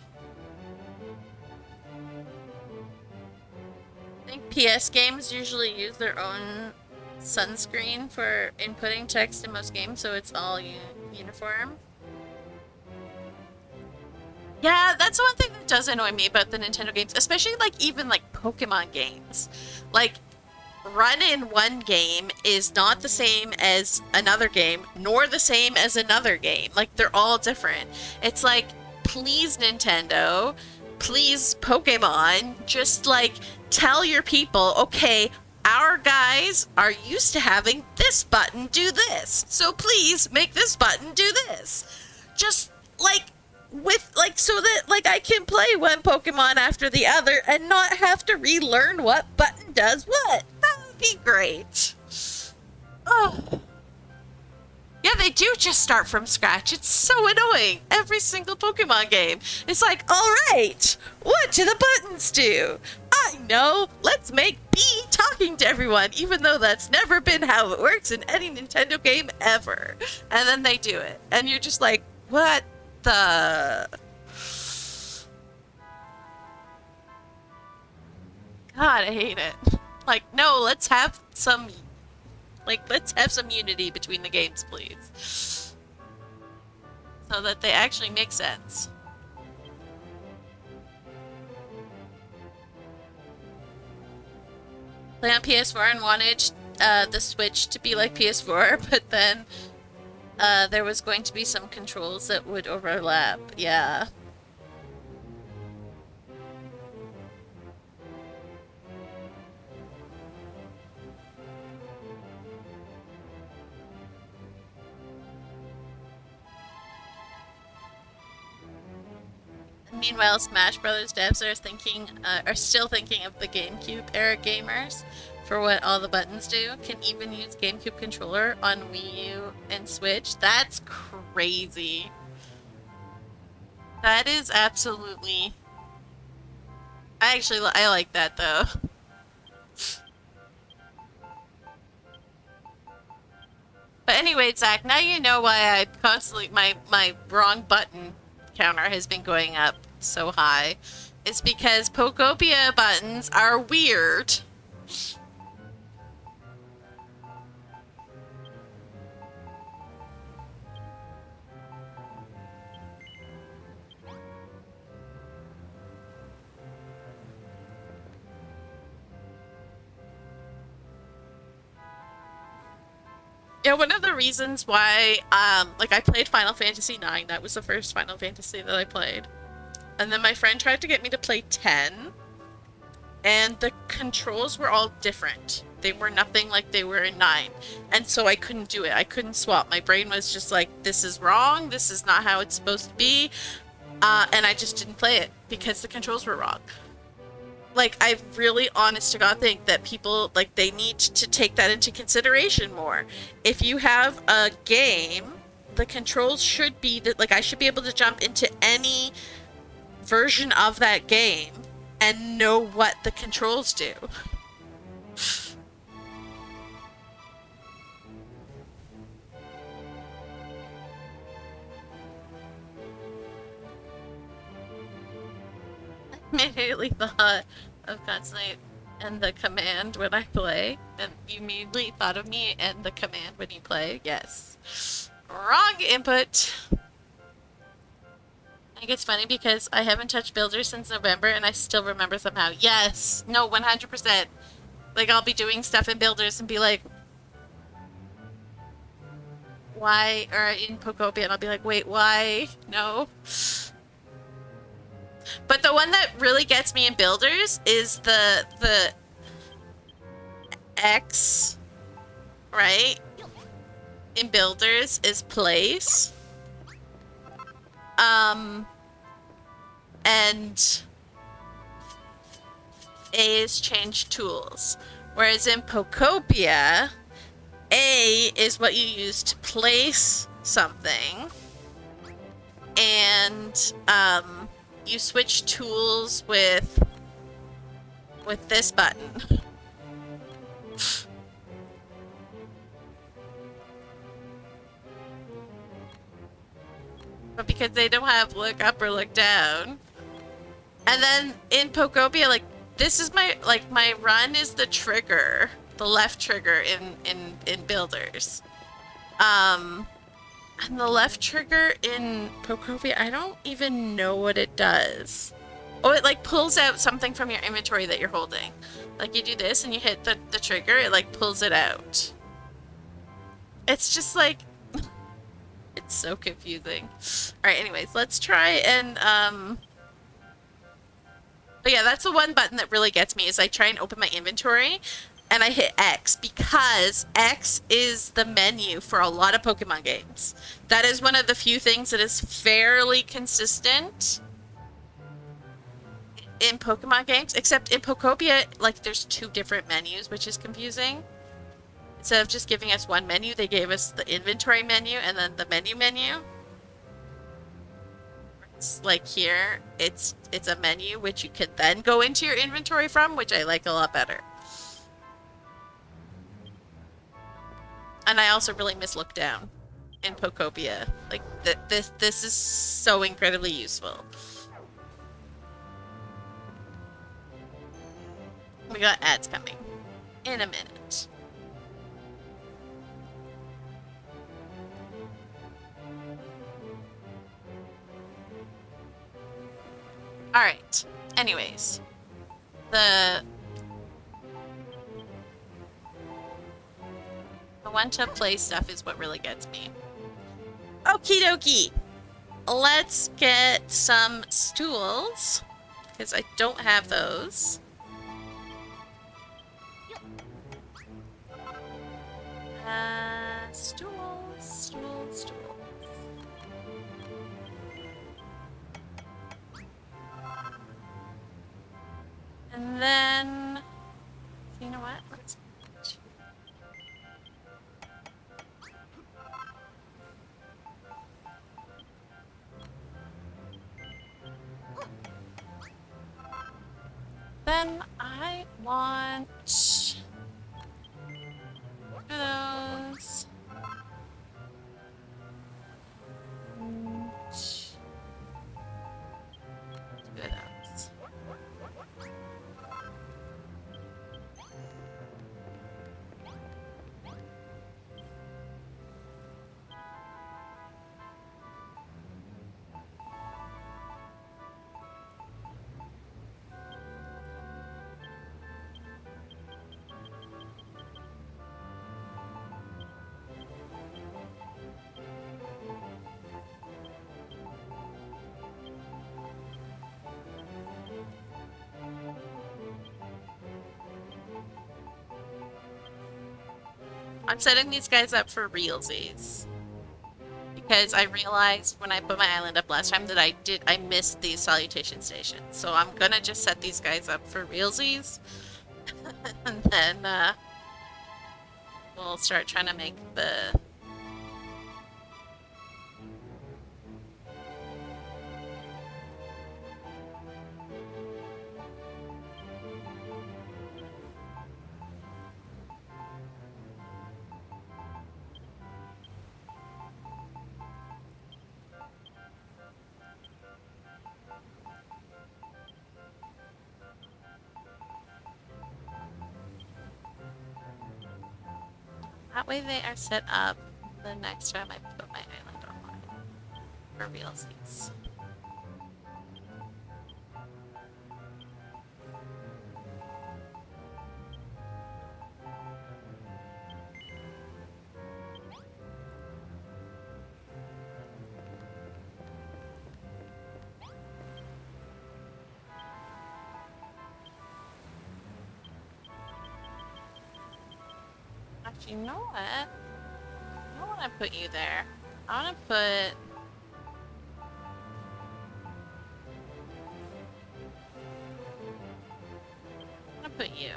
I think PS games usually use their own sunscreen for inputting text in most games, so it's all uniform. Yeah, that's the one thing that does annoy me about the Nintendo games, especially like even like Pokemon games. Like, run in one game is not the same as another game, nor the same as another game. Like, they're all different. It's like, please Nintendo, please Pokemon, just like tell your people, okay, our guys are used to having this button do this, so please make this button do this. Just like with like so that like I can play one Pokemon after the other and not have to relearn what button does what. That would be great. Oh. Yeah, they do just start from scratch. It's so annoying. Every single Pokemon game. It's like, alright, what do the buttons do? I know, let's make B talking to everyone, even though that's never been how it works in any Nintendo game ever. And then they do it. And you're just like, what the... God, I hate it. Like, no, let's have some unity between the games, please. So that they actually make sense. Play on PS4 and wanted the Switch to be like PS4, but then there was going to be some controls that would overlap. Yeah. Meanwhile, Smash Brothers devs are still thinking of the GameCube era gamers for what all the buttons do. Can even use GameCube controller on Wii U and Switch. That's crazy. That is absolutely... I like that though. But anyway, Zach, now you know why I constantly my wrong button counter has been going up so high. It's because Pokopia buttons are weird. Yeah, one of the reasons why, like I played Final Fantasy IX. That was the first Final Fantasy that I played. And then my friend tried to get me to play 10. And the controls were all different. They were nothing like they were in 9. And so I couldn't do it. I couldn't swap. My brain was just like, this is wrong. This is not how it's supposed to be. And I just didn't play it because the controls were wrong. Like, I really, honest to God, think that people, like, they need to take that into consideration more. If you have a game, the controls should be that, like, I should be able to jump into any version of that game and know what the controls do. I immediately thought of constantly and the command when I play, and you immediately thought of me and the command when you play. Yes. Wrong input. I think it's funny because I haven't touched Builder since November and I still remember somehow. Yes! No, 100%. Like, I'll be doing stuff in Builders and be like, why? Or in Pokopia and I'll be like, wait, why? No. But the one that really gets me in Builders is the X, right? In Builders is place. And A is change tools. Whereas in Pokopia, A is what you use to place something. And, you switch tools with this button. But because they don't have look up or look down. And then in Pokopia, like, this is my, like, my run is the trigger. The left trigger in Builders. And the left trigger in Pokopia, I don't even know what it does. Oh, it, like, pulls out something from your inventory that you're holding. Like, you do this and you hit the trigger, it, like, pulls it out. It's just, like... It's so confusing. Alright, anyways, let's try and, But yeah, that's the one button that really gets me, is I try and open my inventory, and I hit X, because X is the menu for a lot of Pokemon games. That is one of the few things that is fairly consistent in Pokemon games, except in Pokopia, like, there's 2 different menus, which is confusing. Instead of just giving us one menu, they gave us the inventory menu and then the menu. It's like here, it's a menu which you can then go into your inventory from, which I like a lot better. And I also really miss look down in Pokopia. Like, this is so incredibly useful. We got ads coming in a minute. Alright. Anyways. The one to play stuff is what really gets me. Okie dokie. Let's get some stools. Because I don't have those. Stools. And then, you know what? Let's... Then I want those. I'm setting these guys up for realsies. Because I realized when I put my island up last time that I missed these salutation stations. So I'm gonna just set these guys up for realsies. And then we'll start trying to make the... That way they are set up the next time I put my island online for realsies. Actually, you know what? I don't want to put you there. I want to put... I'm gonna put you.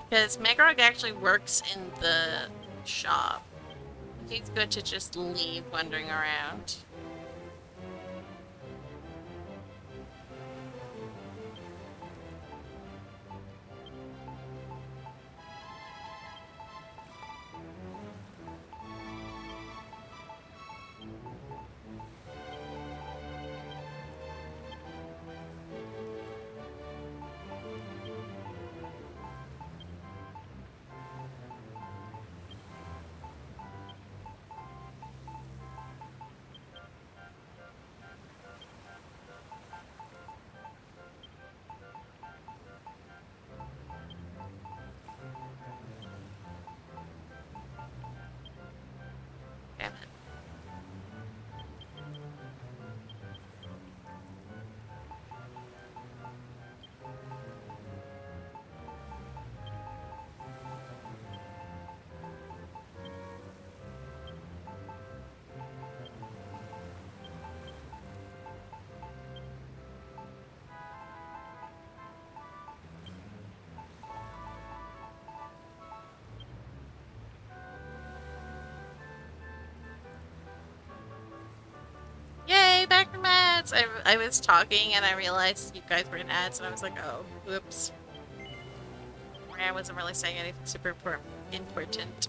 Because Megarog actually works in the shop. He's good to just leave wandering around. Damn it. Yay, back from ads! I was talking and I realized you guys were in ads and I was like, oh, whoops. I wasn't really saying anything super important.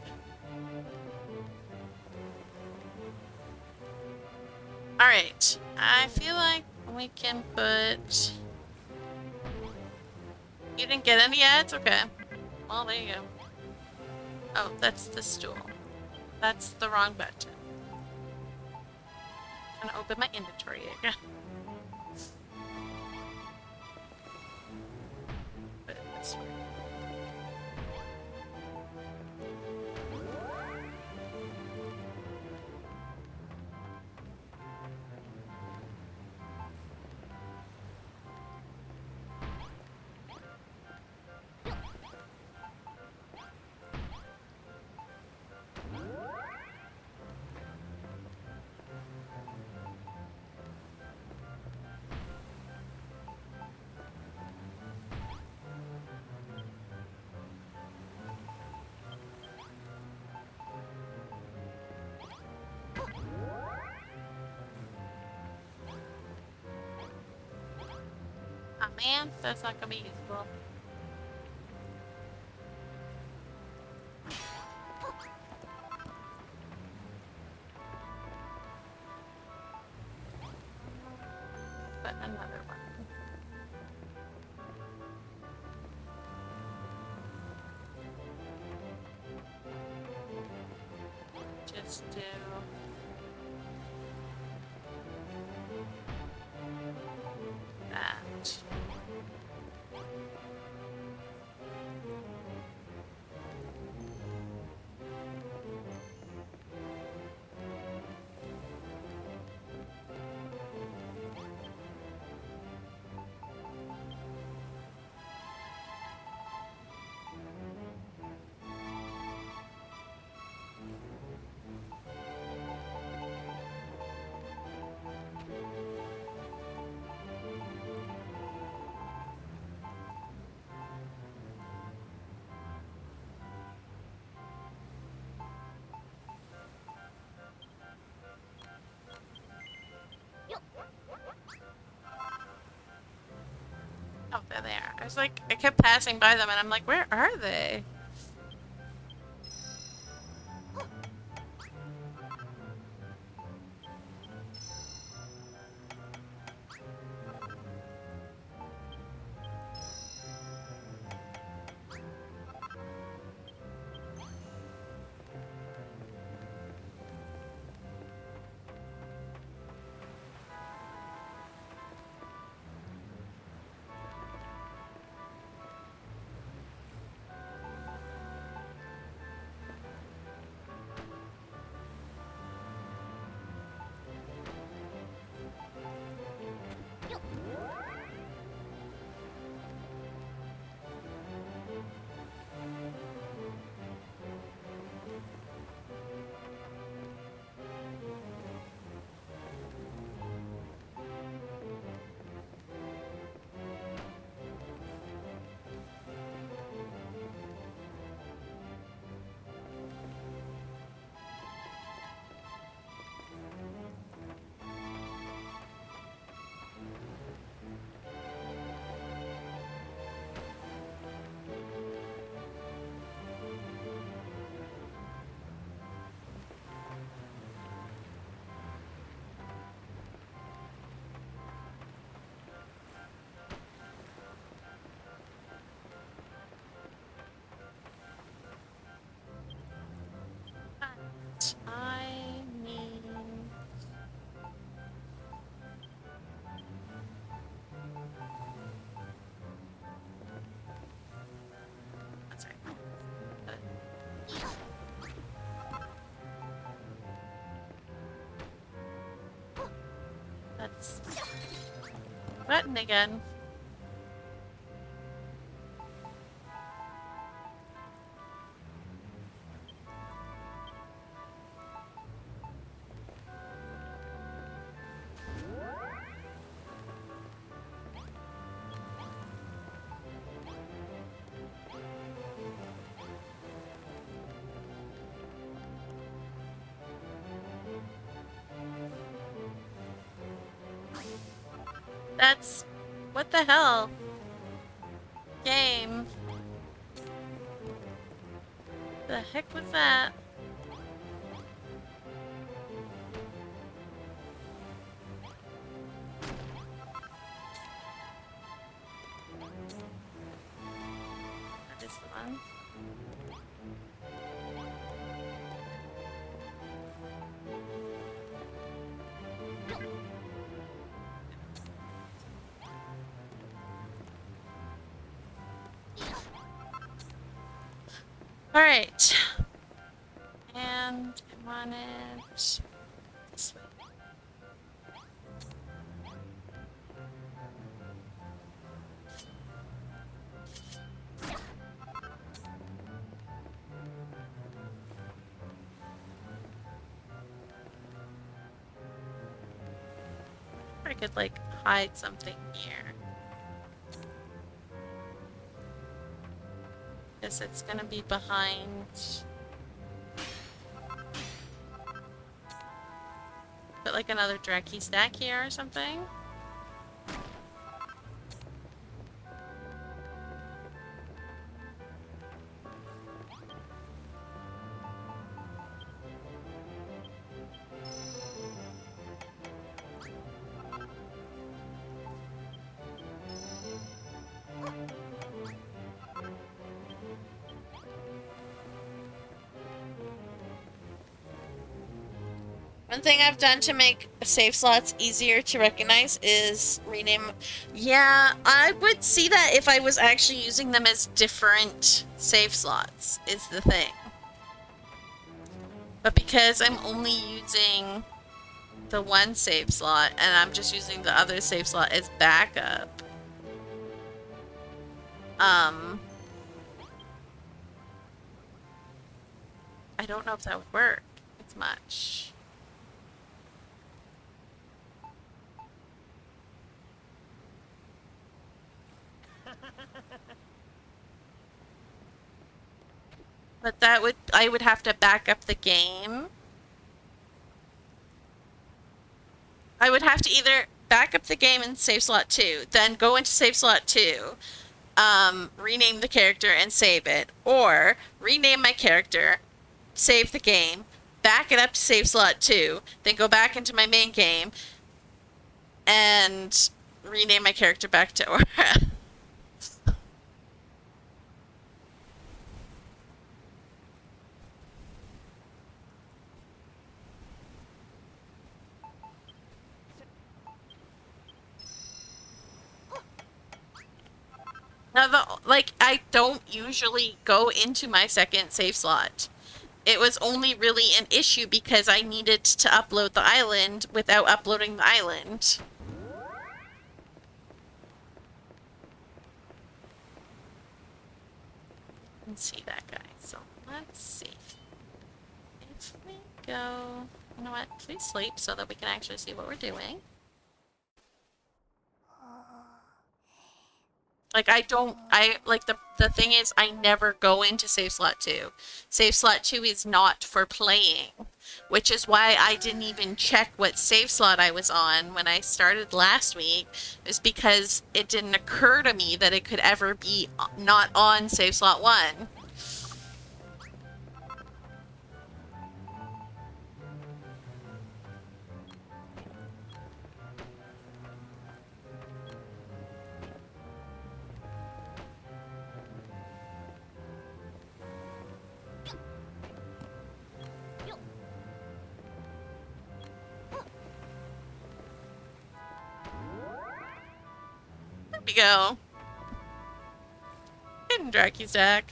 Alright, I feel like we can put... You didn't get any ads? Okay. Well, there you go. Oh, that's the stool. That's the wrong button. I'm gonna open my inventory again. Put it this way. Oh man, that's not gonna be useful. But another one. Just do... that. I was like, I kept passing by them and I'm like, where are they? I need... That's right. That's... Button again. That's... What the hell? Game. The heck was that? That is the one. Alright. And I want it this way. I could like hide something here. Guess it's gonna be behind. Put like another Draki stack here or something. One thing I've done to make save slots easier to recognize is rename. Yeah, I would see that if I was actually using them as different save slots, is the thing. But because I'm only using the one save slot and I'm just using the other save slot as backup, I don't know if that would work as much. But that would, I would have to back up the game. I would have to either back up the game in save slot 2, then go into save slot 2, rename the character and save it, or rename my character, save the game, back it up to save slot 2, then go back into my main game and rename my character back to Aura. Now, I don't usually go into my second save slot. It was only really an issue because I needed to upload the island without uploading the island. Let's see that guy. So let's see. If we go, you know what? Please sleep so that we can actually see what we're doing. Like, the thing is, I never go into save slot 2. Save slot 2 is not for playing, which is why I didn't even check what save slot I was on when I started last week, is because it didn't occur to me that it could ever be not on save slot 1. There we go. Hidden Dracustack.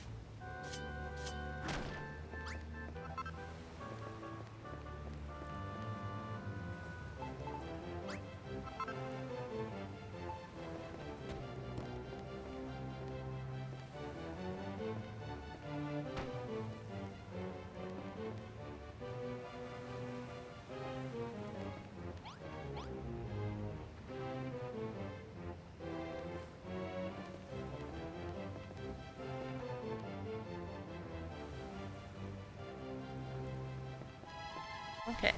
Okay.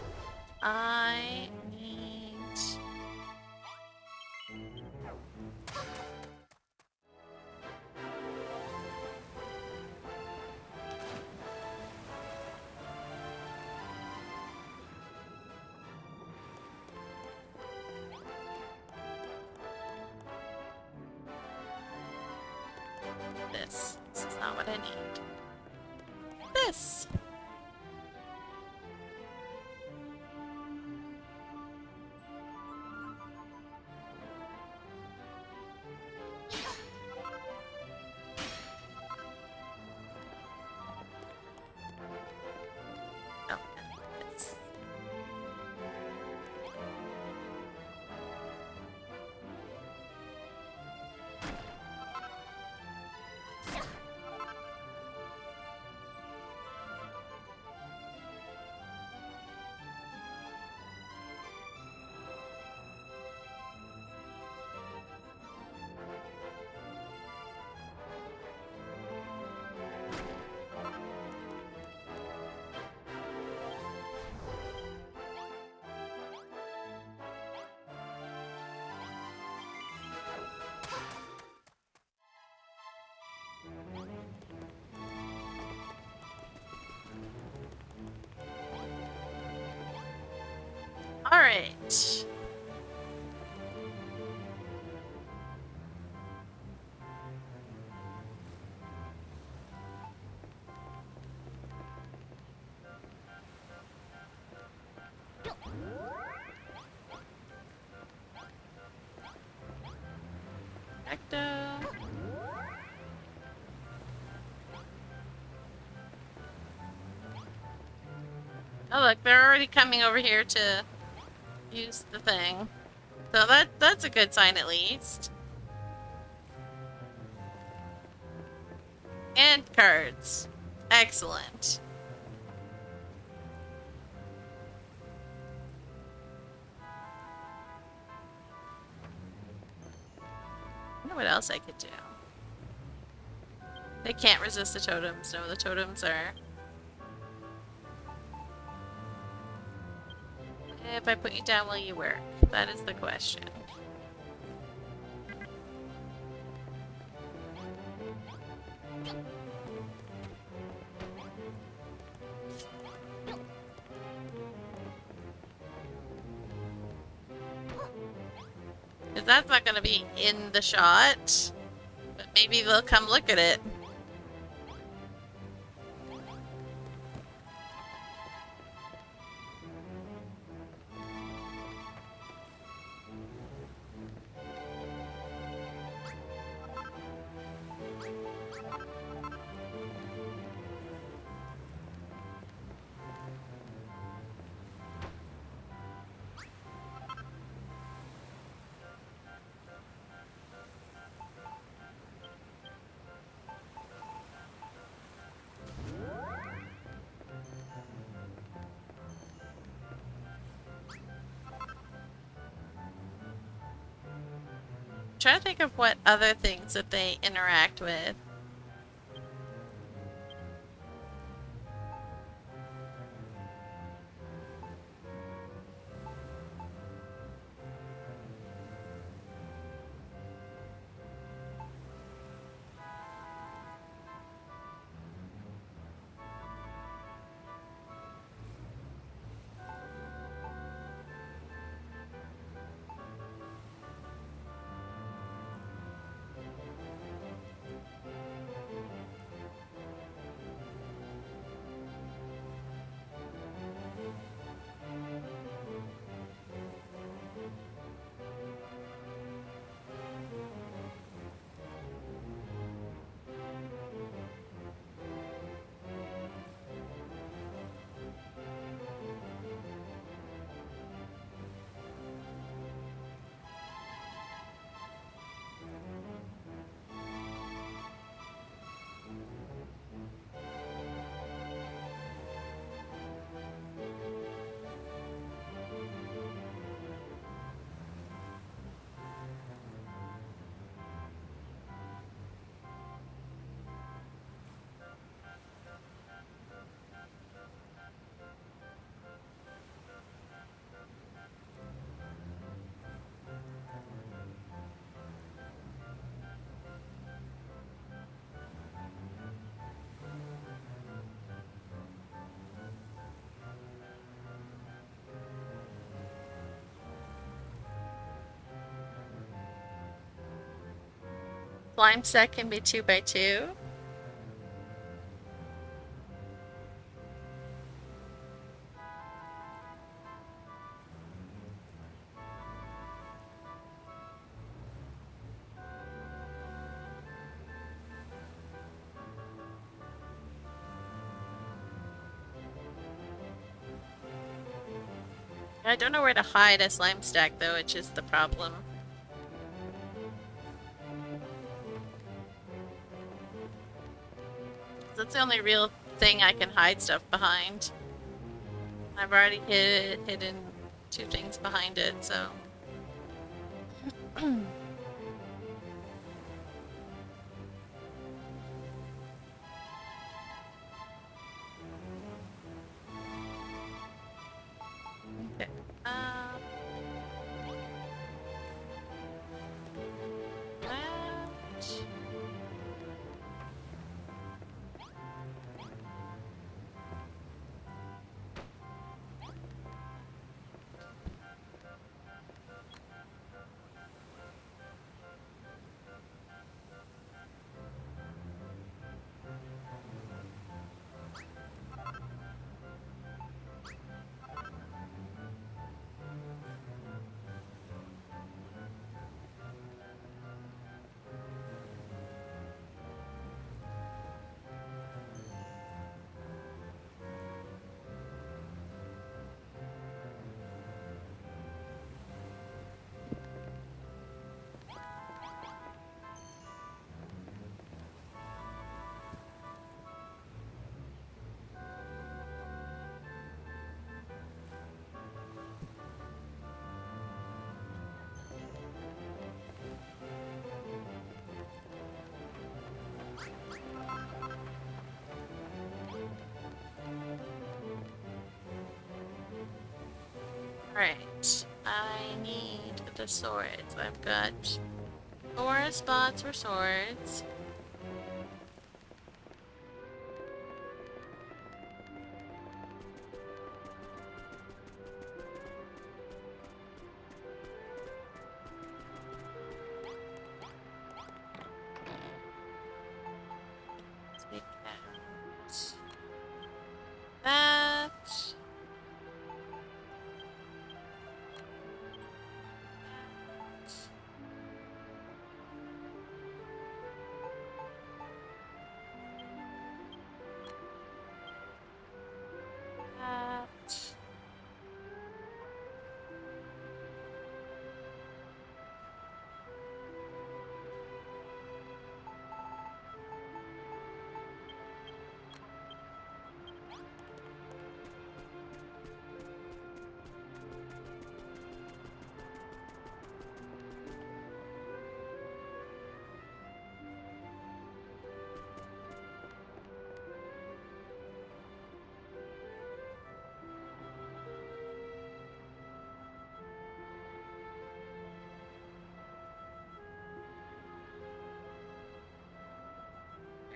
I need... this. This is not what I need. This! Oh, and this. Alright. Ecto. Oh look, they're already coming over here to use the thing. So that's a good sign at least. And cards. Excellent. I wonder what else I could do. They can't resist the totems. No, the totems are... If I put you down, will you work? That is the question. Because that's not going to be in the shot. But maybe they'll come look at it. Try to think of what other things that they interact with. Slime set can be 2x2. I don't know where to hide a slime stack though, which is the problem. That's the only real thing I can hide stuff behind. I've already hidden 2 things behind it, so. Okay. That. Alright, I need the swords. I've got 4 spots for swords.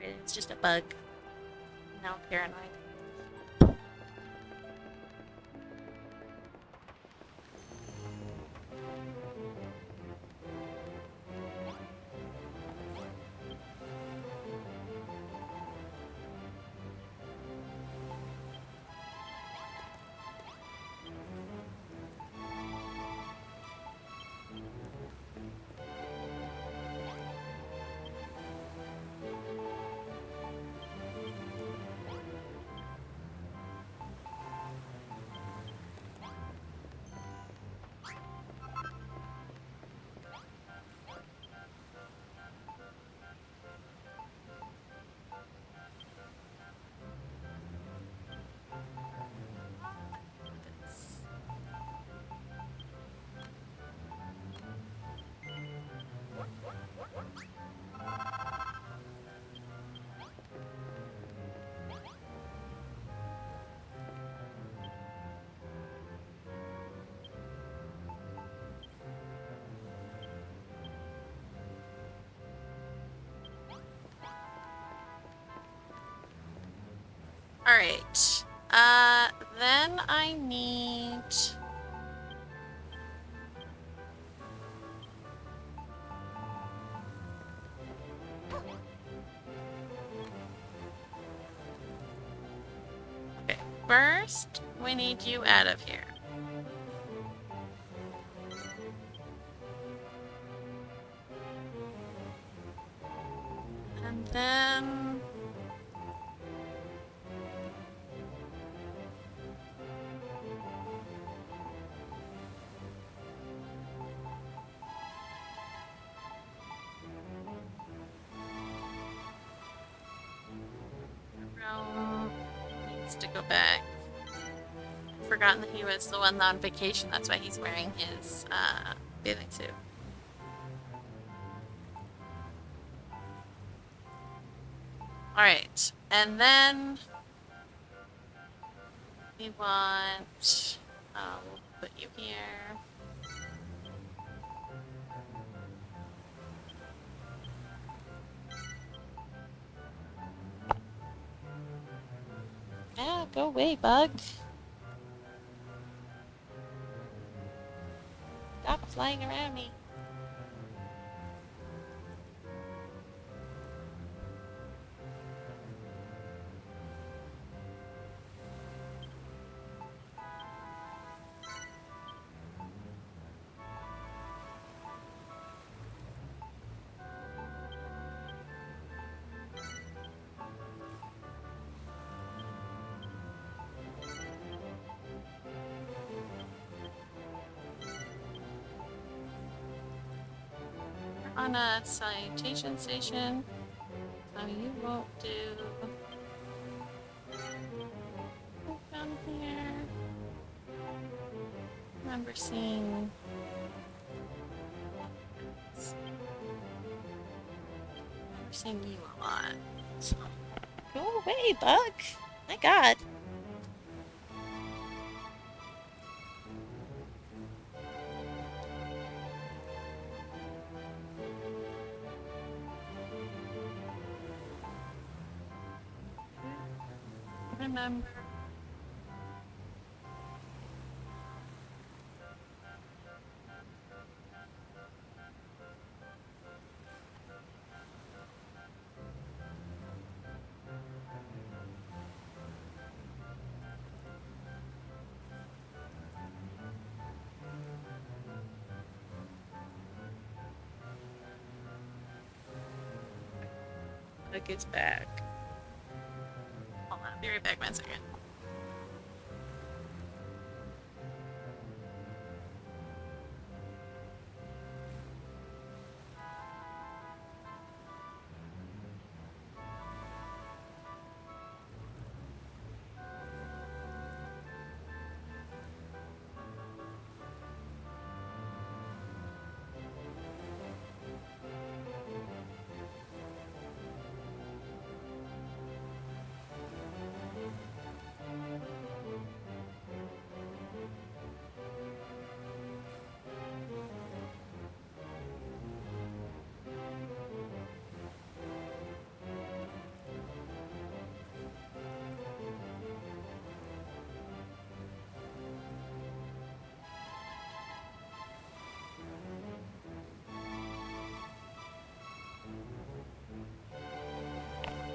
It's just a bug. Now I'm paranoid. Alright. Then I need... Okay, first, we need you out of here. And then... Rome needs to go back. I'd forgotten that he was the one on vacation, that's why he's wearing his, bathing suit. Alright, and then... we want... we'll put you here. Yeah, go away, bug. Stop flying around me. On a salutation station, so you won't do. Down here. Remember seeing. Remember seeing you a lot. So, go away, bug. My God. Remember. Bug is back. Hold on, I'll be right back 1 second.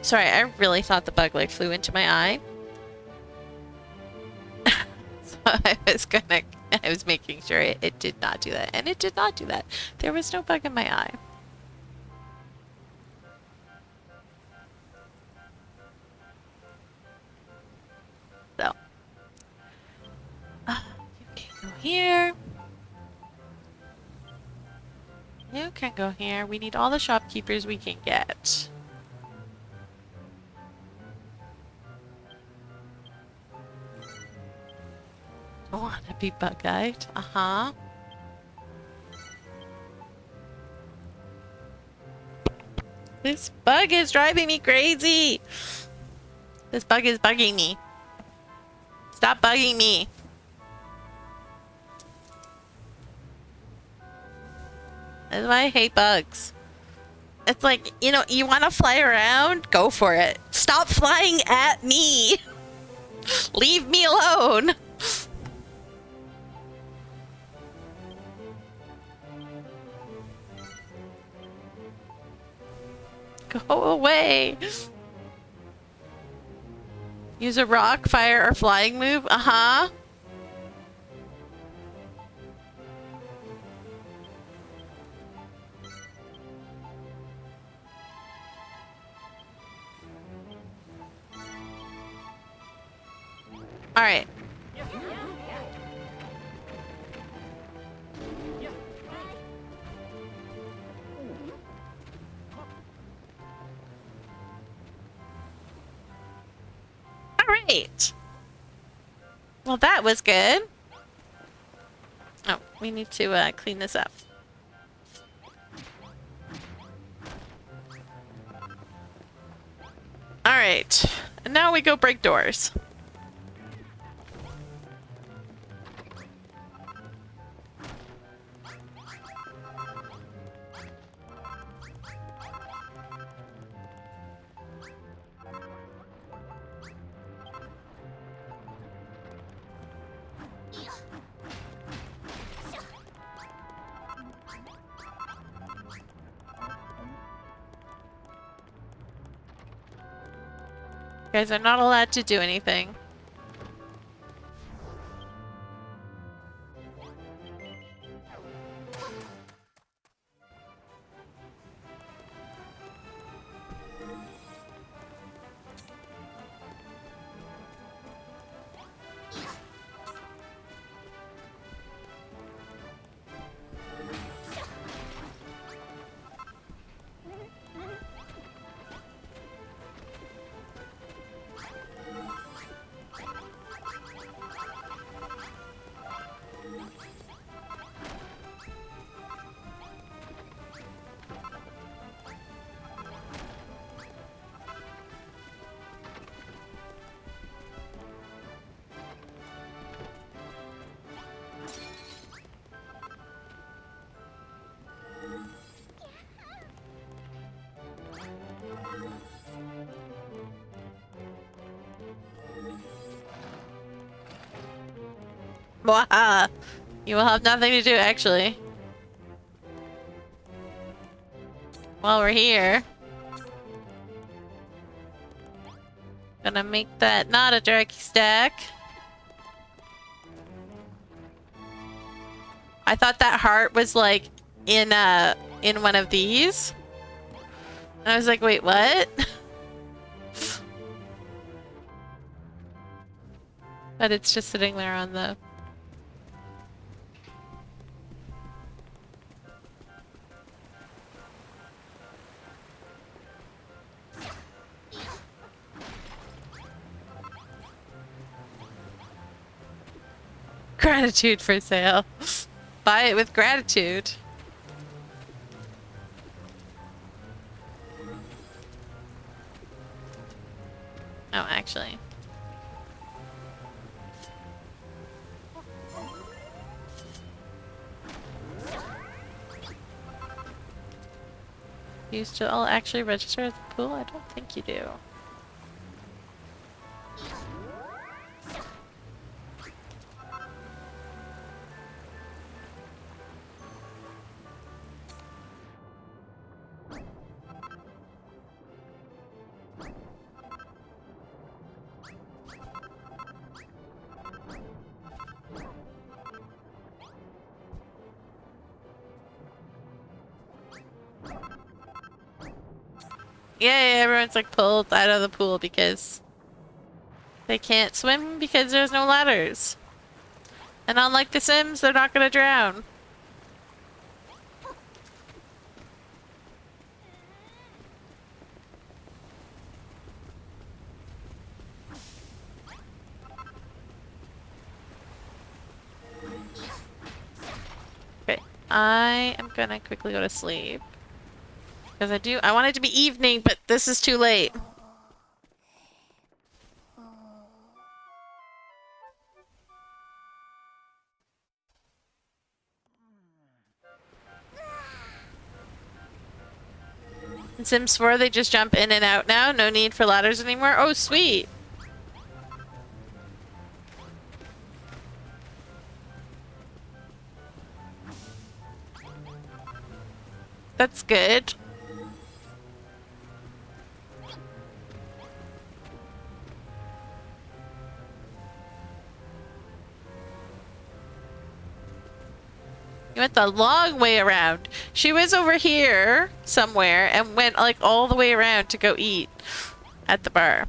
Sorry, I really thought the bug like flew into my eye. So I was making sure it did not do that. And it did not do that. There was no bug in my eye. So. You can go here. You can go here. We need all the shopkeepers we can get. I want to be bug-eyed. Uh-huh. This bug is driving me crazy. This bug is bugging me. Stop bugging me. That's why I hate bugs. It's like, you know, you want to fly around? Go for it. Stop flying at me. Leave me alone. Go away. Use a rock, fire, or flying move? Uh-huh. Alright. Alright. Well, that was good. Oh, we need to clean this up. Alright. And now we go break doors. You guys are not allowed to do anything. Waha! You will have nothing to do, actually. While we're here. Gonna make that not a jerky stack. I thought that heart was like in one of these. And I was like, wait, what? But it's just sitting there on the... Gratitude for sale. Buy it with gratitude. Oh, actually. You still actually register at the pool? I don't think you do. Yeah, everyone's like pulled out of the pool because they can't swim because there's no ladders. And unlike The Sims, they're not gonna drown. Okay, I am gonna quickly go to sleep. Because I want it to be evening, but this is too late. In Sims 4, they just jump in and out now. No need for ladders anymore. Oh, sweet. That's good. You went the long way around. She was over here somewhere and went like all the way around to go eat at the bar.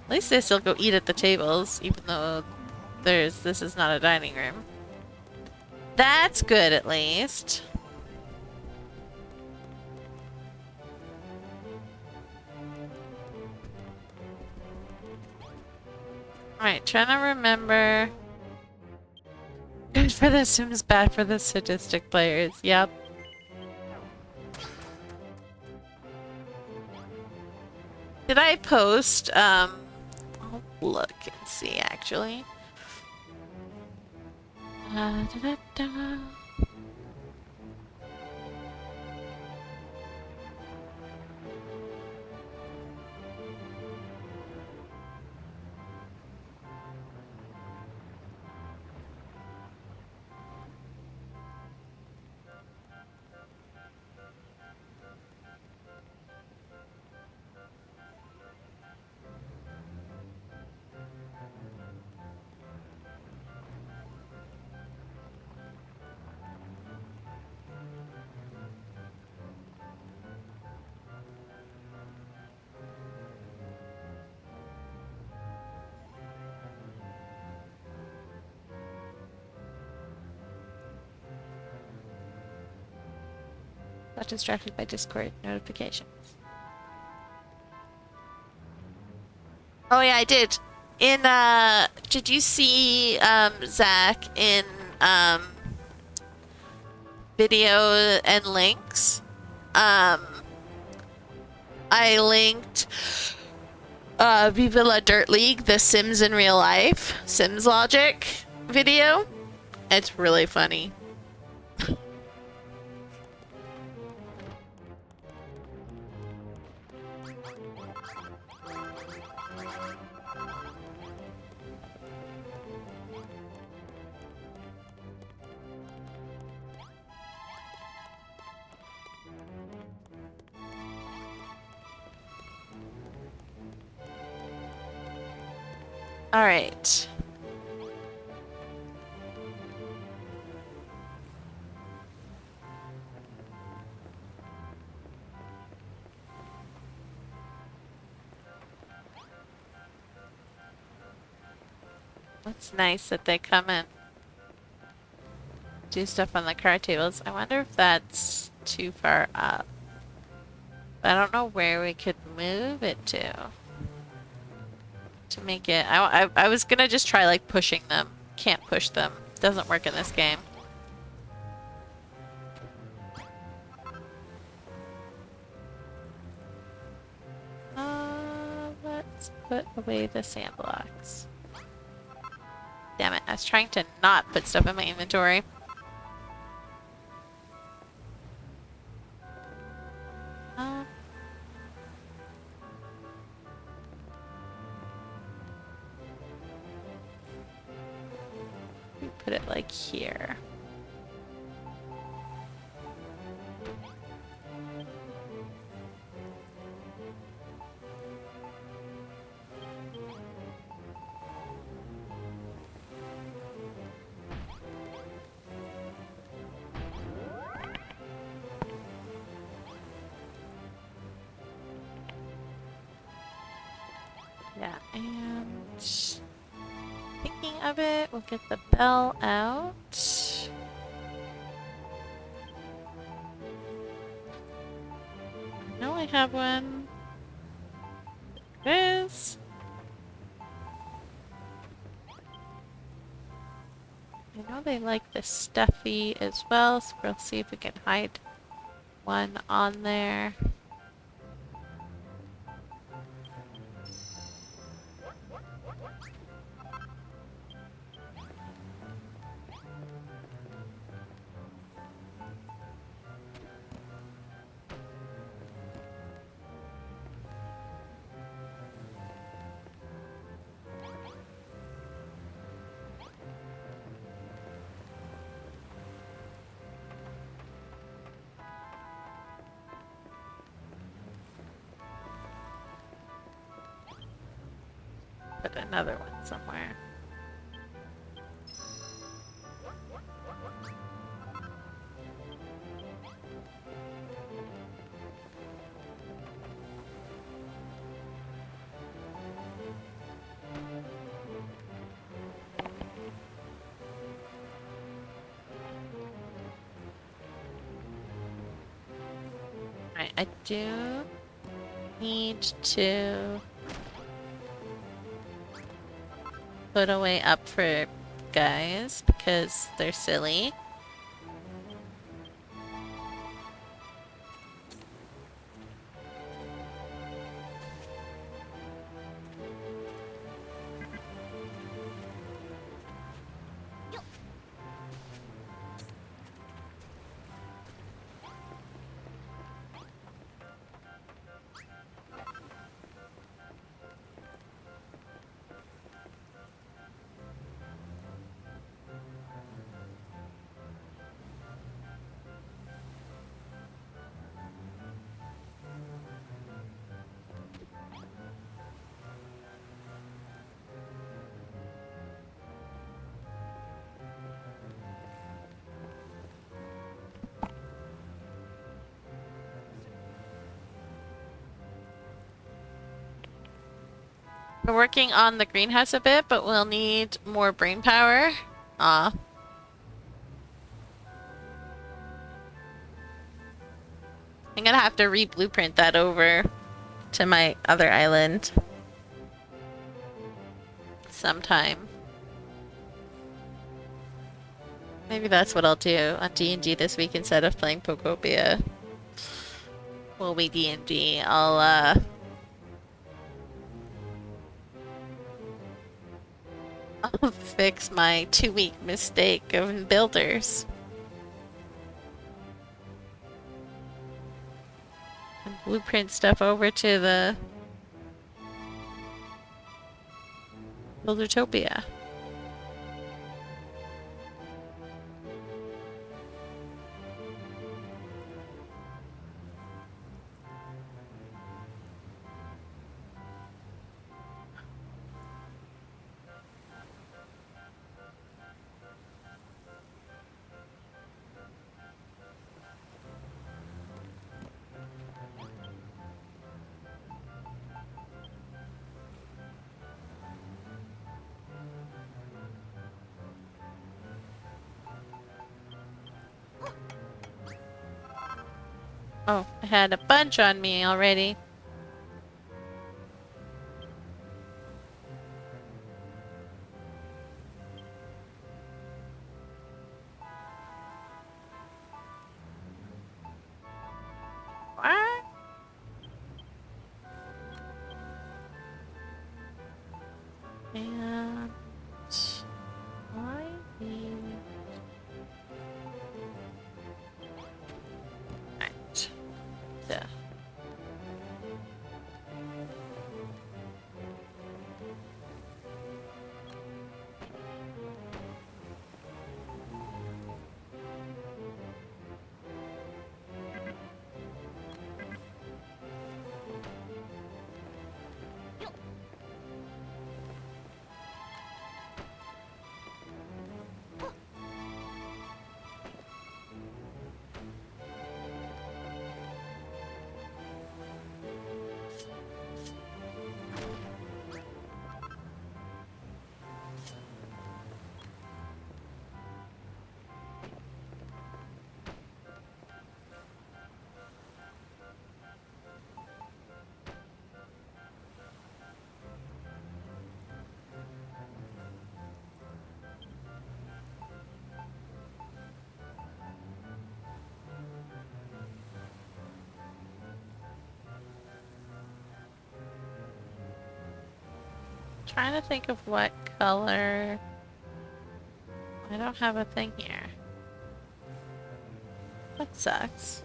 At least they still go eat at the tables, even though this is not a dining room. That's good, at least. Alright, trying to remember. Good for the Sims, bad for the sadistic players. Yep. Did I post, I'll look and see, actually. Da, da, da. Got distracted by Discord notifications. Oh yeah, I did. Did you see, Zach in, video and links? I linked, Viva La Dirt League, the Sims in real life, Sims Logic video. It's really funny. All right. It's nice that they come and do stuff on the card tables. I wonder if that's too far up. I don't know where we could move it to make it. I was gonna just try like pushing them. Can't push them. Doesn't work in this game. Let's put away the sand blocks. Damn it, I was trying to not put stuff in my inventory. We put it like here. Yeah, and thinking of it, we'll get the bell out. I know I have one. There it is. I know they like the stuffy as well, so we'll see if we can hide one on there. Put another one somewhere. Alright, I do need to put away up for guys because they're silly. We're working on the greenhouse a bit, but we'll need more brain power. Aw. I'm gonna have to re-blueprint that over to my other island sometime. Maybe that's what I'll do on D&D this week instead of playing Pokopia. Will we D&D? I'll fix my 2-week mistake of builders. And blueprint stuff over to the Buildertopia. Oh, I had a bunch on me already. What? And I need... Right. Yeah. Trying to think of what color. I don't have a thing here. That sucks.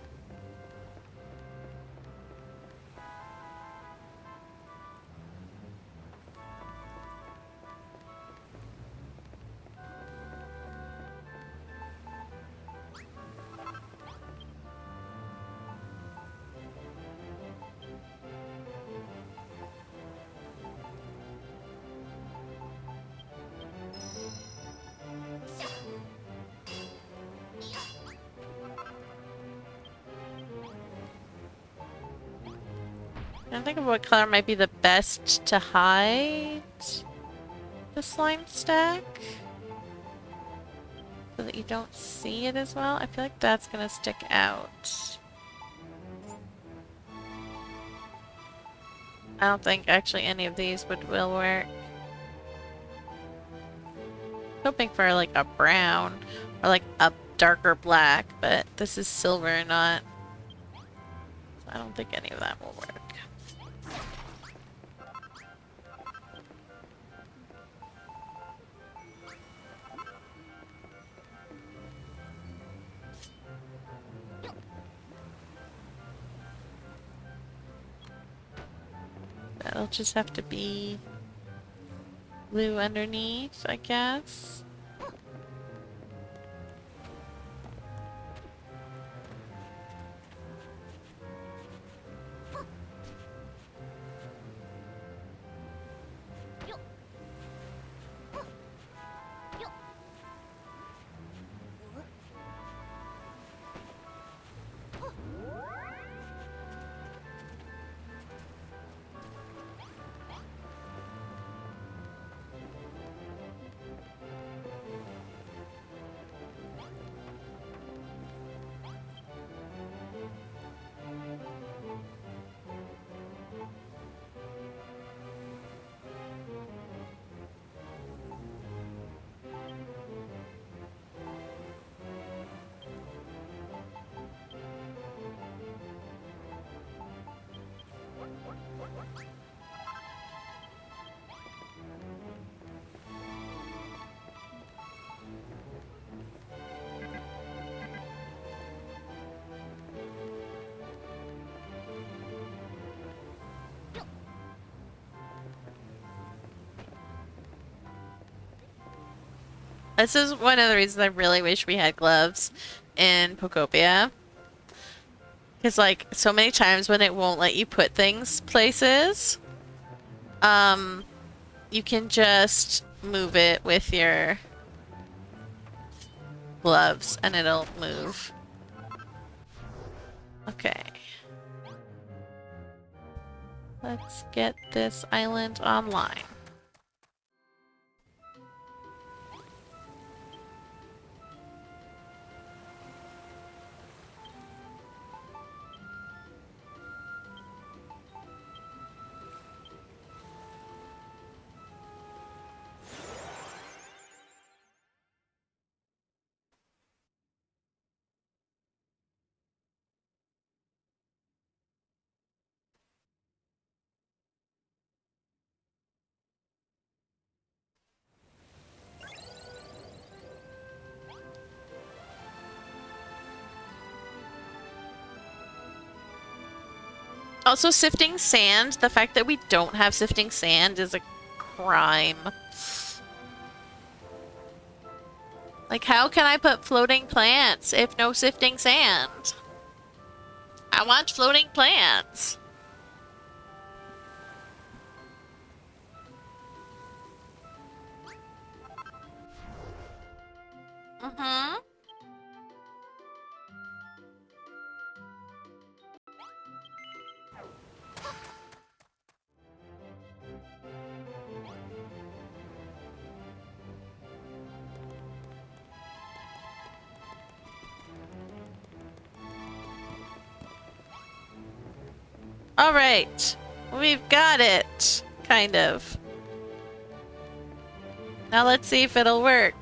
I think of what color might be the best to hide the slime stack so that you don't see it as well. I feel like that's gonna stick out. I don't think actually any of these will work. Hoping for like a brown or like a darker black, but this is silver, not. So I don't think any of that will work. That'll just have to be blue underneath, I guess. This is one of the reasons I really wish we had gloves in Pokopia. Because, like, so many times when it won't let you put things places, you can just move it with your gloves and it'll move. Okay. Let's get this island online. Also, sifting sand, the fact that we don't have sifting sand is a crime. Like, how can I put floating plants if no sifting sand? I want floating plants. Mm-hmm. Alright. We've got it. Kind of. Now let's see if it'll work.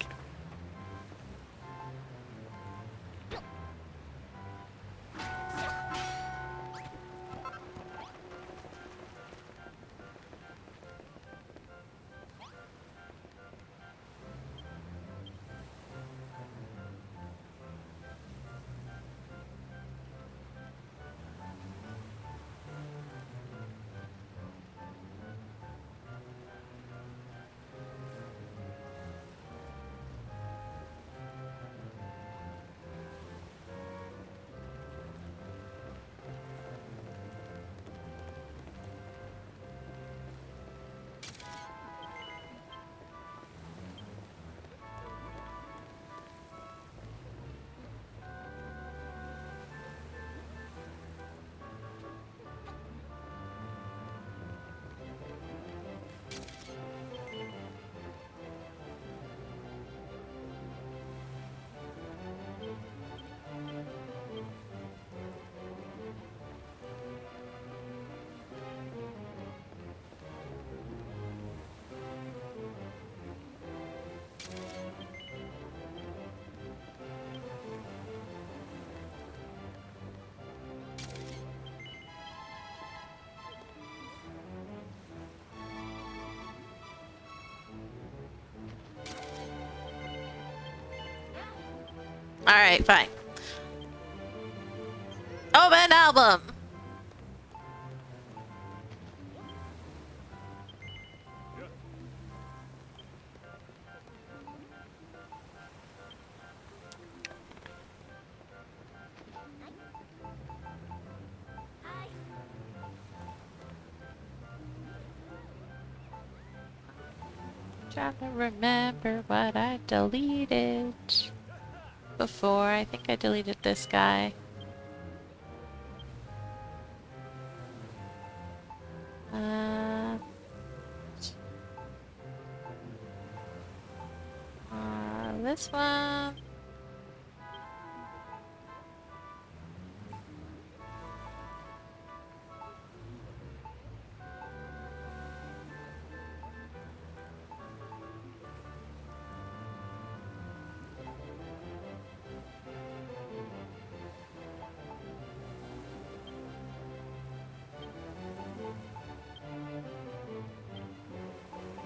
Alright, fine. Open album! Trying to remember what I deleted before. I think I deleted this guy. This one.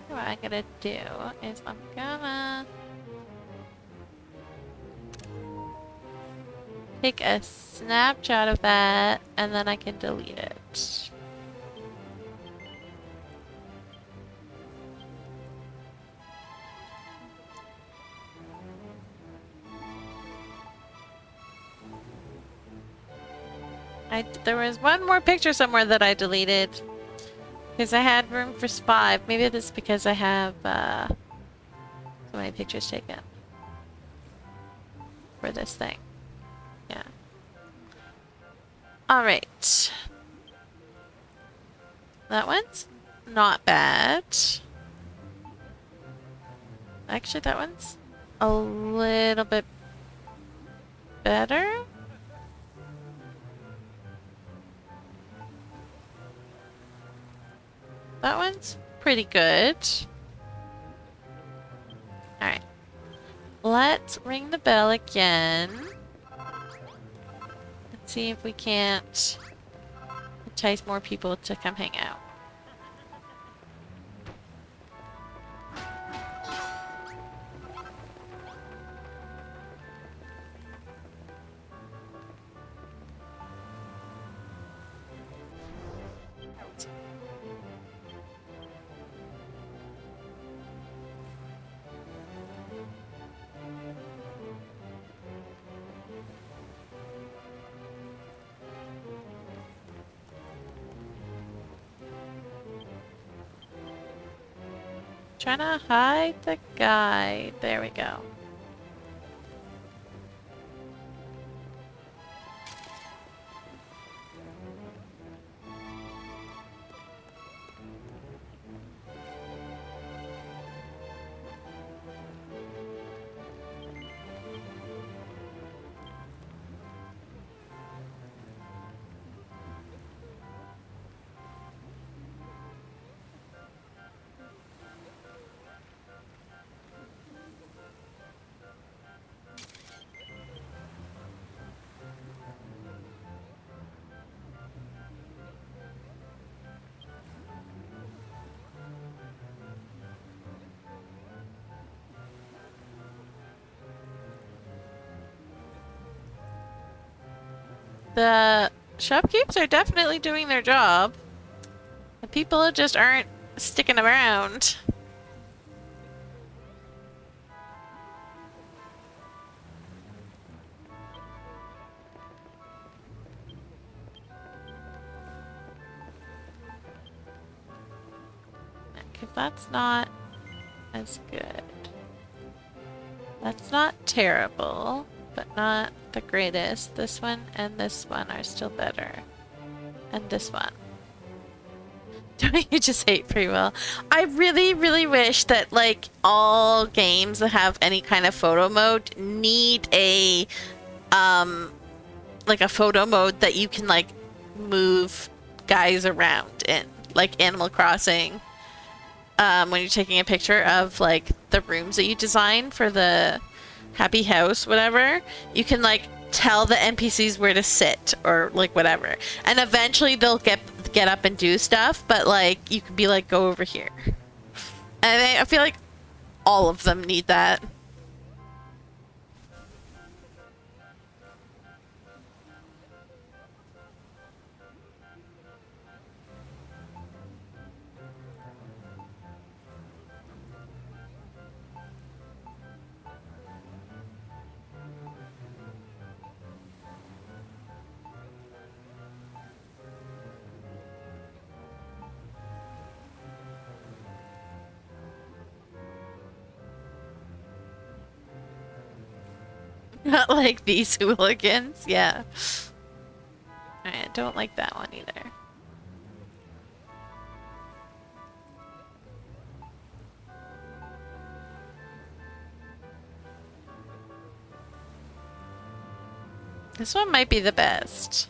What I'm gonna do is I'm gonna take a snapshot of that and then I can delete it. There was one more picture somewhere that I deleted because I had room for 5. Maybe that's because I have so many pictures taken for this thing. Yeah. Alright. That one's not bad. Actually, that one's a little bit better. That one's pretty good. Alright. Let's ring the bell again. Let's see if we can't entice more people to come hang out. Trying to hide the guy. There we go. The shopkeepers are definitely doing their job. The people just aren't sticking around. Okay, that's not as good. That's not terrible, but not the greatest. This one and this one are still better. And this one. Don't you just hate free will? I really, really wish that like all games that have any kind of photo mode need a like a photo mode that you can like move guys around in, like Animal Crossing. When you're taking a picture of like the rooms that you design for the happy house, whatever, you can like tell the NPCs where to sit or like whatever, and eventually they'll get up and do stuff, but like you could be like, go over here. And I feel like all of them need that. Not like these hooligans, yeah. Alright, I don't like that one either. This one might be the best.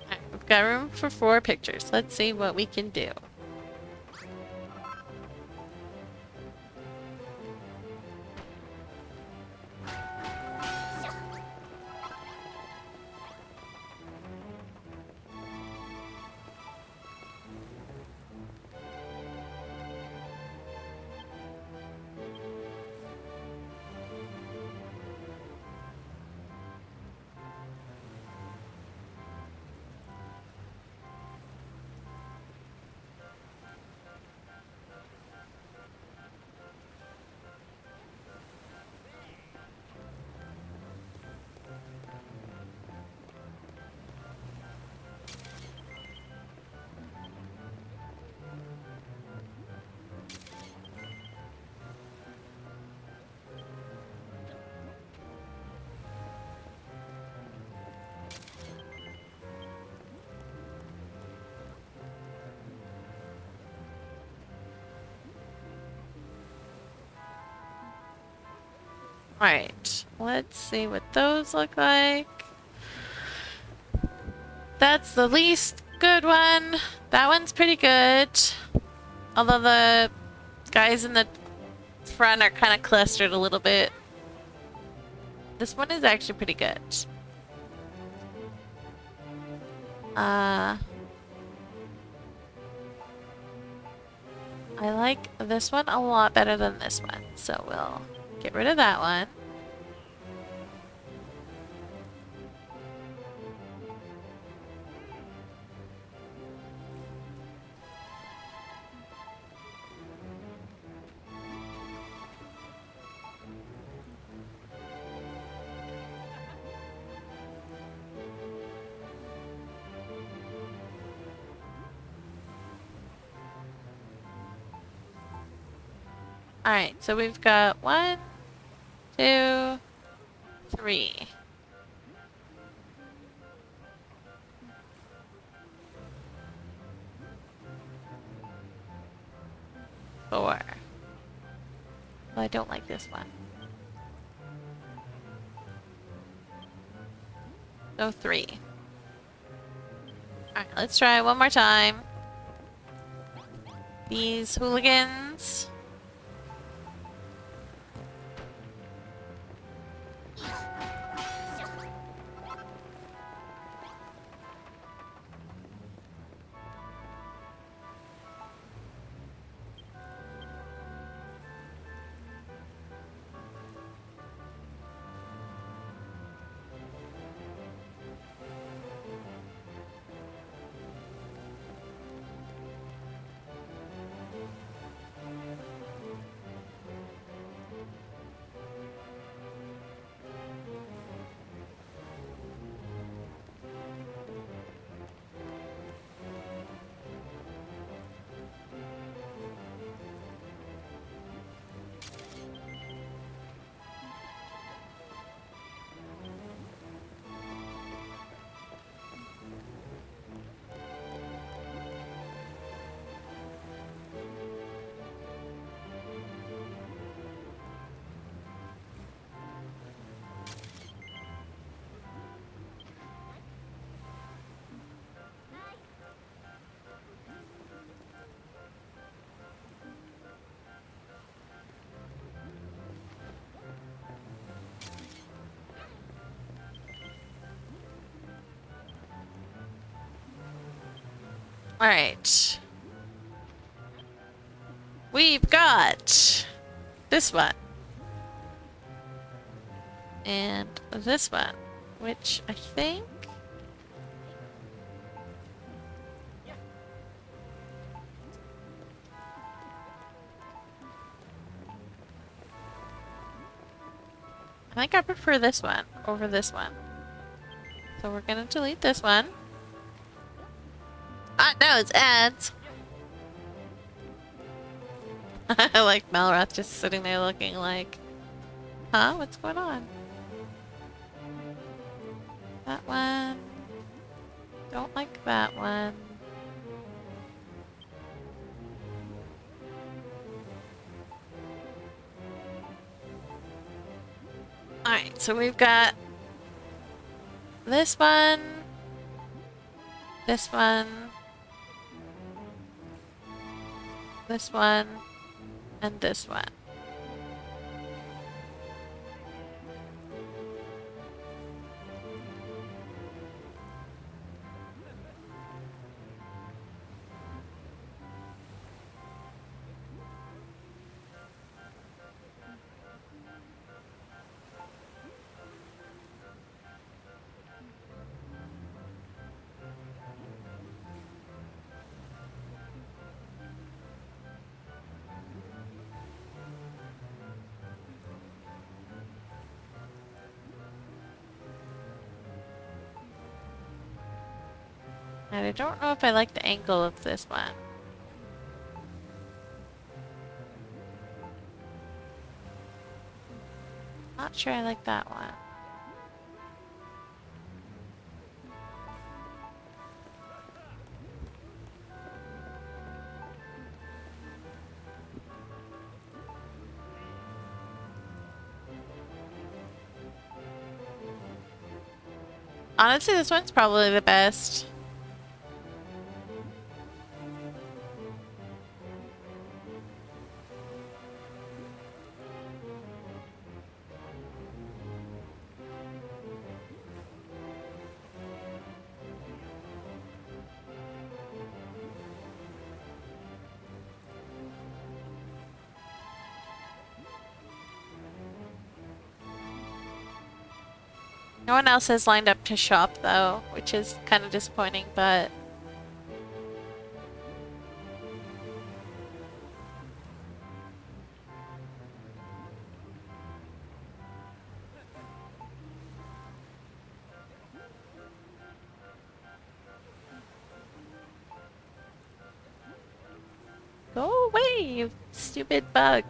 Alright, we've got room for 4 pictures. Let's see what we can do. Alright, let's see what those look like. That's the least good one. That one's pretty good. Although the guys in the front are kind of clustered a little bit. This one is actually pretty good. I like this one a lot better than this one, so we'll get rid of that one. Alright, so we've got 1, 2, 3. Four. Oh, I don't like this one. So 3. Alright, let's try one more time. These hooligans. Alright. We've got this one. And this one, which I think... I think I prefer this one over this one. So we're gonna delete this one. Ah, no, it's ads. I like Malrath just sitting there looking like, huh? What's going on? That one. Don't like that one. Alright, so we've got this one, this one, this one, and this one. And I don't know if I like the angle of this one. Not sure I like that one. Honestly, this one's probably the best. No one else has lined up to shop though, which is kind of disappointing, but... Go away, you stupid bug.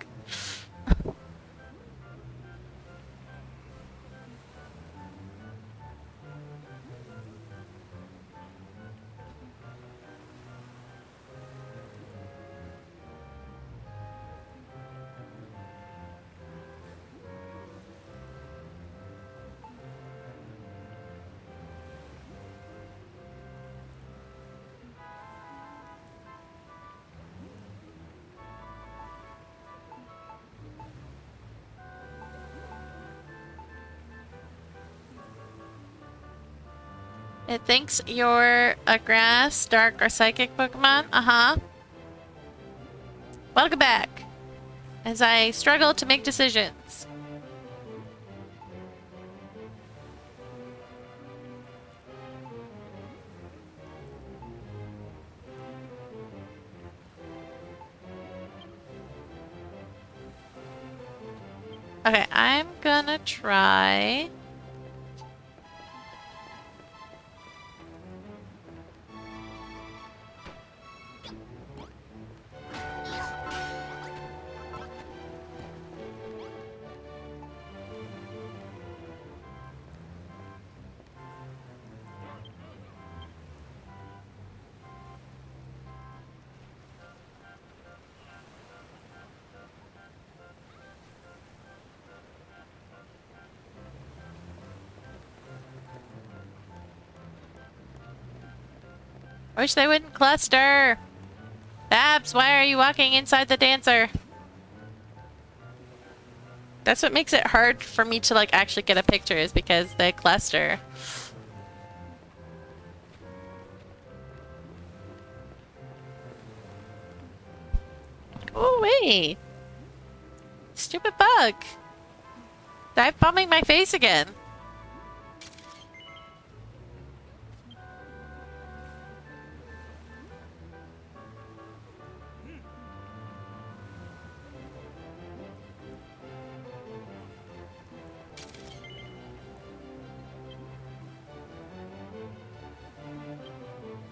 It thinks you're a grass, dark, or psychic Pokemon? Uh-huh. Welcome back. As I struggle to make decisions. Okay, I'm gonna try... I wish they wouldn't cluster. Babs, why are you walking inside the dancer? That's what makes it hard for me to like actually get a picture is because they cluster. Go away. Stupid bug. Dive bombing my face again.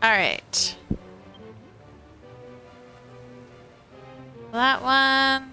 Alright. That one.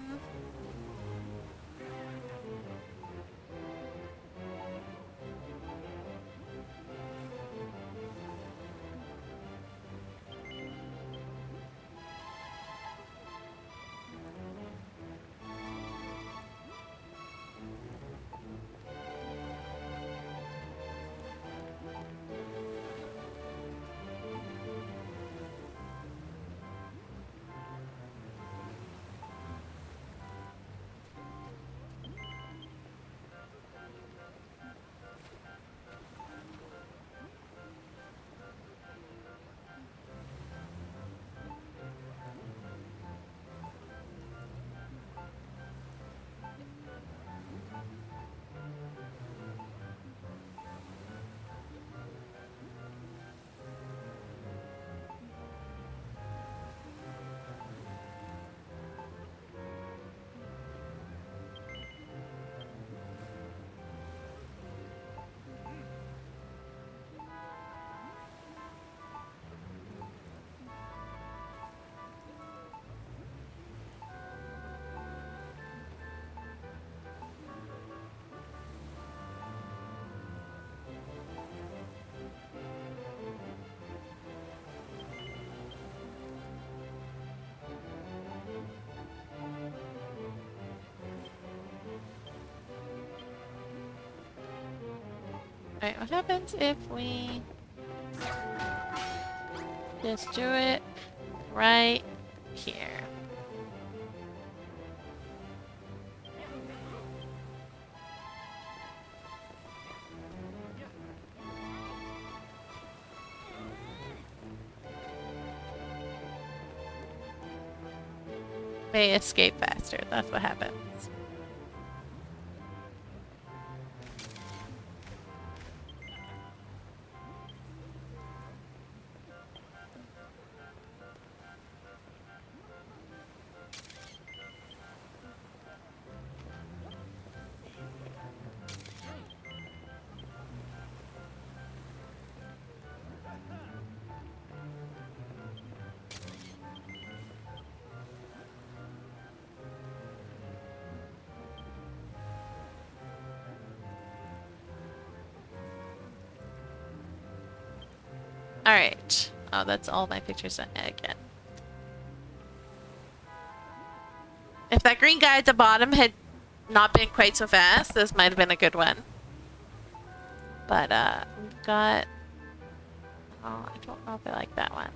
Alright, what happens if we just do it right here? May escape faster, that's what happens. Alright. Oh, that's all my pictures again. If that green guy at the bottom had not been quite so fast, this might have been a good one. But, we've got... Oh, I don't know if I like that one.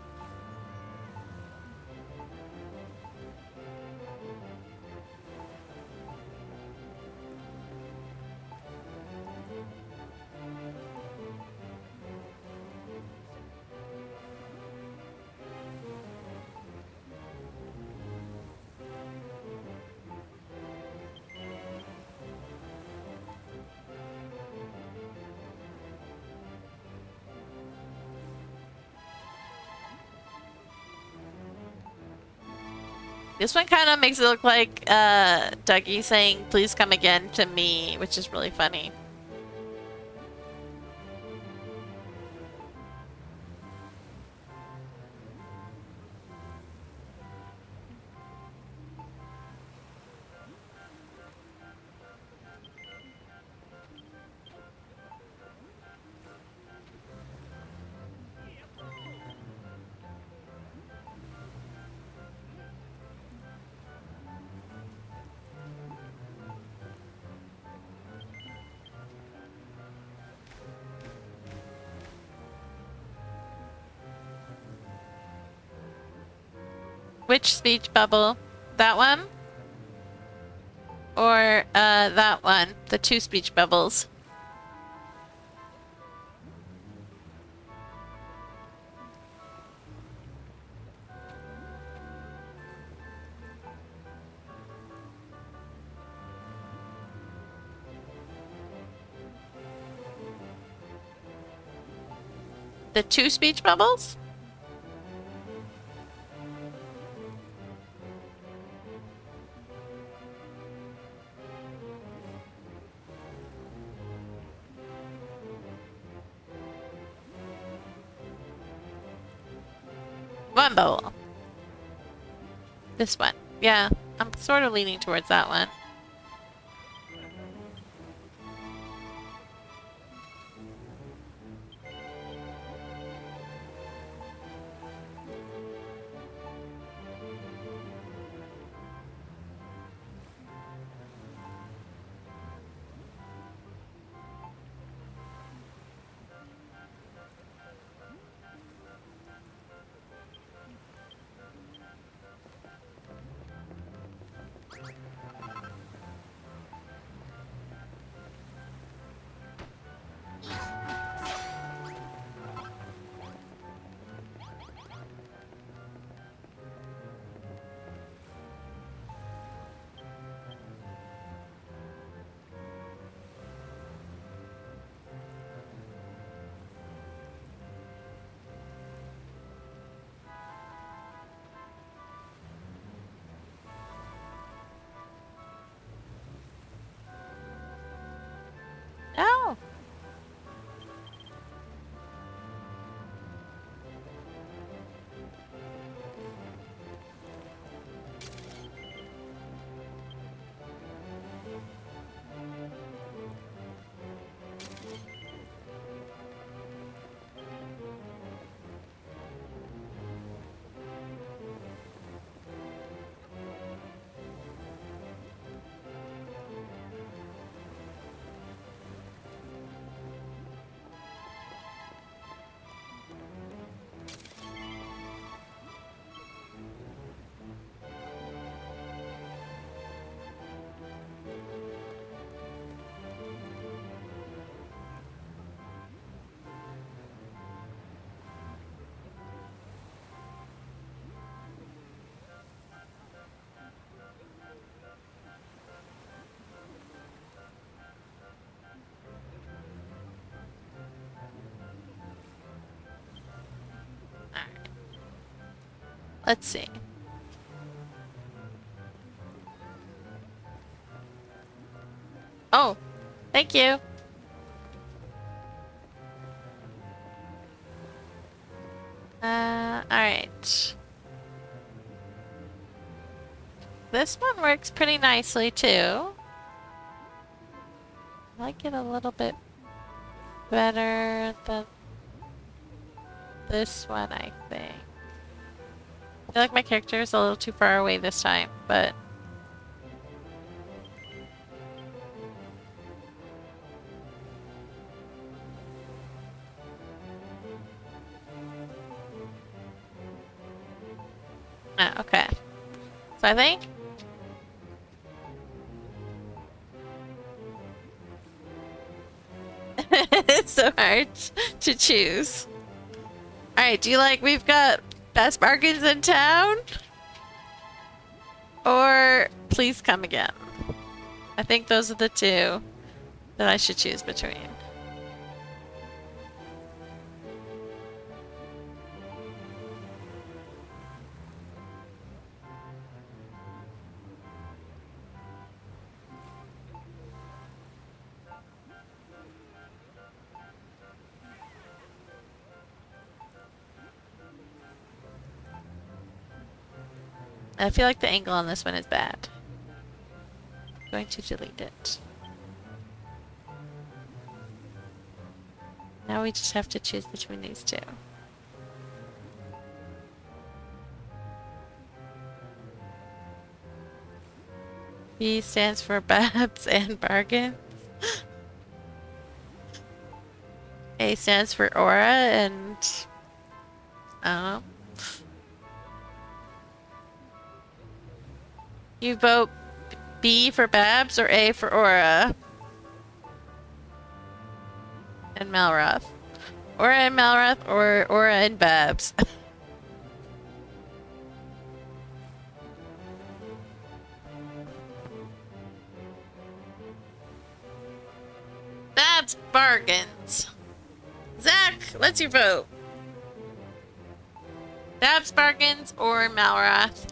This one kind of makes it look like Dougie saying, "Please come again" to me, which is really funny. Which speech bubble? That one? Or that one? The two speech bubbles. The two speech bubbles? One bowl. This one. Yeah, I'm sort of leaning towards that one. Oh. Alright. Let's see. Oh, thank you. Alright. This one works pretty nicely too. I like it a little bit better than this one, I think. I feel like my character is a little too far away this time, but... Ah, okay. So I think... it's so hard to choose. Alright, do you like we've got best bargains in town? Or please come again? I think those are the two that I should choose between. I feel like the angle on this one is bad. I'm going to delete it. Now we just have to choose between these two. B stands for Babs and Bargains. A stands for Aura and... I don't know. You vote B for Babs or A for Aura? And Malroth. Aura and Malroth or Aura and Babs? That's bargains. Zach, let's your vote. Babs Bargains or Malroth?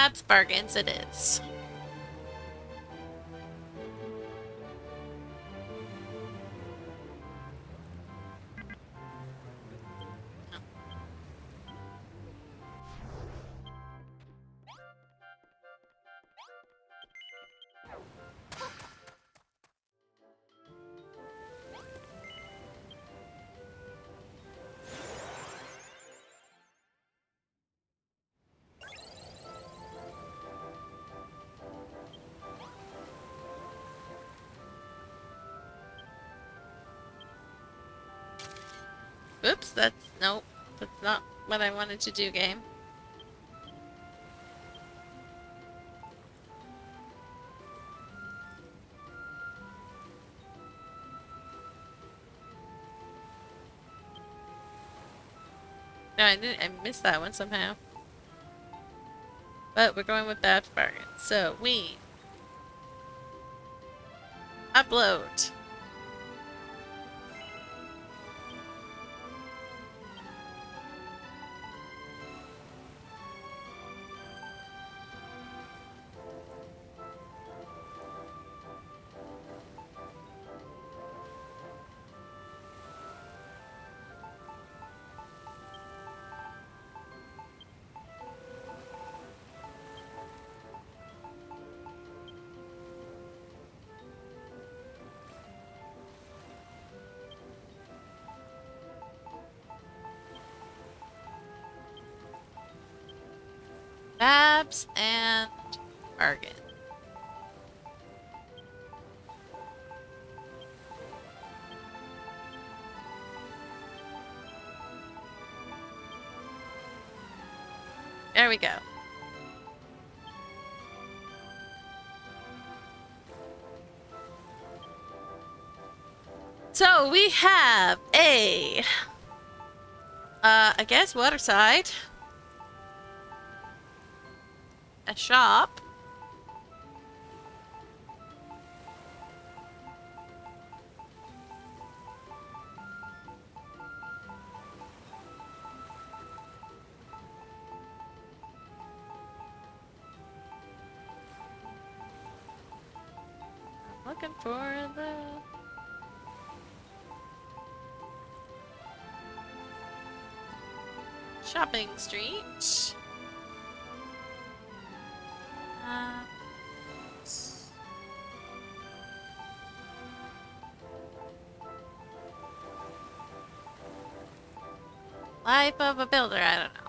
Babs bargains it is. Oops, nope, that's not what I wanted to do, game. No, I missed that one somehow. But we're going with that bargain. So we upload. Babs and bargain. There we go. So we have I guess waterside, a shop, I'm looking for the shopping street. Uh, Life of a builder, I don't know.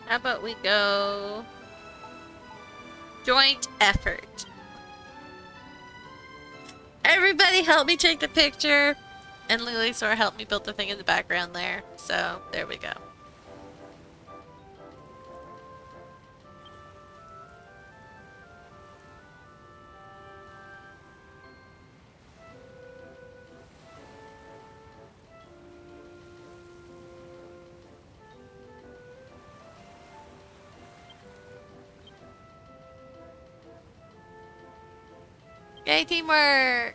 How about we go joint effort? Everybody help me take the picture, and Lilysaur helped me build the thing in the background there. So there we go. Yay, teamwork!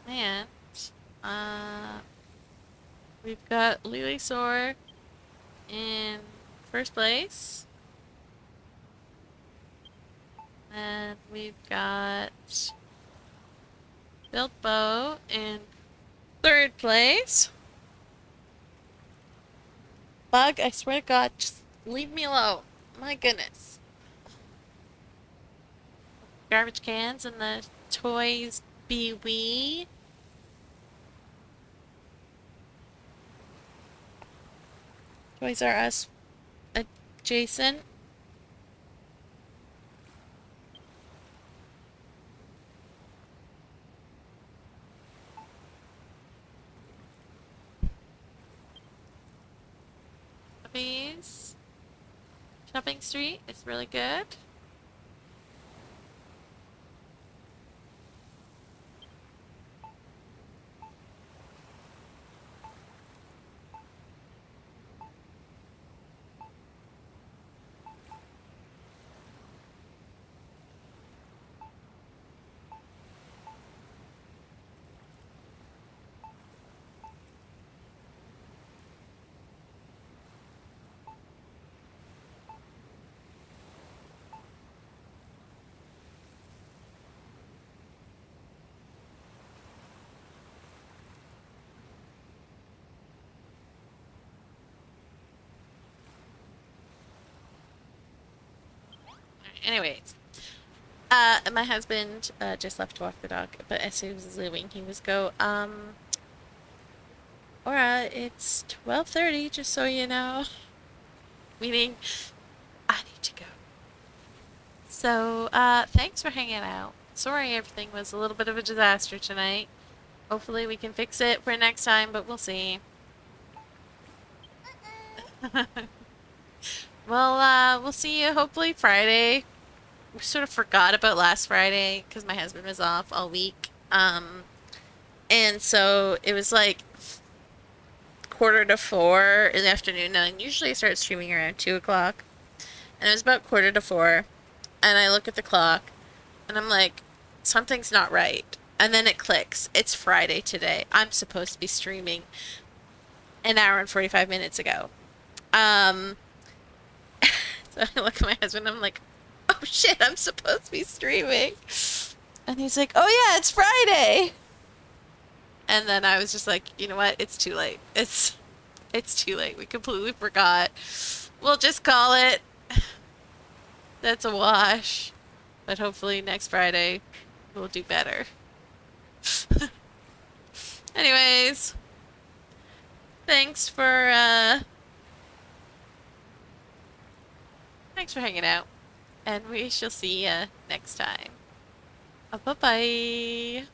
And uh, we've got Lily Soar in first place. And we've got Bilbo in third place. Bug, I swear to God, just leave me alone. My goodness. Garbage cans and the Toys Be Wee. Toys R Us adjacent. Puppies. Shopping Street is really good. Anyways, my husband just left to walk the dog, but as soon as he was leaving, he was go, Aura, it's 12:30, just so you know. Meaning, I need to go. So, thanks for hanging out. Sorry everything was a little bit of a disaster tonight. Hopefully we can fix it for next time, but we'll see. Well, we'll see you hopefully Friday. We sort of forgot about last Friday because my husband was off all week. And so it was like quarter to 4 in the afternoon. And usually I start streaming around 2 o'clock. And it was about quarter to 4. And I look at the clock and I'm like, something's not right. And then it clicks. It's Friday today. I'm supposed to be streaming an hour and 45 minutes ago. Um, so I look at my husband and I'm like, oh shit, I'm supposed to be streaming. And he's like, oh yeah, it's Friday. And then I was just like, you know what? It's too late. It's too late. We completely forgot. We'll just call it. That's a wash. But hopefully next Friday we'll do better. Anyways, thanks for thanks for hanging out. And we shall see you next time. Bye-bye.